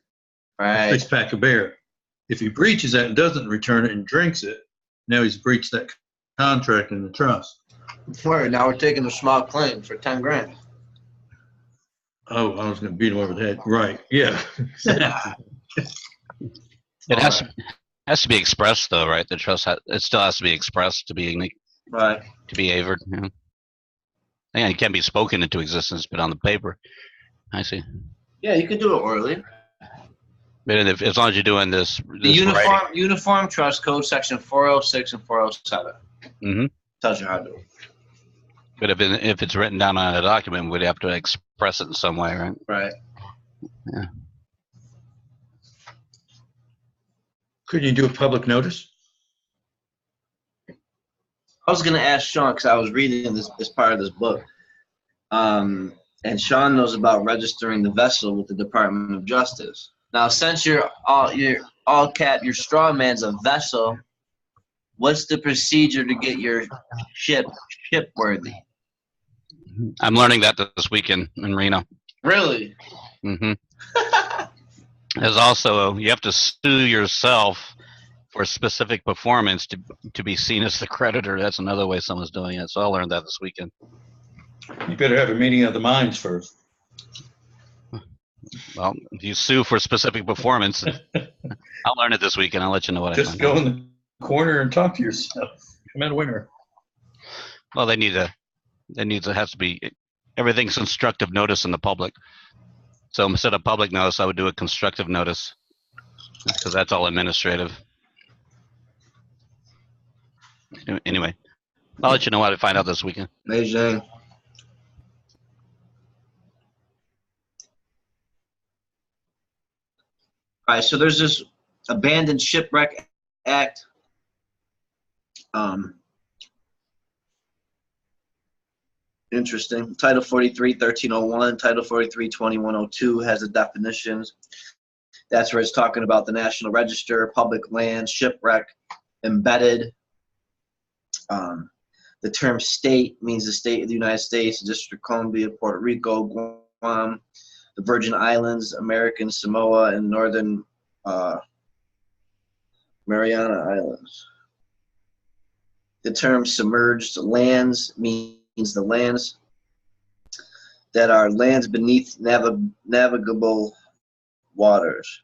a Right. 6-pack of beer. If he breaches that and doesn't return it and drinks it, now he's breached that contract and the trust. Word, now we're taking a small claim for 10 grand. Oh, I was going to beat him over the head. Right. Yeah. It has to be expressed, though, right? The trust it still has to be expressed to be Right. averred. Yeah. Yeah, it can be spoken into existence, but on the paper. I see. Yeah, you could do it orally. But as long as you're doing this The Uniform Trust Code, section 406 and 407. Mm-hmm. Tells you how to do it. But if it's written down on a document, we'd have to express it in some way, right? Right. Yeah. Could you do a public notice? I was going to ask Sean, because I was reading this part of this book. And Sean knows about registering the vessel with the Department of Justice. Now, since you're all cap, your straw man's a vessel, what's the procedure to get your ship worthy? I'm learning that this weekend in Reno. Really? Mm-hmm. There's also, you have to sue yourself for specific performance to be seen as the creditor. That's another way someone's doing it. So I learned that this weekend. You better have a meeting of the minds first. Well, if you sue for specific performance, I'll learn it this weekend. I'll let you know what I Just find go out. in the corner and talk to yourself. Come out a winner. Well, has to be, everything's constructive notice in the public. So instead of public notice, I would do a constructive notice because that's all administrative. Anyway, I'll let you know what I find out this weekend. Amazing. All right, so there's this Abandoned Shipwreck Act. Interesting. Title 43, 1301, Title 43, 2102 has the definitions. That's where it's talking about the National Register, public land, shipwreck, embedded. The term state means the state of the United States, the District of Columbia, Puerto Rico, Guam, the Virgin Islands, American Samoa, and Northern Mariana Islands. The term submerged lands means the lands that are lands beneath navigable waters,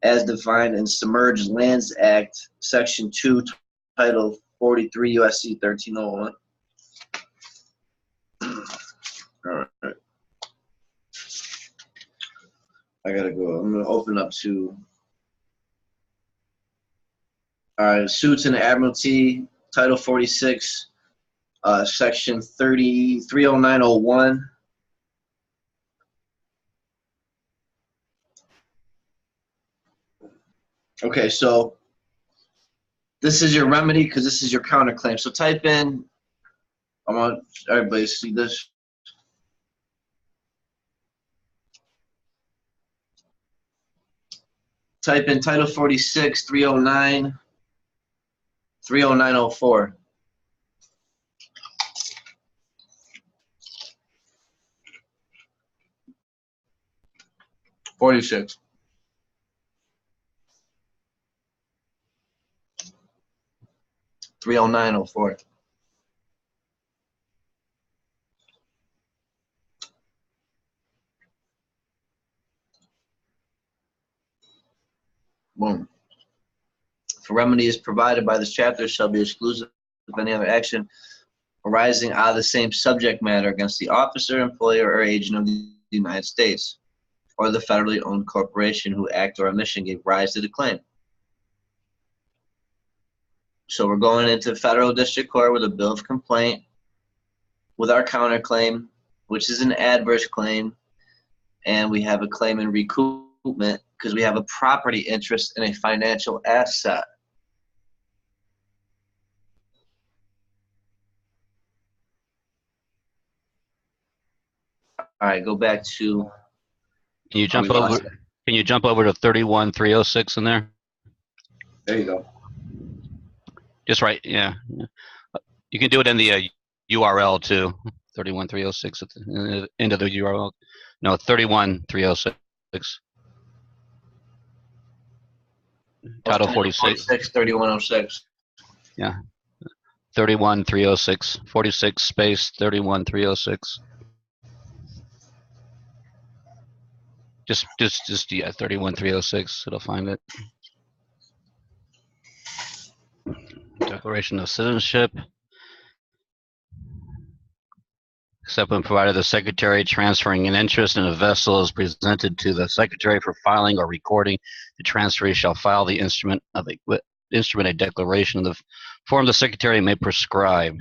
as defined in Submerged Lands Act, Section 2, Title 43 U.S.C. 1301. All right. I gotta go. I'm gonna open up to. All right, suits and admiralty, Title 46, Section 30901. Okay, so this is your remedy because this is your counterclaim. So type in, I want everybody to see this. Type in Title 46, 309, 30904. $46. $30904. Boom. If a remedy is provided by this chapter, shall be exclusive of any other action arising out of the same subject matter against the officer, employer, or agent of the United States, or the federally owned corporation who act or omission gave rise to the claim. So we're going into federal district court with a bill of complaint with our counterclaim, which is an adverse claim, and we have a claim in recoupment because we have a property interest in a financial asset. All right, go back to. Can you jump we lost over? Can you jump over to 31306 in there? There you go. Just right. Yeah. You can do it in the URL too. 31306 at the end of the URL. No, 31306. Title 46. 3106. Yeah. 31306. 46 space 31306. Just yeah, 31306. It'll find it. Declaration of citizenship. Except when provided the secretary transferring an interest in a vessel is presented to the secretary for filing or recording, the transferee shall file the instrument a declaration of the form the secretary may prescribe.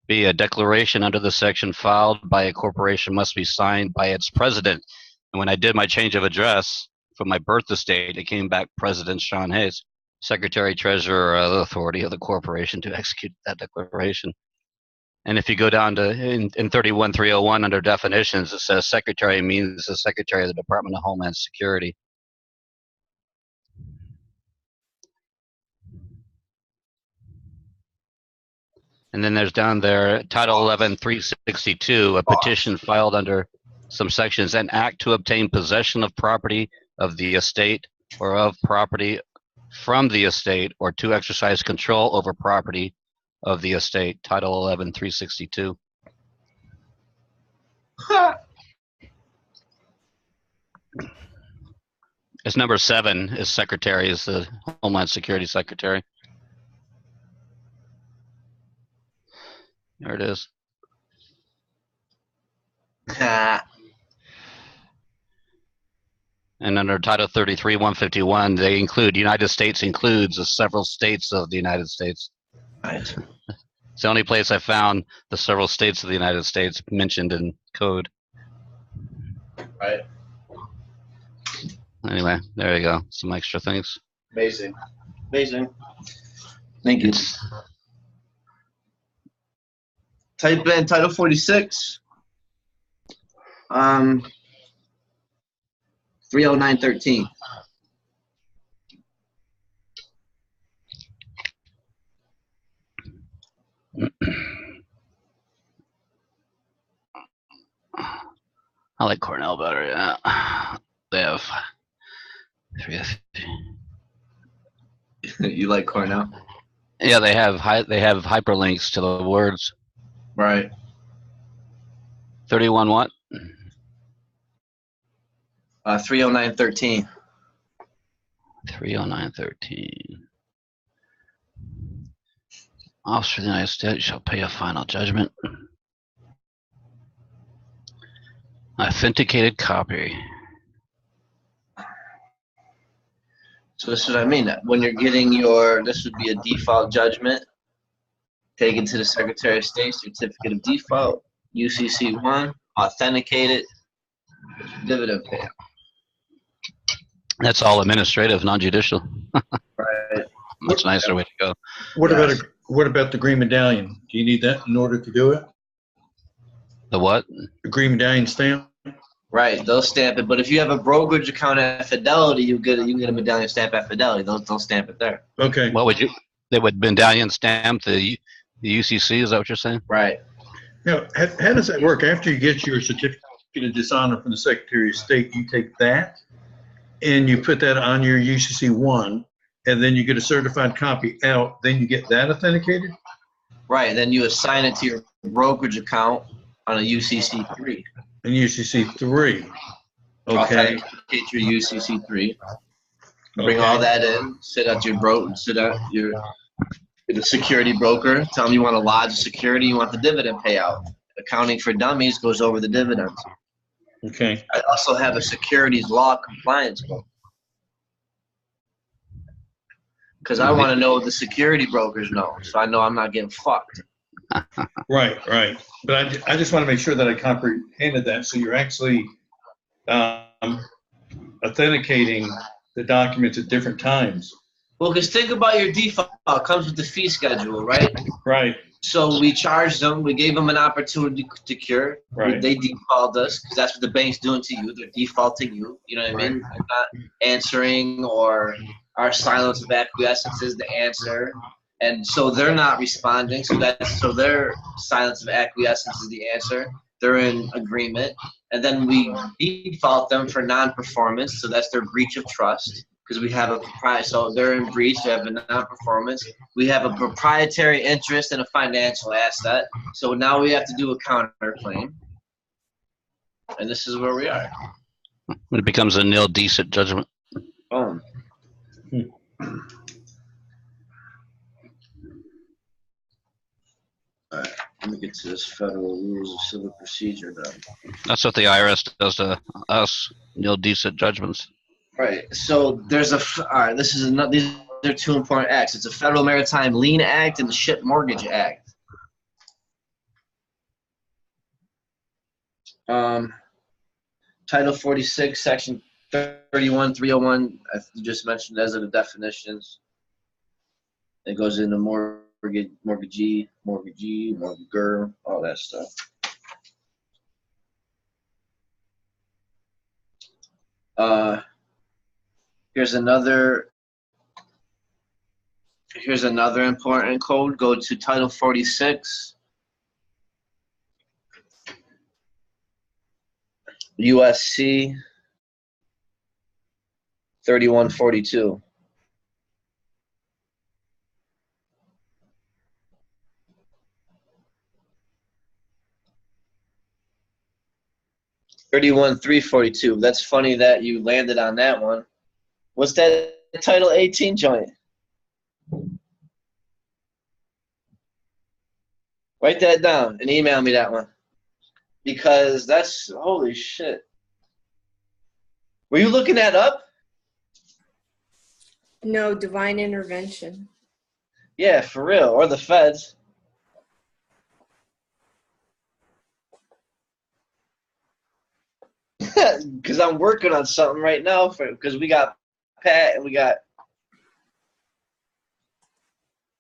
B, a declaration under the section filed by a corporation must be signed by its president. And when I did my change of address from my birth estate, it came back President Sean Hayes, Secretary Treasurer of the authority of the corporation to execute that declaration. And if you go down to in 31301 under definitions, it says secretary means the secretary of the Department of Homeland Security. And then there's down there Title 11-362, a petition filed under some sections, an act to obtain possession of property of the estate or of property from the estate or to exercise control over property of the estate. Title 11-362. It's number 7 is secretary, is the Homeland Security Secretary. There it is. And under Title 33-151, they include United States includes the several states of the United States. Right. It's the only place I found the several states of the United States mentioned in code. Right. Anyway, there you go. Some extra things. Amazing. Amazing. Thank you. Type in Title 46. 30913. I like Cornell better, yeah. They have 350. You like Cornell? Yeah, they have hyperlinks to the words. Right. 31 what? 30913. 30913. Officer of the United States shall pay a final judgment. Authenticated copy. So this is what I mean. When you're getting your, this would be a default judgment. Take it to the Secretary of State, certificate of default, UCC1, authenticate it, dividend payout. That's all administrative, non-judicial. Right. Much nicer way to go. What about the green medallion? Do you need that in order to do it? The what? The green medallion stamp? Right, they'll stamp it. But if you have a brokerage account at Fidelity, you can get a medallion stamp at Fidelity. They'll stamp it there. Okay. What would you? They would medallion stamp the UCC. Is that what you're saying? Right. Now, how does that work? After you get your certificate of dishonor from the Secretary of State, you take that and you put that on your UCC1, and then you get a certified copy out. Then you get that authenticated? Right, then you assign it to your brokerage account on a UCC3. And UCC3. Okay. Authenticate your UCC3. Bring all that in. Sit at the security broker. Tell them you want to lodge a security. You want the dividend payout. Accounting for Dummies goes over the dividends. Okay. I also have a securities law compliance book. Because I want to know what the security brokers know, so I know I'm not getting fucked. Right. But I just want to make sure that I comprehended that. So you're actually authenticating the documents at different times. Well, because think about your default. It comes with the fee schedule, right? Right. So we charged them. We gave them an opportunity to cure. Right. They defaulted us because that's what the bank's doing to you. They're defaulting you. You know what I mean? They're not answering, or our silence of acquiescence is the answer. And so they're not responding. So their silence of acquiescence is the answer. They're in agreement. And then we default them for non-performance. So that's their breach of trust, because we have so they're in breach. They have a non-performance. We have a proprietary interest in a financial asset. So now we have to do a counterclaim. And this is where we are. When it becomes a nil decent judgment. Boom. All right, let me get to this federal rules of civil procedure now. That's what the IRS does to us, nil decent judgments. Right. So there's all right. These are two important acts. It's a Federal Maritime Lien Act and the Ship Mortgage Act. Title 46, Section 31-301. You just mentioned as of the definitions. It goes into mortgagee, mortgager, all that stuff. Here's another important code. Go to Title 46, USC 3142. (31-342). That's funny that you landed on that one. What's that Title 18 joint? Write that down and email me that one. Because that's, holy shit. Were you looking that up? No, divine intervention. Yeah, for real. Or the feds. Because I'm working on something right now because we got Pat and we got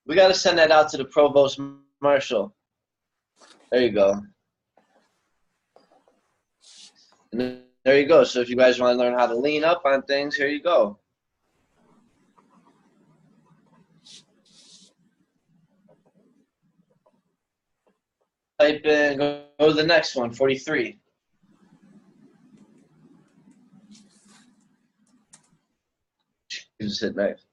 to send that out to the provost marshal. There you go. And there you go. So if you guys want to learn how to lean up on things, here you go. Type in, go to the next one, 43. Just hit next.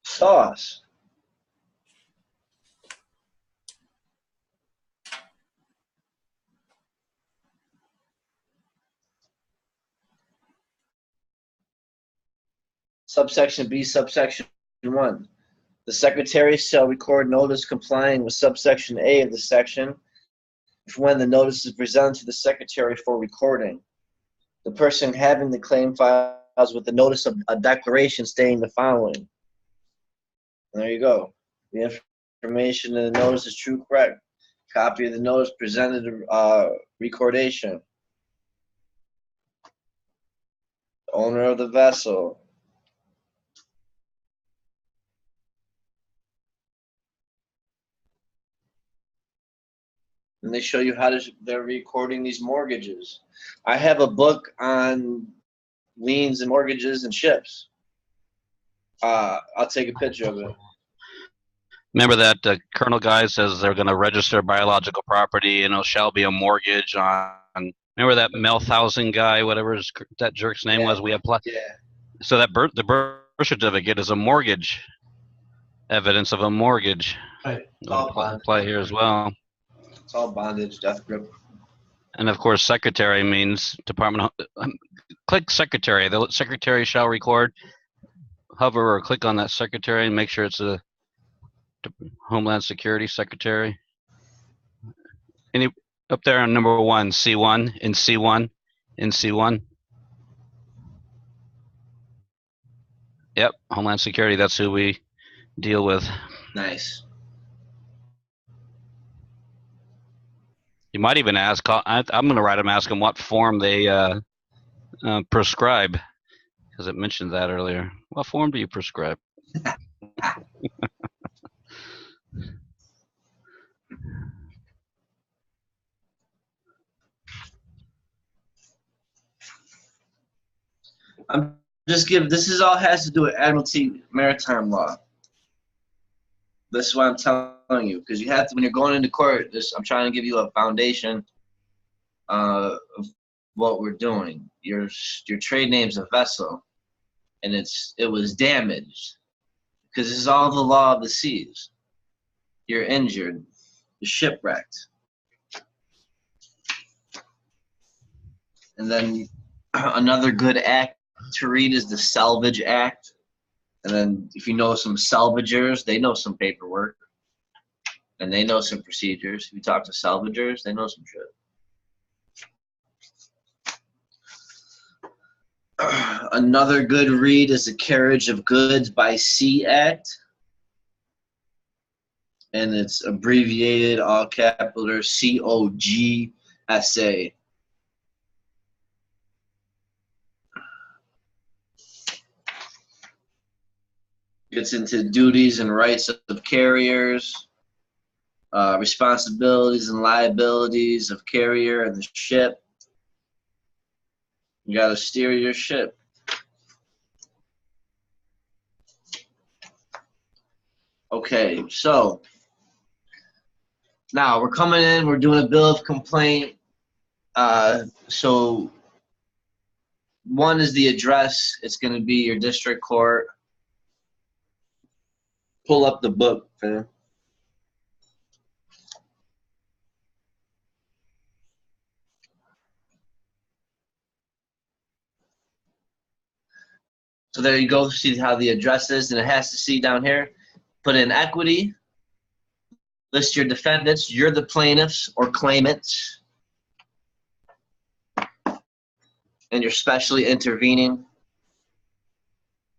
Sauce. Subsection B, subsection 1. The secretary shall record notice complying with subsection A of the section when the notice is presented to the secretary for recording. The person having the claim files with the notice of a declaration stating the following. And there you go. The information in the notice is true, correct. Copy of the notice presented recordation. The owner of the vessel. And they show you how they're recording these mortgages. I have a book on liens and mortgages and ships. I'll take a picture of it. Remember that Colonel guy says they're going to register biological property and it shall be a mortgage on. Remember that Melthausen guy, whatever that jerk's name was? We applied. Yeah. So that the birth certificate is a mortgage, evidence of a mortgage. Right. Apply here as well. It's all bondage, death grip. And of course, secretary means Department of, click secretary. The secretary shall record. Hover or click on that secretary and make sure it's a Homeland Security secretary. Any up there on number 1, C1, in C1, in C1. Yep, Homeland Security. That's who we deal with. Nice. You might even ask. I'm going to write them, ask them what form they prescribe. because it mentioned that earlier. What form do you prescribe? I'm just giving. This is all has to do with Admiralty Maritime Law. This is why I'm telling you, because you have to, when you're going into court. I'm trying to give you a foundation of what we're doing. Your trade name's a vessel, and it was damaged because this is all the law of the seas. You're injured, you're shipwrecked, and then another good act to read is the Salvage Act. And then if you know some salvagers, they know some paperwork. And they know some procedures. If you talk to salvagers, they know some shit. Another good read is the Carriage of Goods by Sea Act. And it's abbreviated, all capital letters, COGSA. Gets into duties and rights of carriers, responsibilities and liabilities of carrier and the ship. You got to steer your ship. Okay, so now we're coming in, we're doing a bill of complaint. So one is the address. It's going to be your district court. Pull up the book, fam. So there you go. See how the address is, and it has to see down here. Put in equity. List your defendants. You're the plaintiffs or claimants. And you're specially intervening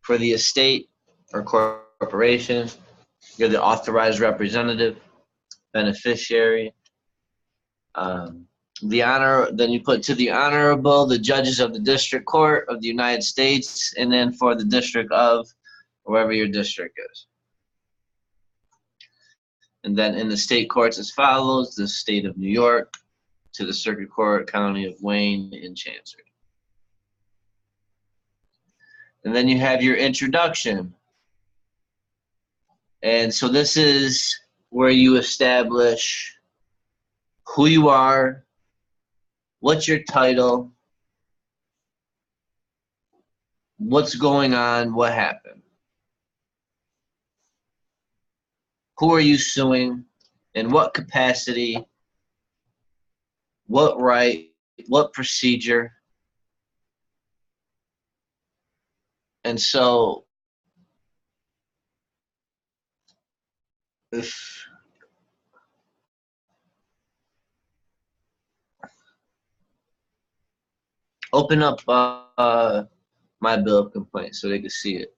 for the estate or corporation. You're the authorized representative, beneficiary. Then you put to the Honorable, the judges of the District Court of the United States, and then for the district of wherever your district is. And then in the state courts as follows: the state of New York to the Circuit Court, County of Wayne, and Chancery. And then you have your introduction. And so this is where you establish who you are, what's your title, what's going on, what happened. Who are you suing, in what capacity, what right, what procedure. And so if open up my bill of complaint so they can see it.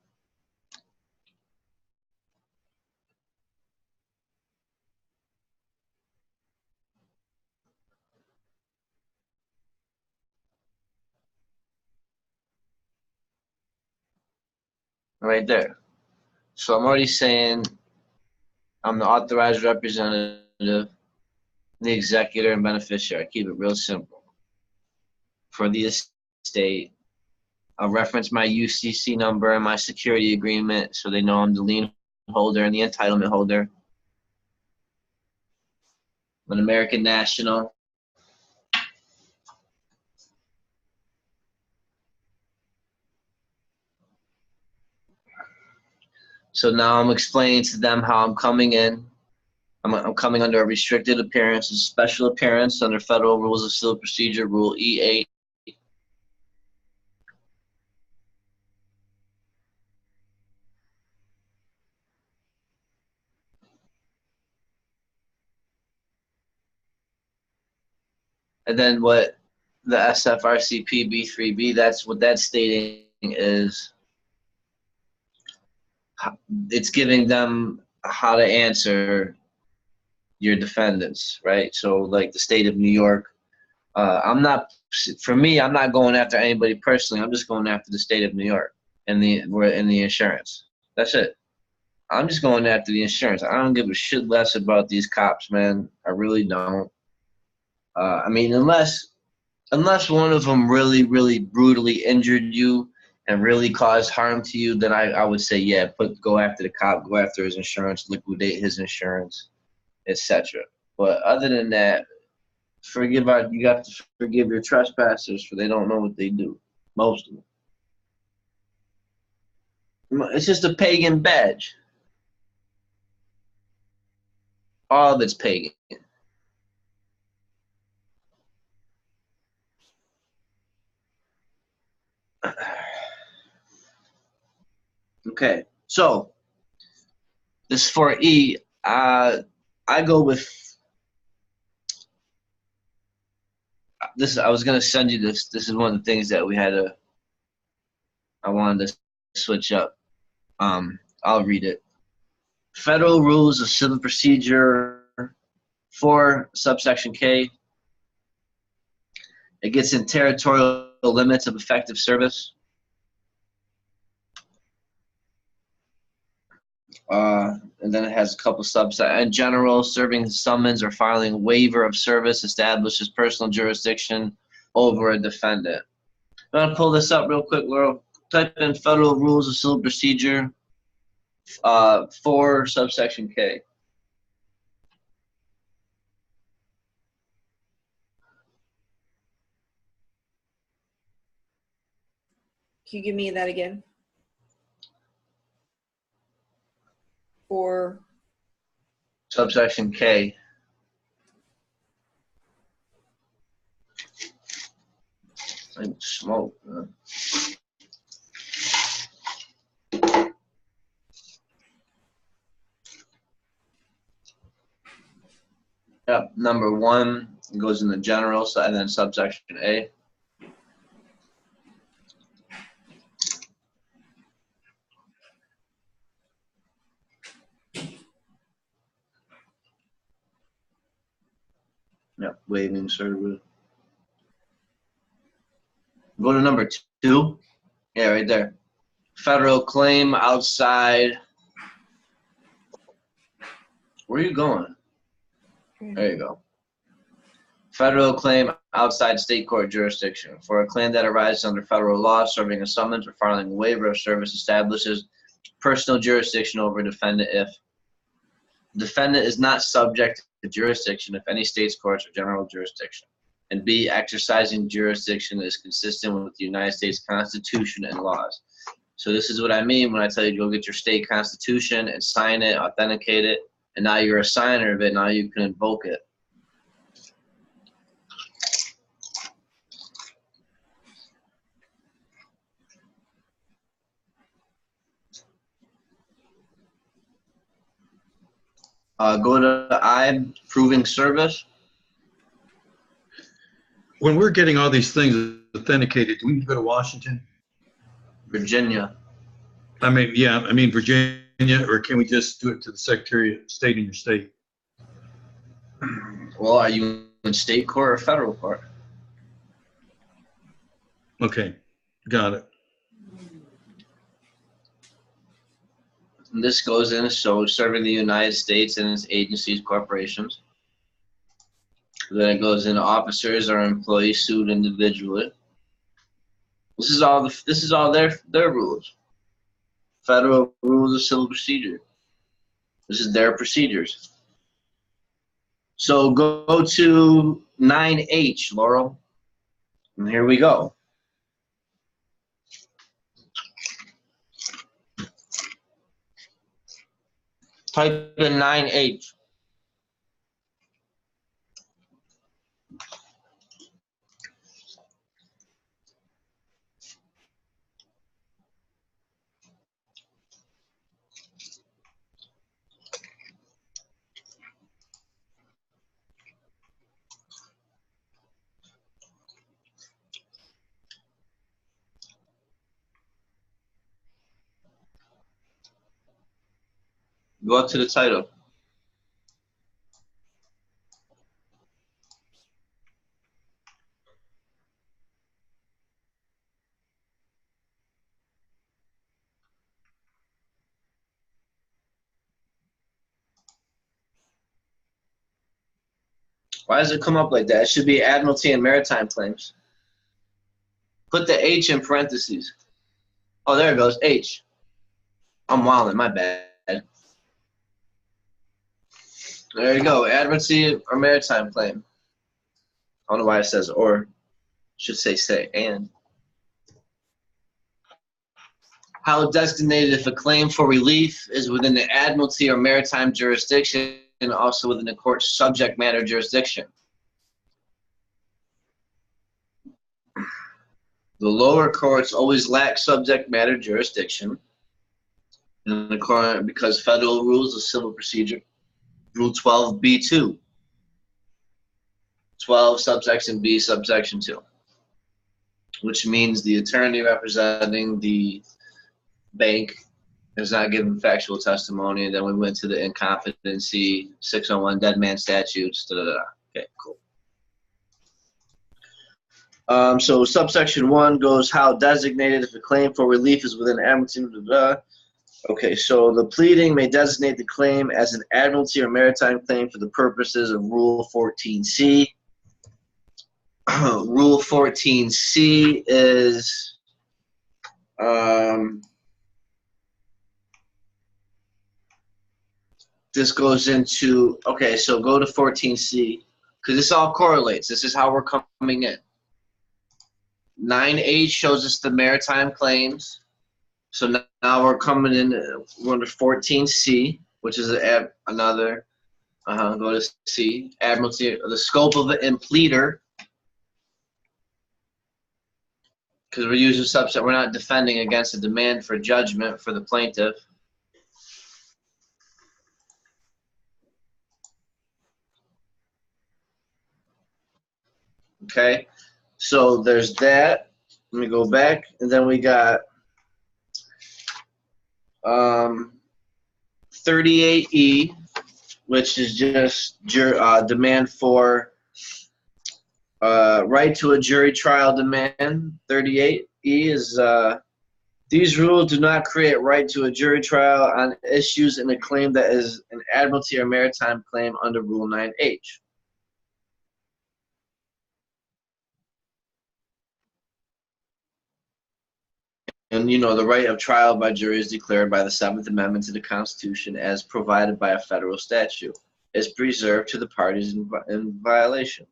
Right there. So I'm already saying I'm the authorized representative, the executor and beneficiary. I keep it real simple. For the estate, I'll reference my UCC number and my security agreement so they know I'm the lien holder and the entitlement holder. I'm an American national. So now I'm explaining to them how I'm coming in. I'm coming under a restricted appearance, a special appearance under Federal Rules of Civil Procedure, Rule E8. And then what the SFRCP B3B, that's what that's stating is, it's giving them how to answer your defendants, right? So like the state of New York, For me, I'm not going after anybody personally. I'm just going after the state of New York and the insurance. That's it. I'm just going after the insurance. I don't give a shit less about these cops, man. I really don't. I mean, unless one of them really, really brutally injured you and really caused harm to you, then I would say, yeah, go after the cop, go after his insurance, liquidate his insurance, etc. But other than that, you have to forgive your trespassers, for they don't know what they do. Most of them. It's just a pagan badge. All of it's pagan. Okay, so this 4E, I go with this. I was gonna send you this. This is one of the things that I wanted to switch up. I'll read it. Federal Rules of Civil Procedure 4, subsection K. It gets in territorial limits of effective service. And then it has a couple subsections. In general, serving summons or filing a waiver of service establishes personal jurisdiction over a defendant. I'm going to pull this up real quick, Laurel. Type in Federal Rules of Civil Procedure 4, subsection K. Can you give me that again? For Subsection K. Like smoke. Yep, number 1 goes in the general, and then subsection A. Yep, waiving service. Go to number 2. Yeah, right there. Federal claim outside. Where are you going? There you go. Federal claim outside state court jurisdiction. For a claim that arises under federal law, serving a summons or filing a waiver of service establishes personal jurisdiction over a defendant if defendant is not subject to jurisdiction of any state's courts or general jurisdiction, and B, exercising jurisdiction is consistent with the United States Constitution and laws. So this is what I mean when I tell you to go get your state constitution and sign it, authenticate it, and now you're a signer of it, now you can invoke it. Go to I, proving service. When we're getting all these things authenticated, do we need to go to Washington? Virginia. I mean Virginia, or can we just do it to the Secretary of State in your state? Well, are you in state court or federal court? Okay, got it. And this goes in, so serving the United States and its agencies, corporations. Then it goes into officers or employees sued individually. This is all their rules. Federal Rules of Civil Procedure. This is their procedures. So go to 9H, Laurel. And here we go. Type in 9H. Go up to the title. Why does it come up like that? It should be admiralty and maritime claims. Put the H in parentheses. Oh, there it goes, H. I'm wilding, my bad. There you go, admiralty or maritime claim. I don't know why it says or. Should say and. How designated if a claim for relief is within the admiralty or maritime jurisdiction and also within the court's subject matter jurisdiction. The lower courts always lack subject matter jurisdiction in the court because federal rules of civil procedure, Rule 12b2, 12 subsection B subsection 2, which means the attorney representing the bank is not given factual testimony. And then we went to the incompetency, 601 dead man statutes, Okay, cool. So subsection 1 goes how designated if a claim for relief is within admiralty. Okay, so the pleading may designate the claim as an admiralty or maritime claim for the purposes of Rule 14C. Rule 14C is this goes into, okay, so go to 14C because this all correlates. This is how we're coming in. 9H shows us the maritime claims. So now we're coming in, we're under 14C, which is another, go to C, admiralty, the scope of the impleader. Because we're using subset, we're not defending against a demand for judgment for the plaintiff. Okay, so there's that. Let me go back, and then we got 38E, which is just demand for right to a jury trial demand. 38E is these rules do not create right to a jury trial on issues in a claim that is an admiralty or maritime claim under Rule 9H. And, you know, the right of trial by jury is declared by the 7th Amendment to the Constitution as provided by a federal statute. Is preserved to the parties in violation.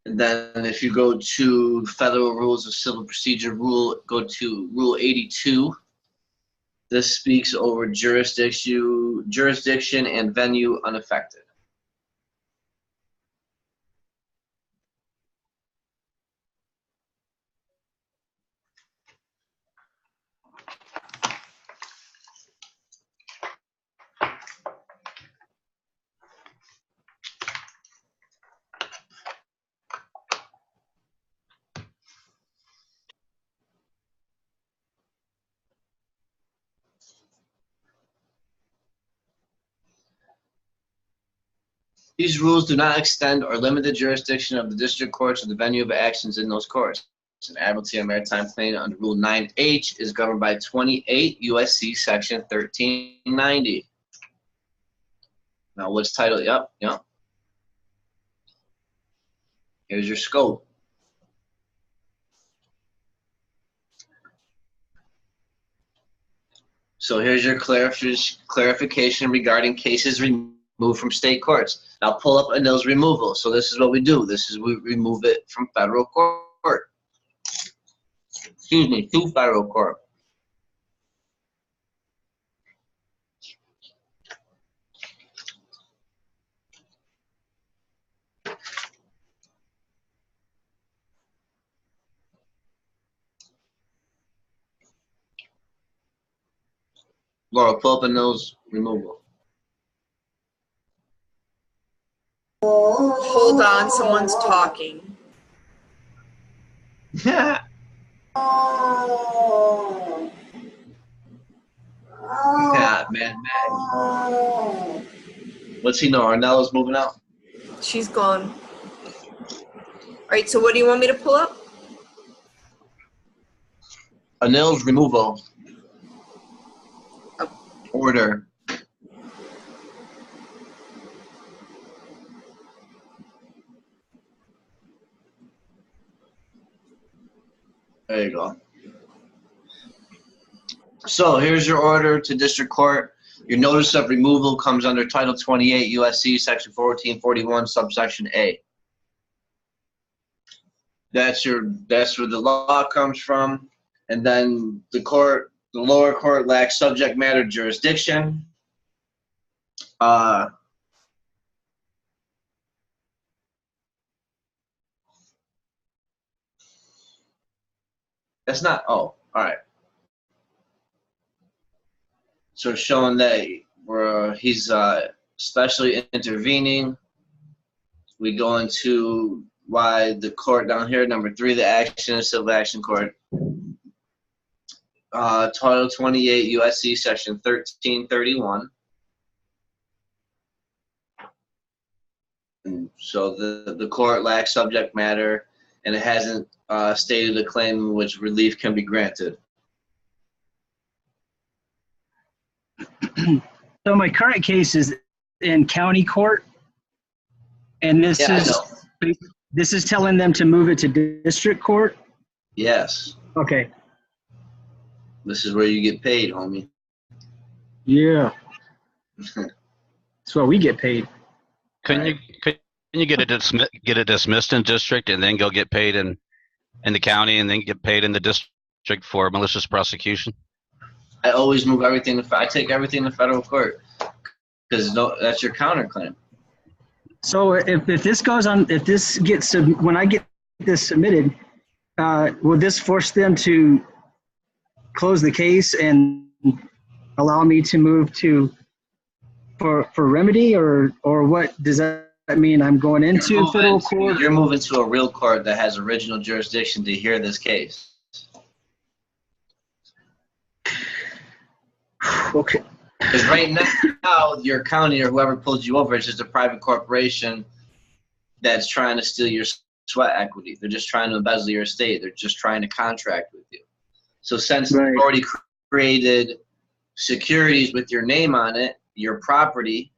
And then if you go to Federal Rules of Civil Procedure, go to Rule 82. This speaks over jurisdiction and venue unaffected. These rules do not extend or limit the jurisdiction of the district courts or the venue of actions in those courts. An admiralty or maritime claim under Rule 9H is governed by 28 U.S.C. Section 1390. Now, what's titled? Yep. Here's your scope. So here's your clarification regarding cases removed from state courts. Now pull up Anil's removal. So this is what we do. We remove it from federal court. Excuse me, to federal court. Laura, pull up Anil's removal. Hold on, someone's talking. Yeah. Yeah, man. What's he know? Arnella's moving out? She's gone. All right, so what do you want me to pull up? Anil's removal. order. There you go. So here's your order to district court. Your notice of removal comes under Title 28 USC Section 1441 subsection A. That's where the law comes from. And then the lower court lacks subject matter jurisdiction. That's not, oh, all right. So showing that he's especially intervening. We go into why the court down here, number 3, the action is civil action court. Title 28 USC Section 1331. And so the court lacks subject matter, and it hasn't stated a claim in which relief can be granted. So my current case is in county court, and this is telling them to move it to district court? Yes. Okay. This is where you get paid, homie. Yeah. That's what we get paid. Couldn't you get it dismissed in district and then go get paid in the county and then get paid in the district for malicious prosecution? I always move everything I take everything to federal court because that's your counterclaim. So if this goes on, if this gets when I get this submitted, will this force them to close the case and allow me to move for remedy, or what does that mean? I'm going into federal court? You're moving to a real court that has original jurisdiction to hear this case. Okay. Because right now, your county or whoever pulls you over is just a private corporation that's trying to steal your sweat equity. They're just trying to embezzle your estate. They're just trying to contract with you. So since you've already created securities with your name on it, your property,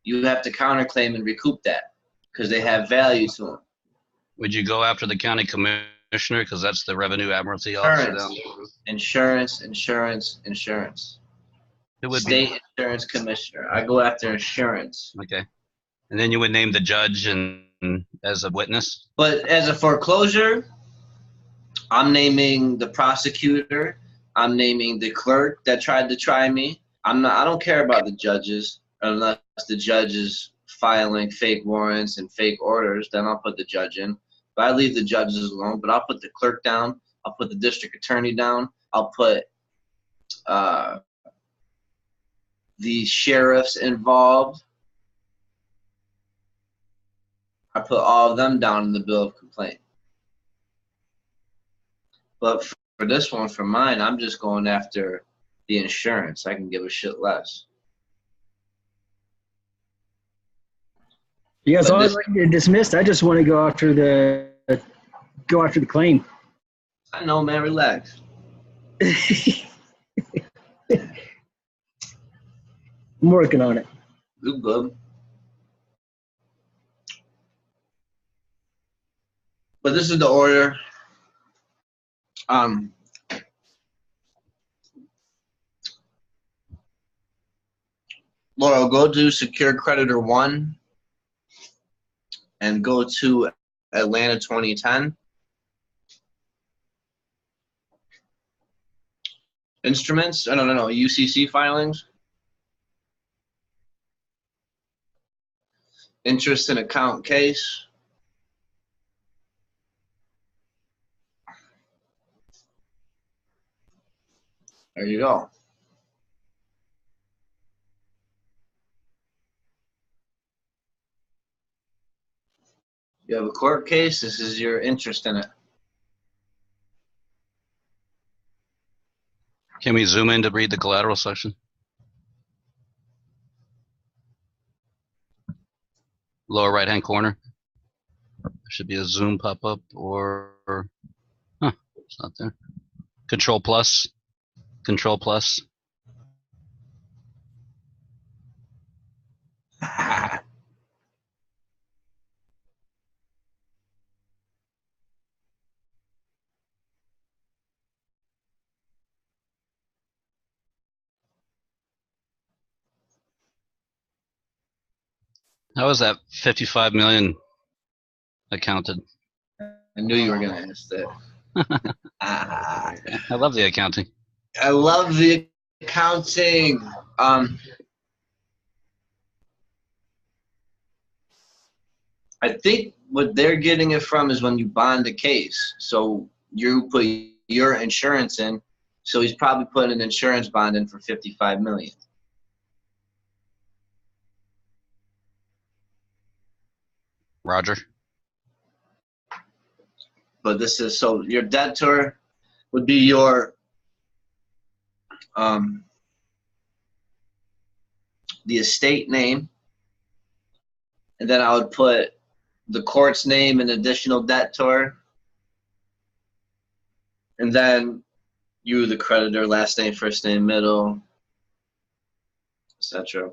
you have to counterclaim and recoup that because they have value to them. Would you go after the county commissioner because that's the revenue admiralty officer down there? Insurance. It would State insurance commissioner. I go after insurance. Okay. And then you would name the judge and as a witness? But as a foreclosure, I'm naming the prosecutor. I'm naming the clerk that tried to try me. I don't care about the judges unless the judge is filing fake warrants and fake orders. Then I'll put the judge in. But I leave the judges alone. But I'll put the clerk down. I'll put the district attorney down. I'll put the sheriffs involved. I put all of them down in the bill of complaint. But for this one, for mine, I'm just going after the insurance. I can give a shit less. Yeah, as long as I get dismissed, I just want to go after the claim. I know, man. Relax. I'm working on it. You good. But this is the order. Laurel, go to Secure Creditor 1 and go to Atlanta 2010. Instruments, no, UCC filings. Interest in account case. There you go. You have a court case, this is your interest in it. Can we zoom in to read the collateral section? Lower right-hand corner. There should be a zoom pop-up or, it's not there. Control plus. How was that 55 million accounted? I knew you were going to ask that. I love the accounting. I love the accounting. I think what they're getting it from is when you bond a case. So you put your insurance in. So he's probably putting an insurance bond in for 55 million. Roger. But this is, so your debtor would be your the estate name, and then I would put the court's name and additional debtor, and then you, the creditor, last name, first name, middle, etc.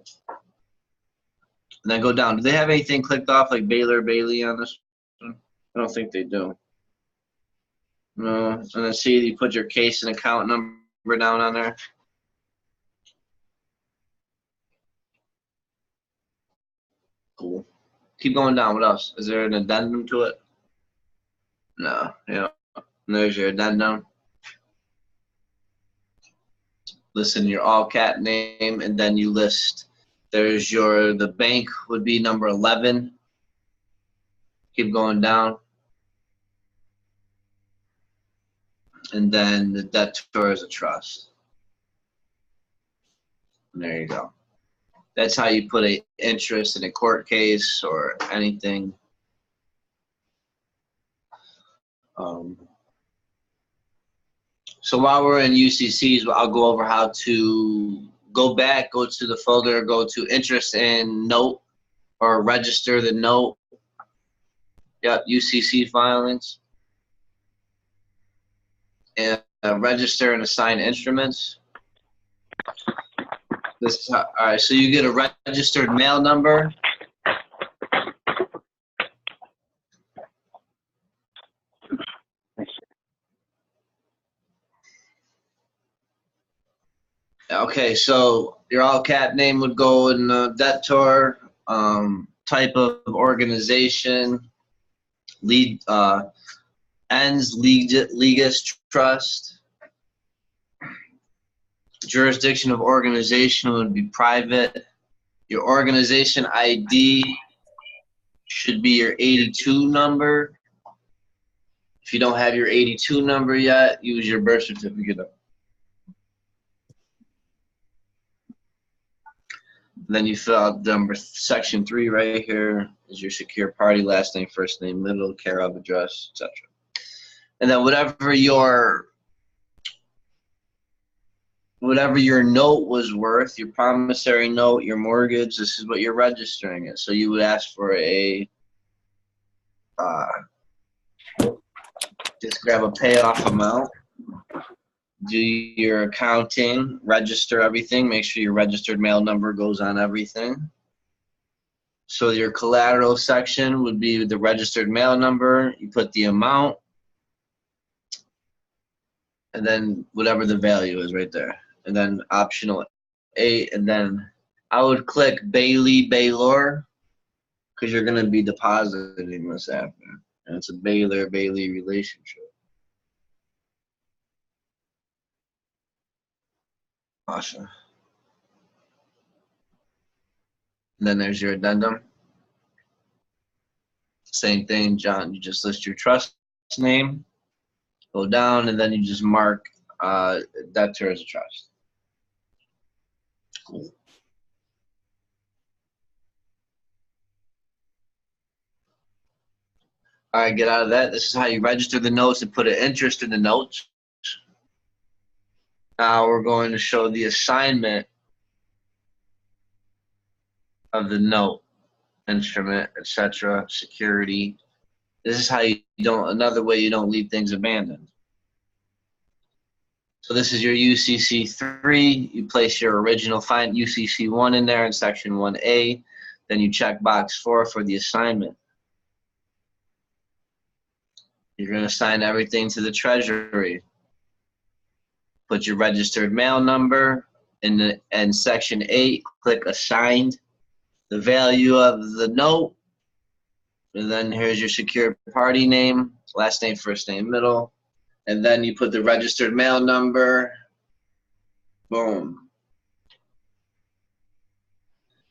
And then go down. Do they have anything clicked off like Baylor, Bailey on this one? I don't think they do. No. And then see, you put your case and account number down on there. Cool. Keep going down. What else? Is there an addendum to it? No. Yeah. And there's your addendum. Listen your all cap name, and then you list. There's the bank would be number 11. Keep going down. And then the debtor is a trust. And there you go. That's how you put an interest in a court case or anything. So while we're in UCCs, I'll go over how to go back, go to the folder, go to interest in note, or register the note. Yep, UCC filings. And register and assign instruments. This is how, all right, so you get a registered mail number. Okay, so your all cap name would go in debtor, type of organization, lead, ends, legist trust. Jurisdiction of organization would be private. Your organization ID should be your 82 number. If you don't have your 82 number yet, use your birth certificate. Then you fill out number section 3 right here is your secure party, last name, first name, middle, care of, address, etc. And then whatever your note was worth, your promissory note, your mortgage, this is what you're registering it. So you would ask for a, just grab a payoff amount, do your accounting, register everything, make sure your registered mail number goes on everything. So your collateral section would be the registered mail number, you put the amount, and then whatever the value is right there. And then optional 8, and then I would click Bailey Baylor because you're going to be depositing this after. And it's a Baylor-Bailey relationship. Awesome. And then there's your addendum. Same thing, John. You just list your trust name, go down, and then you just mark debtor as a trust. Cool. All right, get out of that. This is how you register the notes and put an interest in the notes. Now we're going to show the assignment of the note, instrument, etc., security. This is how you don't, another way you don't leave things abandoned. So this is your UCC 3. You place your original find UCC 1 in there in section 1A. Then you check box 4 for the assignment. You're going to assign everything to the Treasury. Put your registered mail number in section 8. Click assigned. the value of the note, and then here's your secured party name, last name, first name, middle, and then you put the registered mail number. Boom.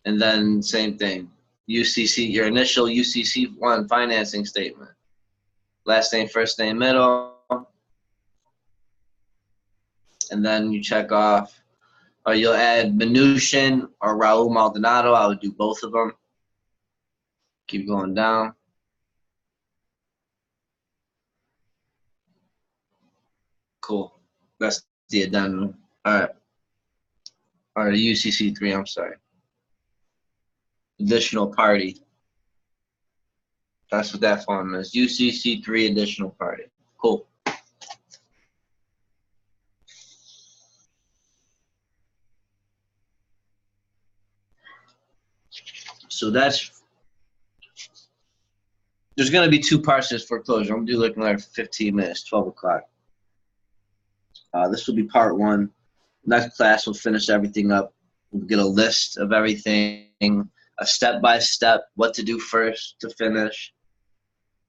And then same thing. UCC, your initial UCC1 financing statement. Last name, first name, middle. And then you check off, or you'll add Minuchin or Raul Maldonado. I would do both of them. Keep going down. Cool. That's the addendum. All right. Or UCC3, I'm sorry. Additional party. That's what that form is. UCC3 additional party. Cool. So that's, there's going to be two parts to this foreclosure. I'm going to do like another 15 minutes, 12 o'clock. This will be part one. Next class, we'll finish everything up. We'll get a list of everything, a step-by-step, what to do first to finish.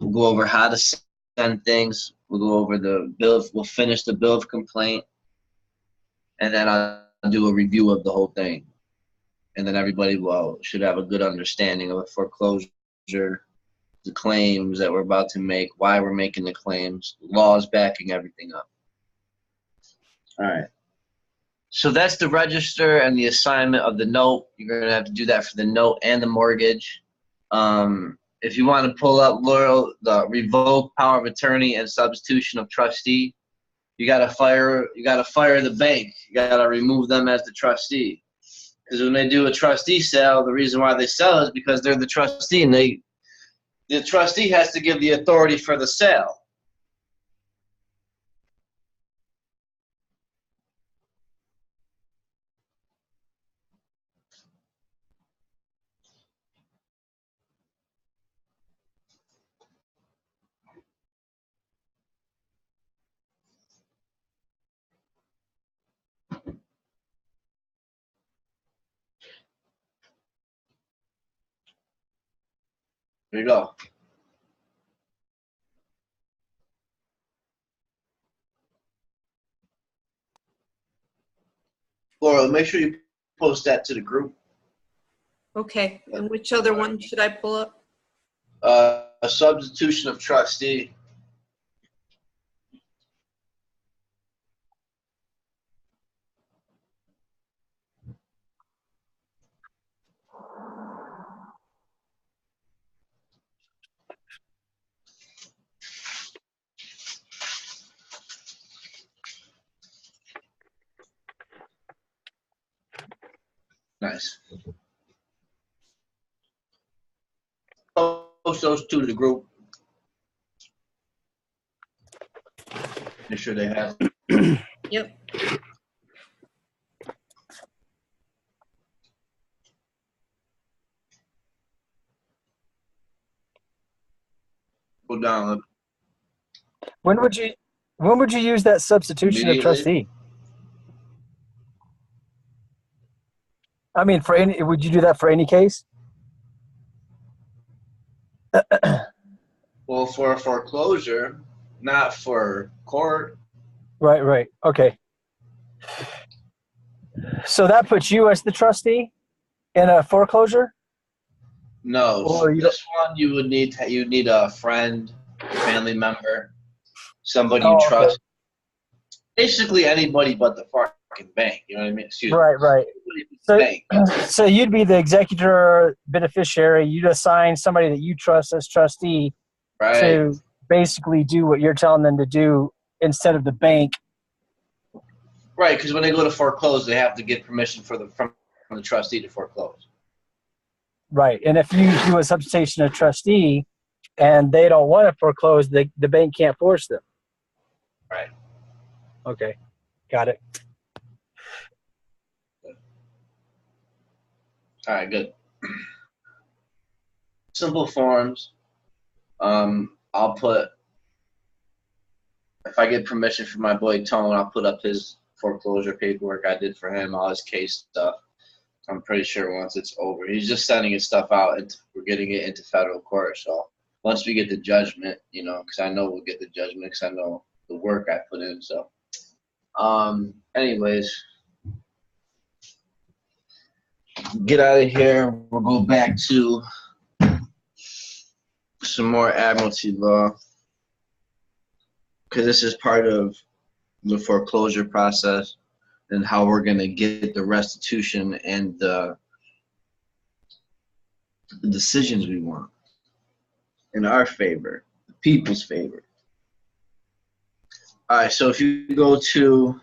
We'll go over how to send things. We'll go over the bill. We'll finish the bill of complaint. And then I'll do a review of the whole thing. And then everybody should have a good understanding of the foreclosure, the claims that we're about to make, why we're making the claims, laws backing everything up. All right. So that's the register and the assignment of the note. You're going to have to do that for the note and the mortgage. If you want to pull up the revoked power of attorney and substitution of trustee, you got to fire the bank. You got to remove them as the trustee. Because when they do a trustee sale, the reason why they sell is because they're the trustee, and the trustee has to give the authority for the sale. There you go. Laura, make sure you post that to the group. Okay, and which other one should I pull up? A substitution of trustee. Nice. Post those two to the group. Make sure they have. Yep. Go down. When would you use that substitution of trustee? I mean, would you do that for any case? Well, for a foreclosure, not for court. Right. Okay. So that puts you as the trustee in a foreclosure? No, Or this one you would need a friend, family member, somebody you trust. Okay. Basically anybody but the fucking bank. You know what I mean? Excuse me. Right. So you'd be the executor, beneficiary. You'd assign somebody that you trust as trustee to basically do what you're telling them to do instead of the bank. Right, because when they go to foreclose, they have to get permission from the trustee to foreclose. Right, and if you do a substitution of trustee and they don't want to foreclose, the bank can't force them. Right. Okay, got it. All right, good. Simple forms. I'll put, if I get permission from my boy Tone, I'll put up his foreclosure paperwork I did for him, all his case stuff. I'm pretty sure once it's over. He's just sending his stuff out, and we're getting it into federal court. So once we get the judgment, because I know we'll get the judgment because I know the work I put in. So, anyways, get out of here. We'll go back to some more admiralty law because this is part of the foreclosure process and how we're going to get the restitution and the decisions we want in our favor, the people's favor. All right, so if you go to,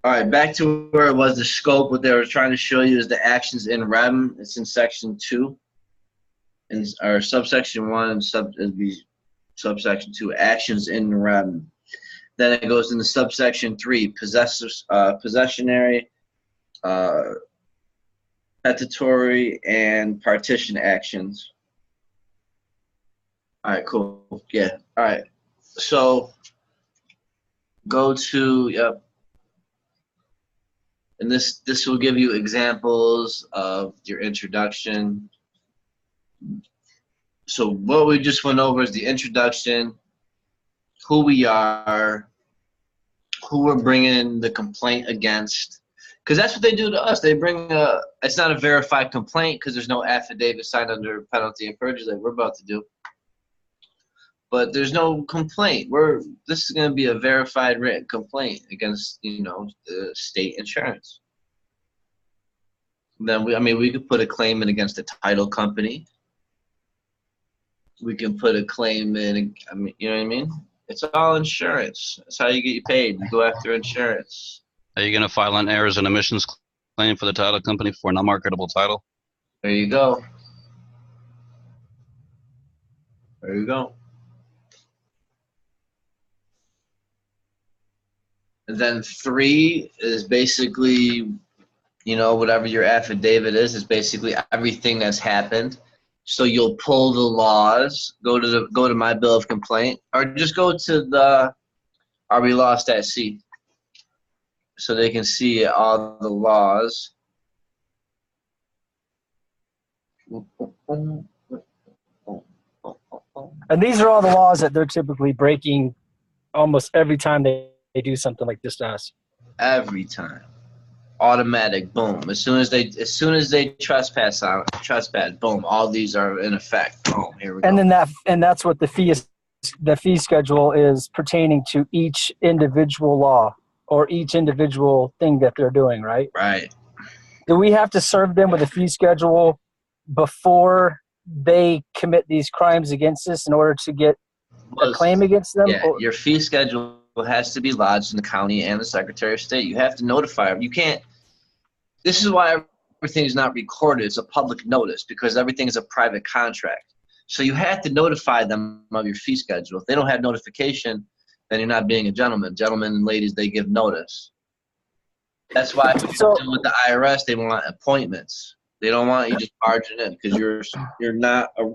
all right, back to where it was, the scope, what they were trying to show you is the actions in rem. It's in section 2, or subsection 1, and it'd be subsection 2, actions in rem. Then it goes into subsection 3, possessionary, petitory, and partition actions. All right, cool. Yeah. All right. So go to, yep. And this will give you examples of your introduction. So what we just went over is the introduction, who we are, who we're bringing the complaint against. Because that's what they do to us. They bring it's not a verified complaint because there's no affidavit signed under penalty of perjury like we're about to do. But there's no complaint. This is going to be a verified written complaint against, the state insurance. Then we could put a claim in against the title company. We can put a claim in, you know what I mean? It's all insurance. That's how you get paid. You go after insurance. Are you going to file an errors and omissions claim for the title company for a non-marketable title? There you go. There you go. And then 3 is basically, whatever your affidavit is basically everything that's happened. So you'll pull the laws, go to my bill of complaint, or just go to the Are We Lost at Sea, so they can see all the laws. And these are all the laws that they're typically breaking almost every time they do something like this to us. Every time. Automatic, boom. As soon as they trespass, boom, all these are in effect. Boom, here we go. And then that's what the fee schedule is pertaining to each individual law or each individual thing that they're doing, right? Right. Do we have to serve them with a fee schedule before they commit these crimes against us in order to get a claim against them? Yeah, your fee schedule has to be lodged in the county and the Secretary of State. You have to notify them. You can't. This is why everything is not recorded. It's a public notice because everything is a private contract. So you have to notify them of your fee schedule. If they don't have notification, then you're not being a gentleman. Gentlemen and ladies, they give notice. That's why with the IRS, they want appointments. They don't want you just barging in because you're not a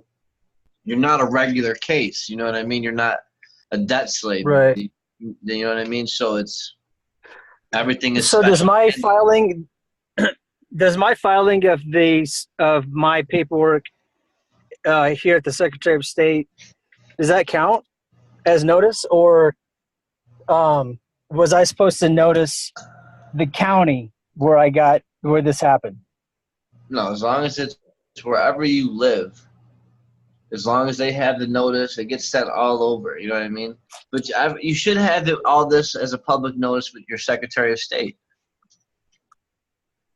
regular case. You know what I mean? You're not a debt slave. Right. You know what I mean? So it's everything is. So does my filing of my paperwork here at the Secretary of State, does that count as notice, or was I supposed to notice the county where this happened? No, as long as it's wherever you live. As long as they have the notice, it gets sent all over. You know what I mean? But you should have all this as a public notice with your Secretary of State.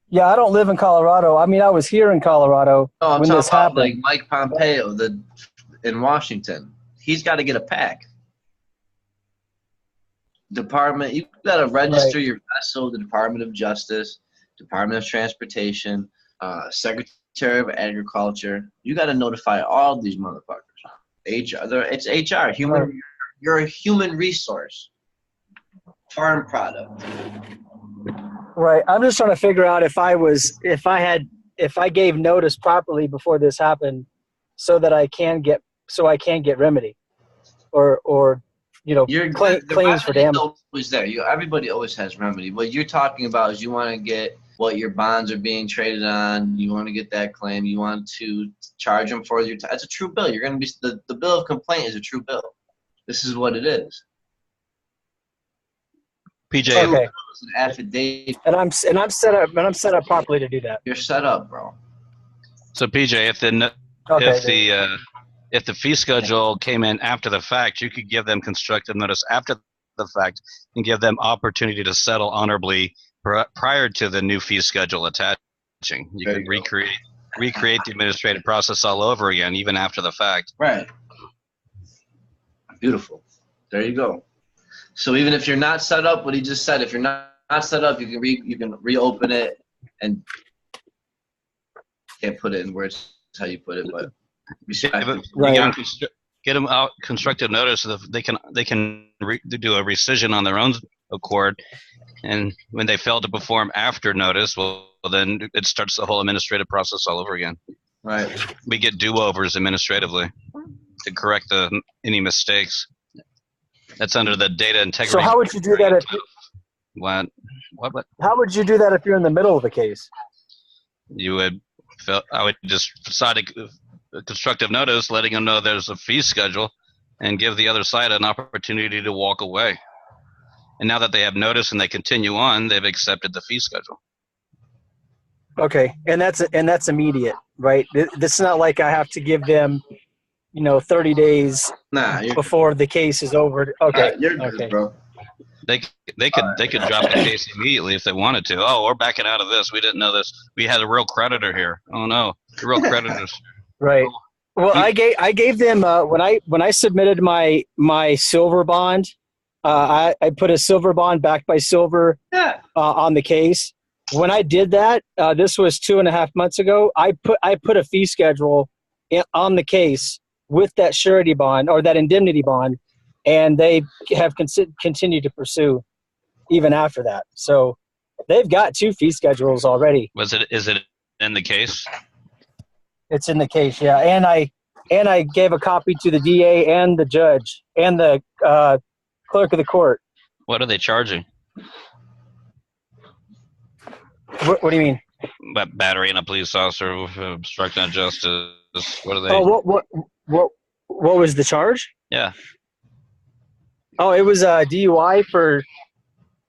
Yeah, I don't live in Colorado. I mean, I was here in Colorado when this happened. Like Mike Pompeo in Washington. He's got to get a pack. Department, you got to register your vessel, the Department of Justice, Department of Transportation, Secretary of Agriculture. You got to notify all these motherfuckers. It's HR. You're a human resource. Farm product. Right. I'm just trying to figure out if I gave notice properly before this happened, so that I can get remedy, or claims for damage. Always there. Everybody always has remedy. What you're talking about is you want to get what your bonds are being traded on. You want to get that claim. You want to charge them for your. That's a true bill. You're going to be the bill of complaint is a true bill. This is what it is. PJ, Okay. It's an affidavit. And I'm set up properly to do that. You're set up, bro. so PJ, if the fee schedule came in after the fact, you could give them constructive notice after the fact and give them opportunity to settle honorably prior to the new fee schedule attaching. You could recreate the administrative process all over again, even after the fact. Right. Beautiful. There you go. So even if you're not set up, what he just said, if you're not set up, you can reopen it and can't put it in words how you put it, but Right. Get them out constructive notice so that they can do a rescission on their own accord, and when they fail to perform after notice, well then it starts the whole administrative process all over again. Right. We get do-overs administratively to correct any mistakes. That's under the data integrity. So how would you do that What? How would you do that if you're in the middle of the case? I would just decide a constructive notice, letting them know there's a fee schedule, and give the other side an opportunity to walk away. And now that they have notice and they continue on, they've accepted the fee schedule. Okay, and that's immediate, right? This is not like I have to give them, 30 days before the case is over. Okay, you're good, okay, bro. They could drop the case immediately if they wanted to. Oh, we're backing out of this. We didn't know this. We had a real creditor here. Oh no, the real creditors. Right. Well, I gave them when I submitted my silver bond. I put a silver bond backed by silver on the case. When I did that, this was 2.5 months ago. I put a fee schedule on the case with that surety bond or that indemnity bond, and they have continued to pursue even after that. So they've got 2 fee schedules already. Is it in the case? It's in the case, yeah. And I gave a copy to the DA and the judge and the clerk of the court. What are they charging? What do you mean? Battery on a police officer, obstructing of justice. What are they? Oh, what was the charge? Yeah. Oh, it was a DUI for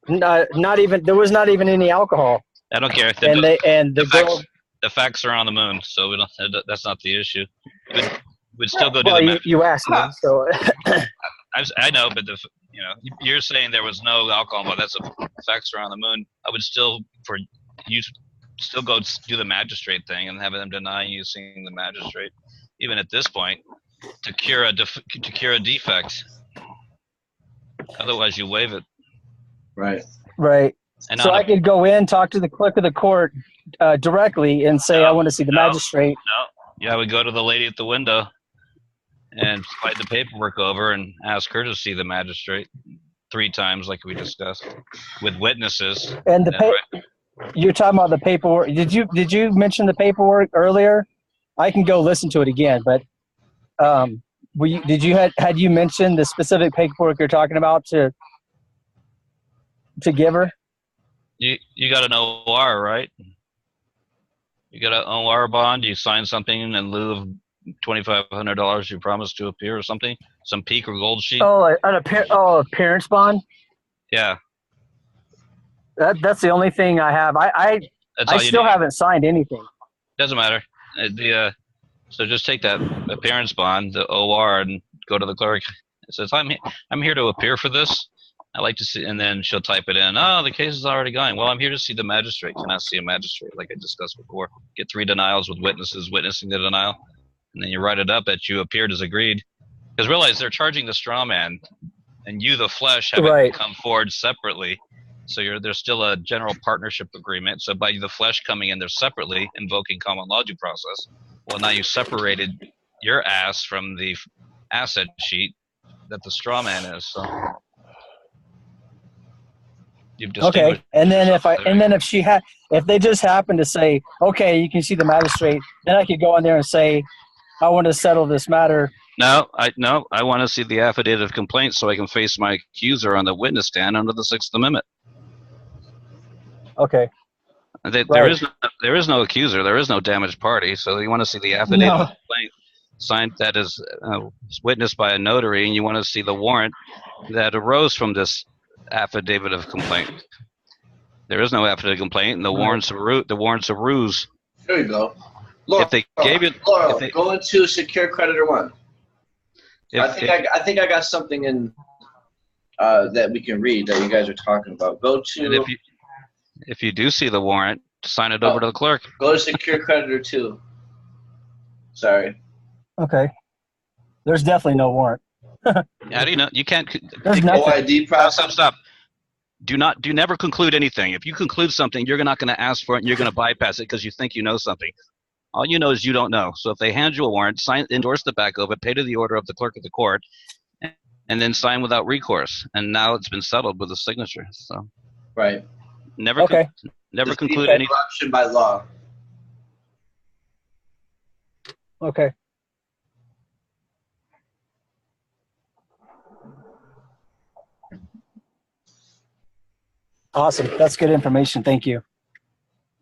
not even. There was not even any alcohol. I don't care. The facts are on the moon, so we don't. That's not the issue. We'd still go do the. You asked me, so. I know, but you're saying there was no alcohol, but that's facts are on the moon. I would still go do the magistrate thing and have them deny you seeing the magistrate, even at this point, to cure a defect. Otherwise, you waive it. Right. Right. And so I could go in, talk to the clerk of the court directly, and say I want to see the magistrate. No. Yeah, I would go to the lady at the window and slide the paperwork over and ask her to see the magistrate 3 times, like we discussed, with witnesses. And you're talking about the paperwork. Did you mention the paperwork earlier? I can go listen to it again, but had you mentioned the specific paperwork you're talking about to give her? You got an OR, right? You got an OR bond. You signed something in lieu of $2,500 you promised to appear or something. Some peak or gold sheet. Oh, appearance bond. Yeah. That's the only thing I have. I still haven't signed anything. Doesn't matter. So just take that appearance bond, the OR, and go to the clerk. It says, I'm here to appear for this. I like to see, and then she'll type it in. Oh, the case is already going. Well, I'm here to see the magistrate. Can I see a magistrate? Like I discussed before. Get 3 denials with witnesses witnessing the denial. And then you write it up that you appeared as agreed. Because realize they're charging the straw man, and you, the flesh, haven't come forward separately. So there's still a general partnership agreement. So by the flesh coming in there separately, invoking common law due process, well, now you separated your ass from the asset sheet that the straw man is. So okay, and then if they just happen to say, okay, you can see the magistrate, then I could go in there and say, I want to settle this matter No, I want to see the affidavit of complaint so I can face my accuser on the witness stand under the Sixth Amendment. Okay. There is no accuser. There is no damaged party. So you want to see the affidavit of complaint signed that is witnessed by a notary, and you want to see the warrant that arose from this affidavit of complaint. There is no affidavit of complaint, and the warrants are ruse. There you go. Laura, If they gave you, Laura, go into secure creditor 1. I think I got something in that we can read that you guys are talking about. Go to. If you do see the warrant, sign it over to the clerk. Go to secure creditor 2. Sorry. Okay. There's definitely no warrant. How do you know? You can't. There's nothing. OID process. Stop. Do never conclude anything. If you conclude something, you're not going to ask for it, and you're going to bypass it because you think you know something. All you know is you don't know. So if they hand you a warrant, endorse the back of it, pay to the order of the clerk of the court, and then sign without recourse. And now it's been settled with a signature. So right. Never conclude any corruption by law. Okay. Awesome. That's good information. Thank you.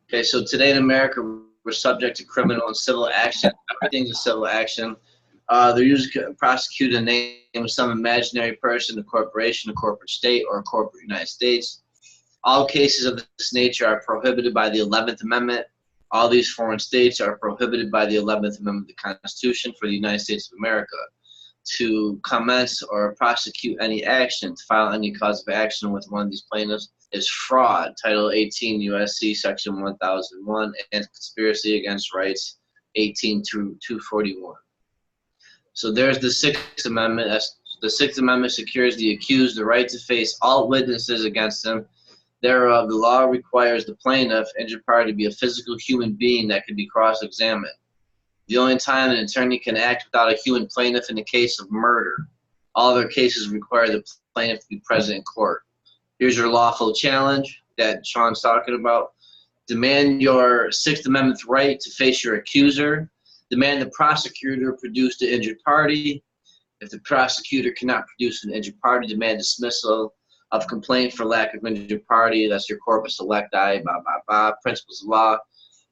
Okay, so today in America, we're subject to criminal and civil action. Everything's a civil action. They're usually prosecuted in the name of some imaginary person, a corporation, a corporate state, or a corporate United States. All cases of this nature are prohibited by the 11th Amendment. All these foreign states are prohibited by the 11th Amendment of the Constitution for the United States of America to commence or prosecute any action, to file any cause of action with one of these plaintiffs is fraud, Title 18 U.S.C. Section 1001, and conspiracy against rights 18 through 241. So there's the Sixth Amendment. The Sixth Amendment secures the accused the right to face all witnesses against him. Thereof, the law requires the plaintiff, injured party, to be a physical human being that can be cross-examined. The only time an attorney can act without a human plaintiff in the case of murder. All other cases require the plaintiff to be present in court. Here's your lawful challenge that Sean's talking about. Demand your Sixth Amendment right to face your accuser. Demand the prosecutor produce the injured party. If the prosecutor cannot produce an injured party, demand dismissal of complaint for lack of injured party. That's your corpus electi, blah, blah, blah. Principles of law.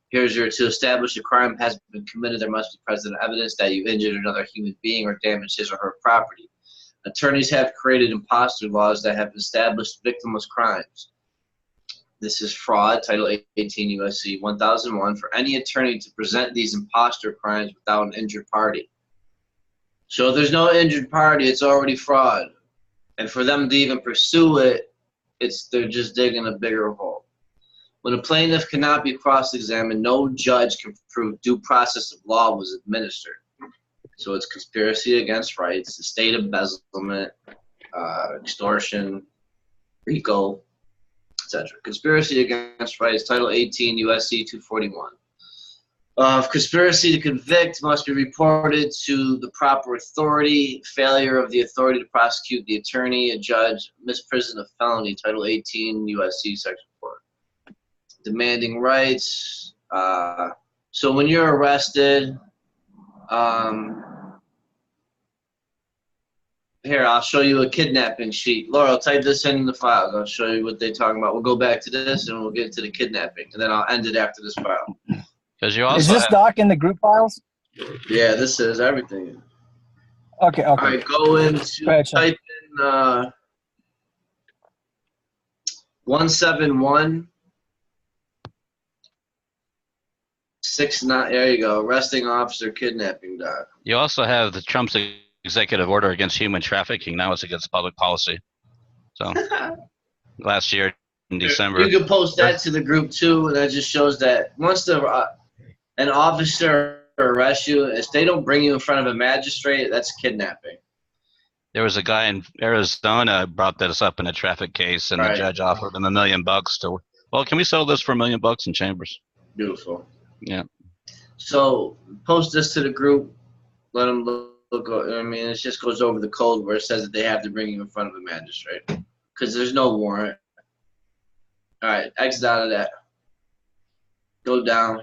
Here's your to establish a crime has been committed, there must be present evidence that you injured another human being or damaged his or her property. Attorneys have created imposter laws that have established victimless crimes. This is fraud, Title 18 U.S.C. 1001, for any attorney to present these imposter crimes without an injured party. So if there's no injured party, it's already fraud. And for them to even pursue it, they're just digging a bigger hole. When a plaintiff cannot be cross-examined, no judge can prove due process of law was administered. So it's conspiracy against rights, the state embezzlement, extortion, RICO, etc. Conspiracy against rights, Title 18 U.S.C. 241. Conspiracy to convict must be reported to the proper authority. Failure of the authority to prosecute the attorney, a judge, misprision of felony, Title 18 U.S.C. Section 4. Demanding rights. So when you're arrested, here, I'll show you a kidnapping sheet. Laura, I'll type this in the files. I'll show you what they're talking about. We'll go back to this and we'll get to the kidnapping, and then I'll end it after this file. Is this doc in the group files? Yeah, this is everything. Okay. All right, go into type in 171 69. There you go. Arresting officer kidnapping doc. You also have the Trump's executive order against human trafficking. Now it's against public policy. So last year in December. You can post that to the group too, and that just shows that once an officer arrests you, if they don't bring you in front of a magistrate, that's kidnapping. There was a guy in Arizona brought this up in a traffic case, and the judge offered him $1 million to. Well, can we settle this for $1 million in chambers? Beautiful. Yeah. So post this to the group. Let them look. I mean, it just goes over the code where it says that they have to bring you in front of a magistrate because there's no warrant. All right, exit out of that. Go down.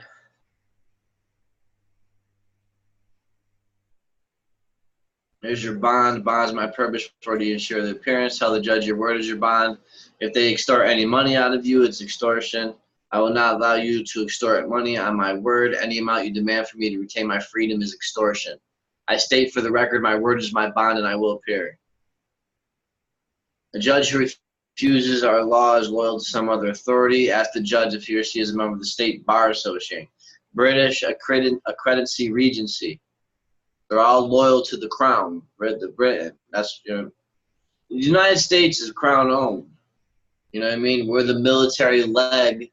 Here's your bond. Bond is my purpose for to ensure the appearance. Tell the judge your word is your bond. If they extort any money out of you, it's extortion. I will not allow you to extort money on my word. Any amount you demand for me to retain my freedom is extortion. I state for the record, my word is my bond, and I will appear. A judge who refuses our law is loyal to some other authority. Ask the judge if he or she is a member of the State Bar Association. British Accreditancy Regency. They're all loyal to the crown, Britain. That's, you know, the United States is crown owned. You know what I mean? We're the military leg.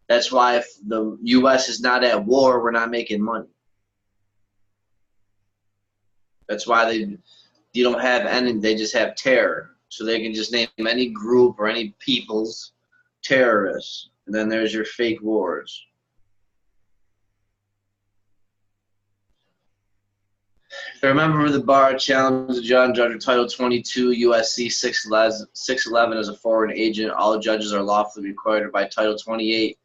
That's why if the U.S. is not at war, we're not making money. That's why you don't have any, they just have terror. So they can just name any group or any people's terrorists. And then there's your fake wars. If a member of the bar challenges a judge under Title 22 U.S.C. 611 as a foreign agent, all judges are lawfully required by Title 28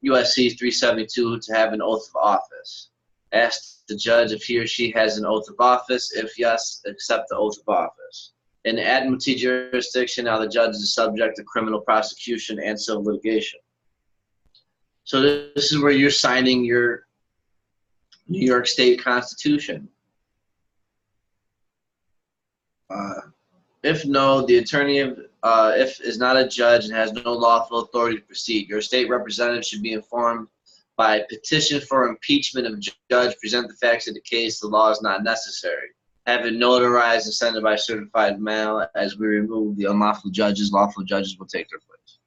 U.S.C. 372 to have an oath of office. Ask the judge if he or she has an oath of office. If yes, accept the oath of office. In admiralty jurisdiction, now the judge is subject to criminal prosecution and civil litigation. So this is where you're signing your New York State Constitution. If no, the attorney if is not a judge and has no lawful authority to proceed, your state representative should be informed by petition for impeachment of judge, present the facts of the case, the law is not necessary. Have it notarized and sent it by certified mail. As we remove the unlawful judges, lawful judges will take their place.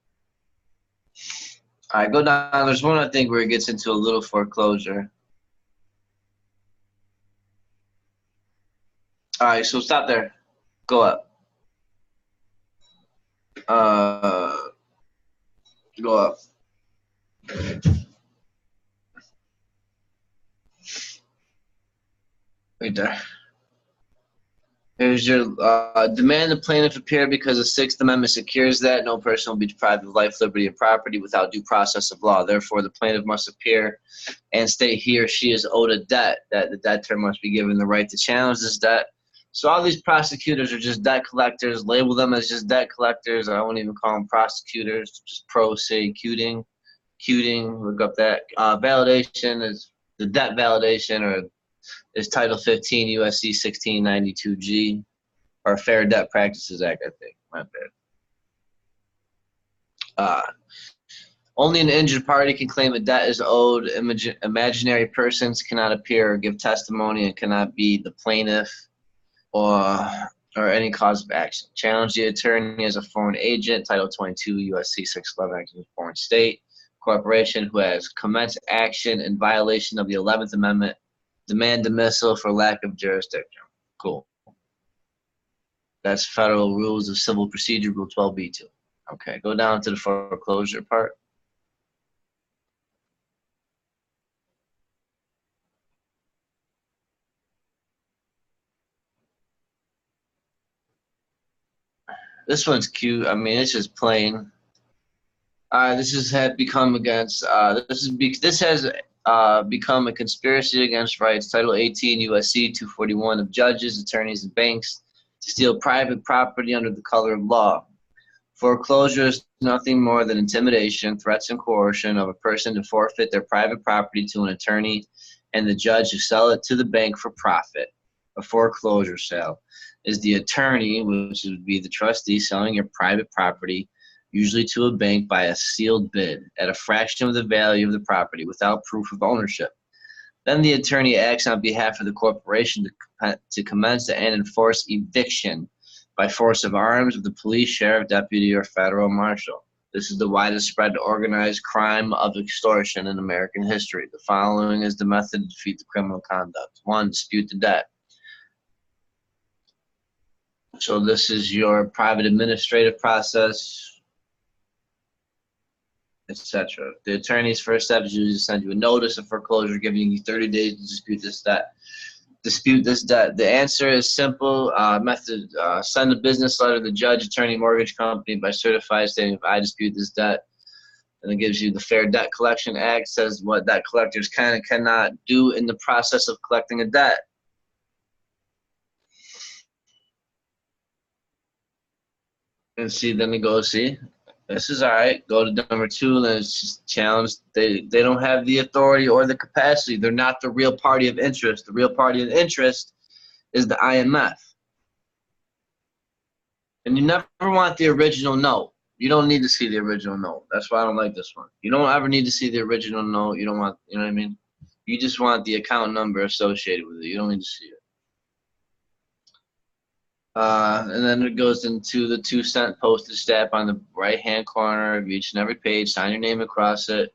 All right, go down. There's one I think where it gets into a little foreclosure. All right, so stop there. Go up. Go up. Right there. Here's your demand the plaintiff appear because the Sixth Amendment secures that no person will be deprived of life, liberty, and property without due process of law. Therefore, the plaintiff must appear and state he or she is owed a debt, that the debtor must be given the right to challenge this debt. So all these prosecutors are just debt collectors. Label them as just debt collectors. I won't even call them prosecutors. Just prosecuting. Look up that. Validation is the debt validation, or is Title 15 U.S.C. 1692G, or Fair Debt Practices Act, I think. My bad. Only an injured party can claim a debt is owed. Imaginary persons cannot appear or give testimony and cannot be the plaintiff or any cause of action. Challenge the attorney as a foreign agent, Title 22 U.S.C. 611, acting in a foreign state. Corporation who has commenced action in violation of the 11th Amendment, demand dismissal for lack of jurisdiction. Cool. That's Federal Rules of Civil Procedure, Rule 12b2. Okay, go down to the foreclosure part. This one's cute. I mean, it's just plain. This has become against. This has become a conspiracy against rights. Title 18 U.S.C. 241 of judges, attorneys, and banks to steal private property under the color of law. Foreclosure is nothing more than intimidation, threats, and coercion of a person to forfeit their private property to an attorney and the judge to sell it to the bank for profit. A foreclosure sale is the attorney, which would be the trustee, selling your private property, usually to a bank by a sealed bid, at a fraction of the value of the property without proof of ownership. Then the attorney acts on behalf of the corporation to commence and enforce eviction by force of arms of the police, sheriff, deputy, or federal marshal. This is the widest spread organized crime of extortion in American history. The following is the method to defeat the criminal conduct. 1, dispute the debt. So this is your private administrative process, etc. The attorney's first step is usually to send you a notice of foreclosure, giving you 30 days to dispute this debt. The answer is simple. Method: send a business letter to the judge, attorney, mortgage company by certified stating if I dispute this debt. And it gives you the Fair Debt Collection Act, says what debt collectors can and cannot do in the process of collecting a debt. And see, then they go, see, this is all right. Go to number 2, then it's just challenge. They don't have the authority or the capacity. They're not the real party of interest. The real party of interest is the IMF. And you never want the original note. You don't need to see the original note. That's why I don't like this one. You don't ever need to see the original note. You don't want, you know what I mean? You just want the account number associated with it. You don't need to see it. And then it goes into the 2-cent postage stamp on the right-hand corner of each and every page. Sign your name across it.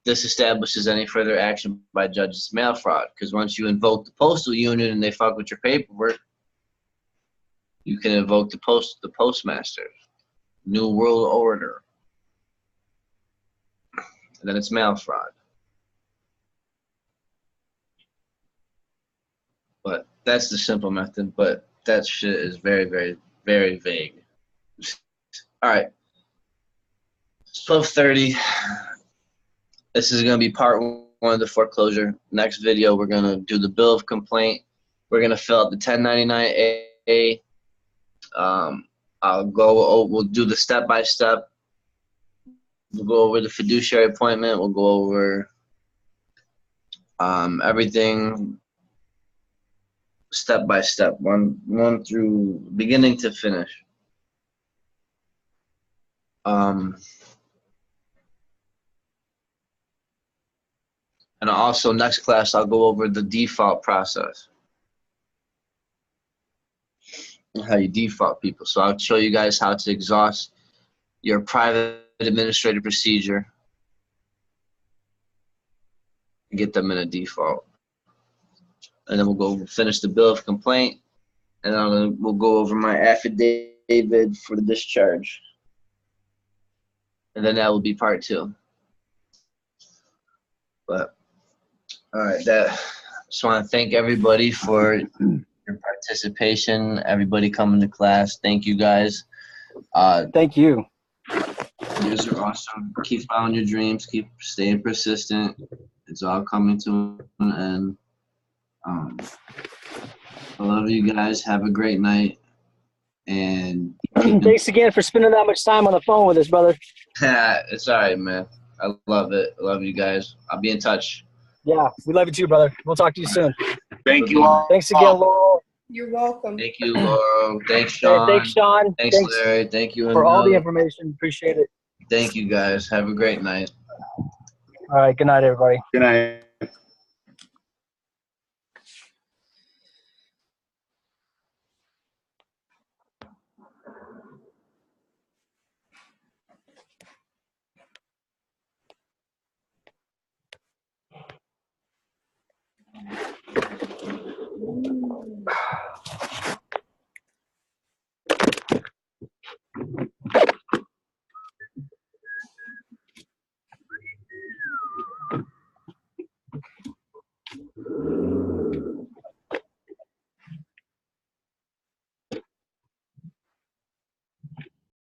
This establishes any further action by judges mail fraud. Because once you invoke the postal union and they fuck with your paperwork, you can invoke the postmaster. New World Order. And then it's mail fraud. But that's the simple method, but that shit is very, very, very vague. All right. It's 12:30. This is going to be part 1 of the foreclosure. Next video, we're going to do the bill of complaint. We're going to fill out the 1099-A. We'll do the step-by-step. We'll go over the fiduciary appointment. We'll go over everything step by step, one through beginning to finish. And also next class I'll go over the default process, how you default people. So I'll show you guys how to exhaust your private administrative procedure and get them in a default. And then we'll finish the bill of complaint, and then we'll go over my affidavit for the discharge. And then that will be part 2. But, all right, just want to thank everybody for your participation, everybody coming to class. Thank you, guys. Thank you. You guys are awesome. Keep following your dreams. Keep staying persistent. It's all coming to an end. I love you guys. Have a great night. And thanks again for spending that much time on the phone with us, brother. It's all right, man. I love it. I love you guys. I'll be in touch. Yeah, we love you too, brother. We'll talk to you soon. Thank you all. Thanks again, Laurel. You're welcome. Thank you, Laurel. Thanks, Sean. Thanks, Sean. Thanks, Larry. Thank you. For all the information. Appreciate it. Thank you, guys. Have a great night. All right. Good night, everybody. Good night.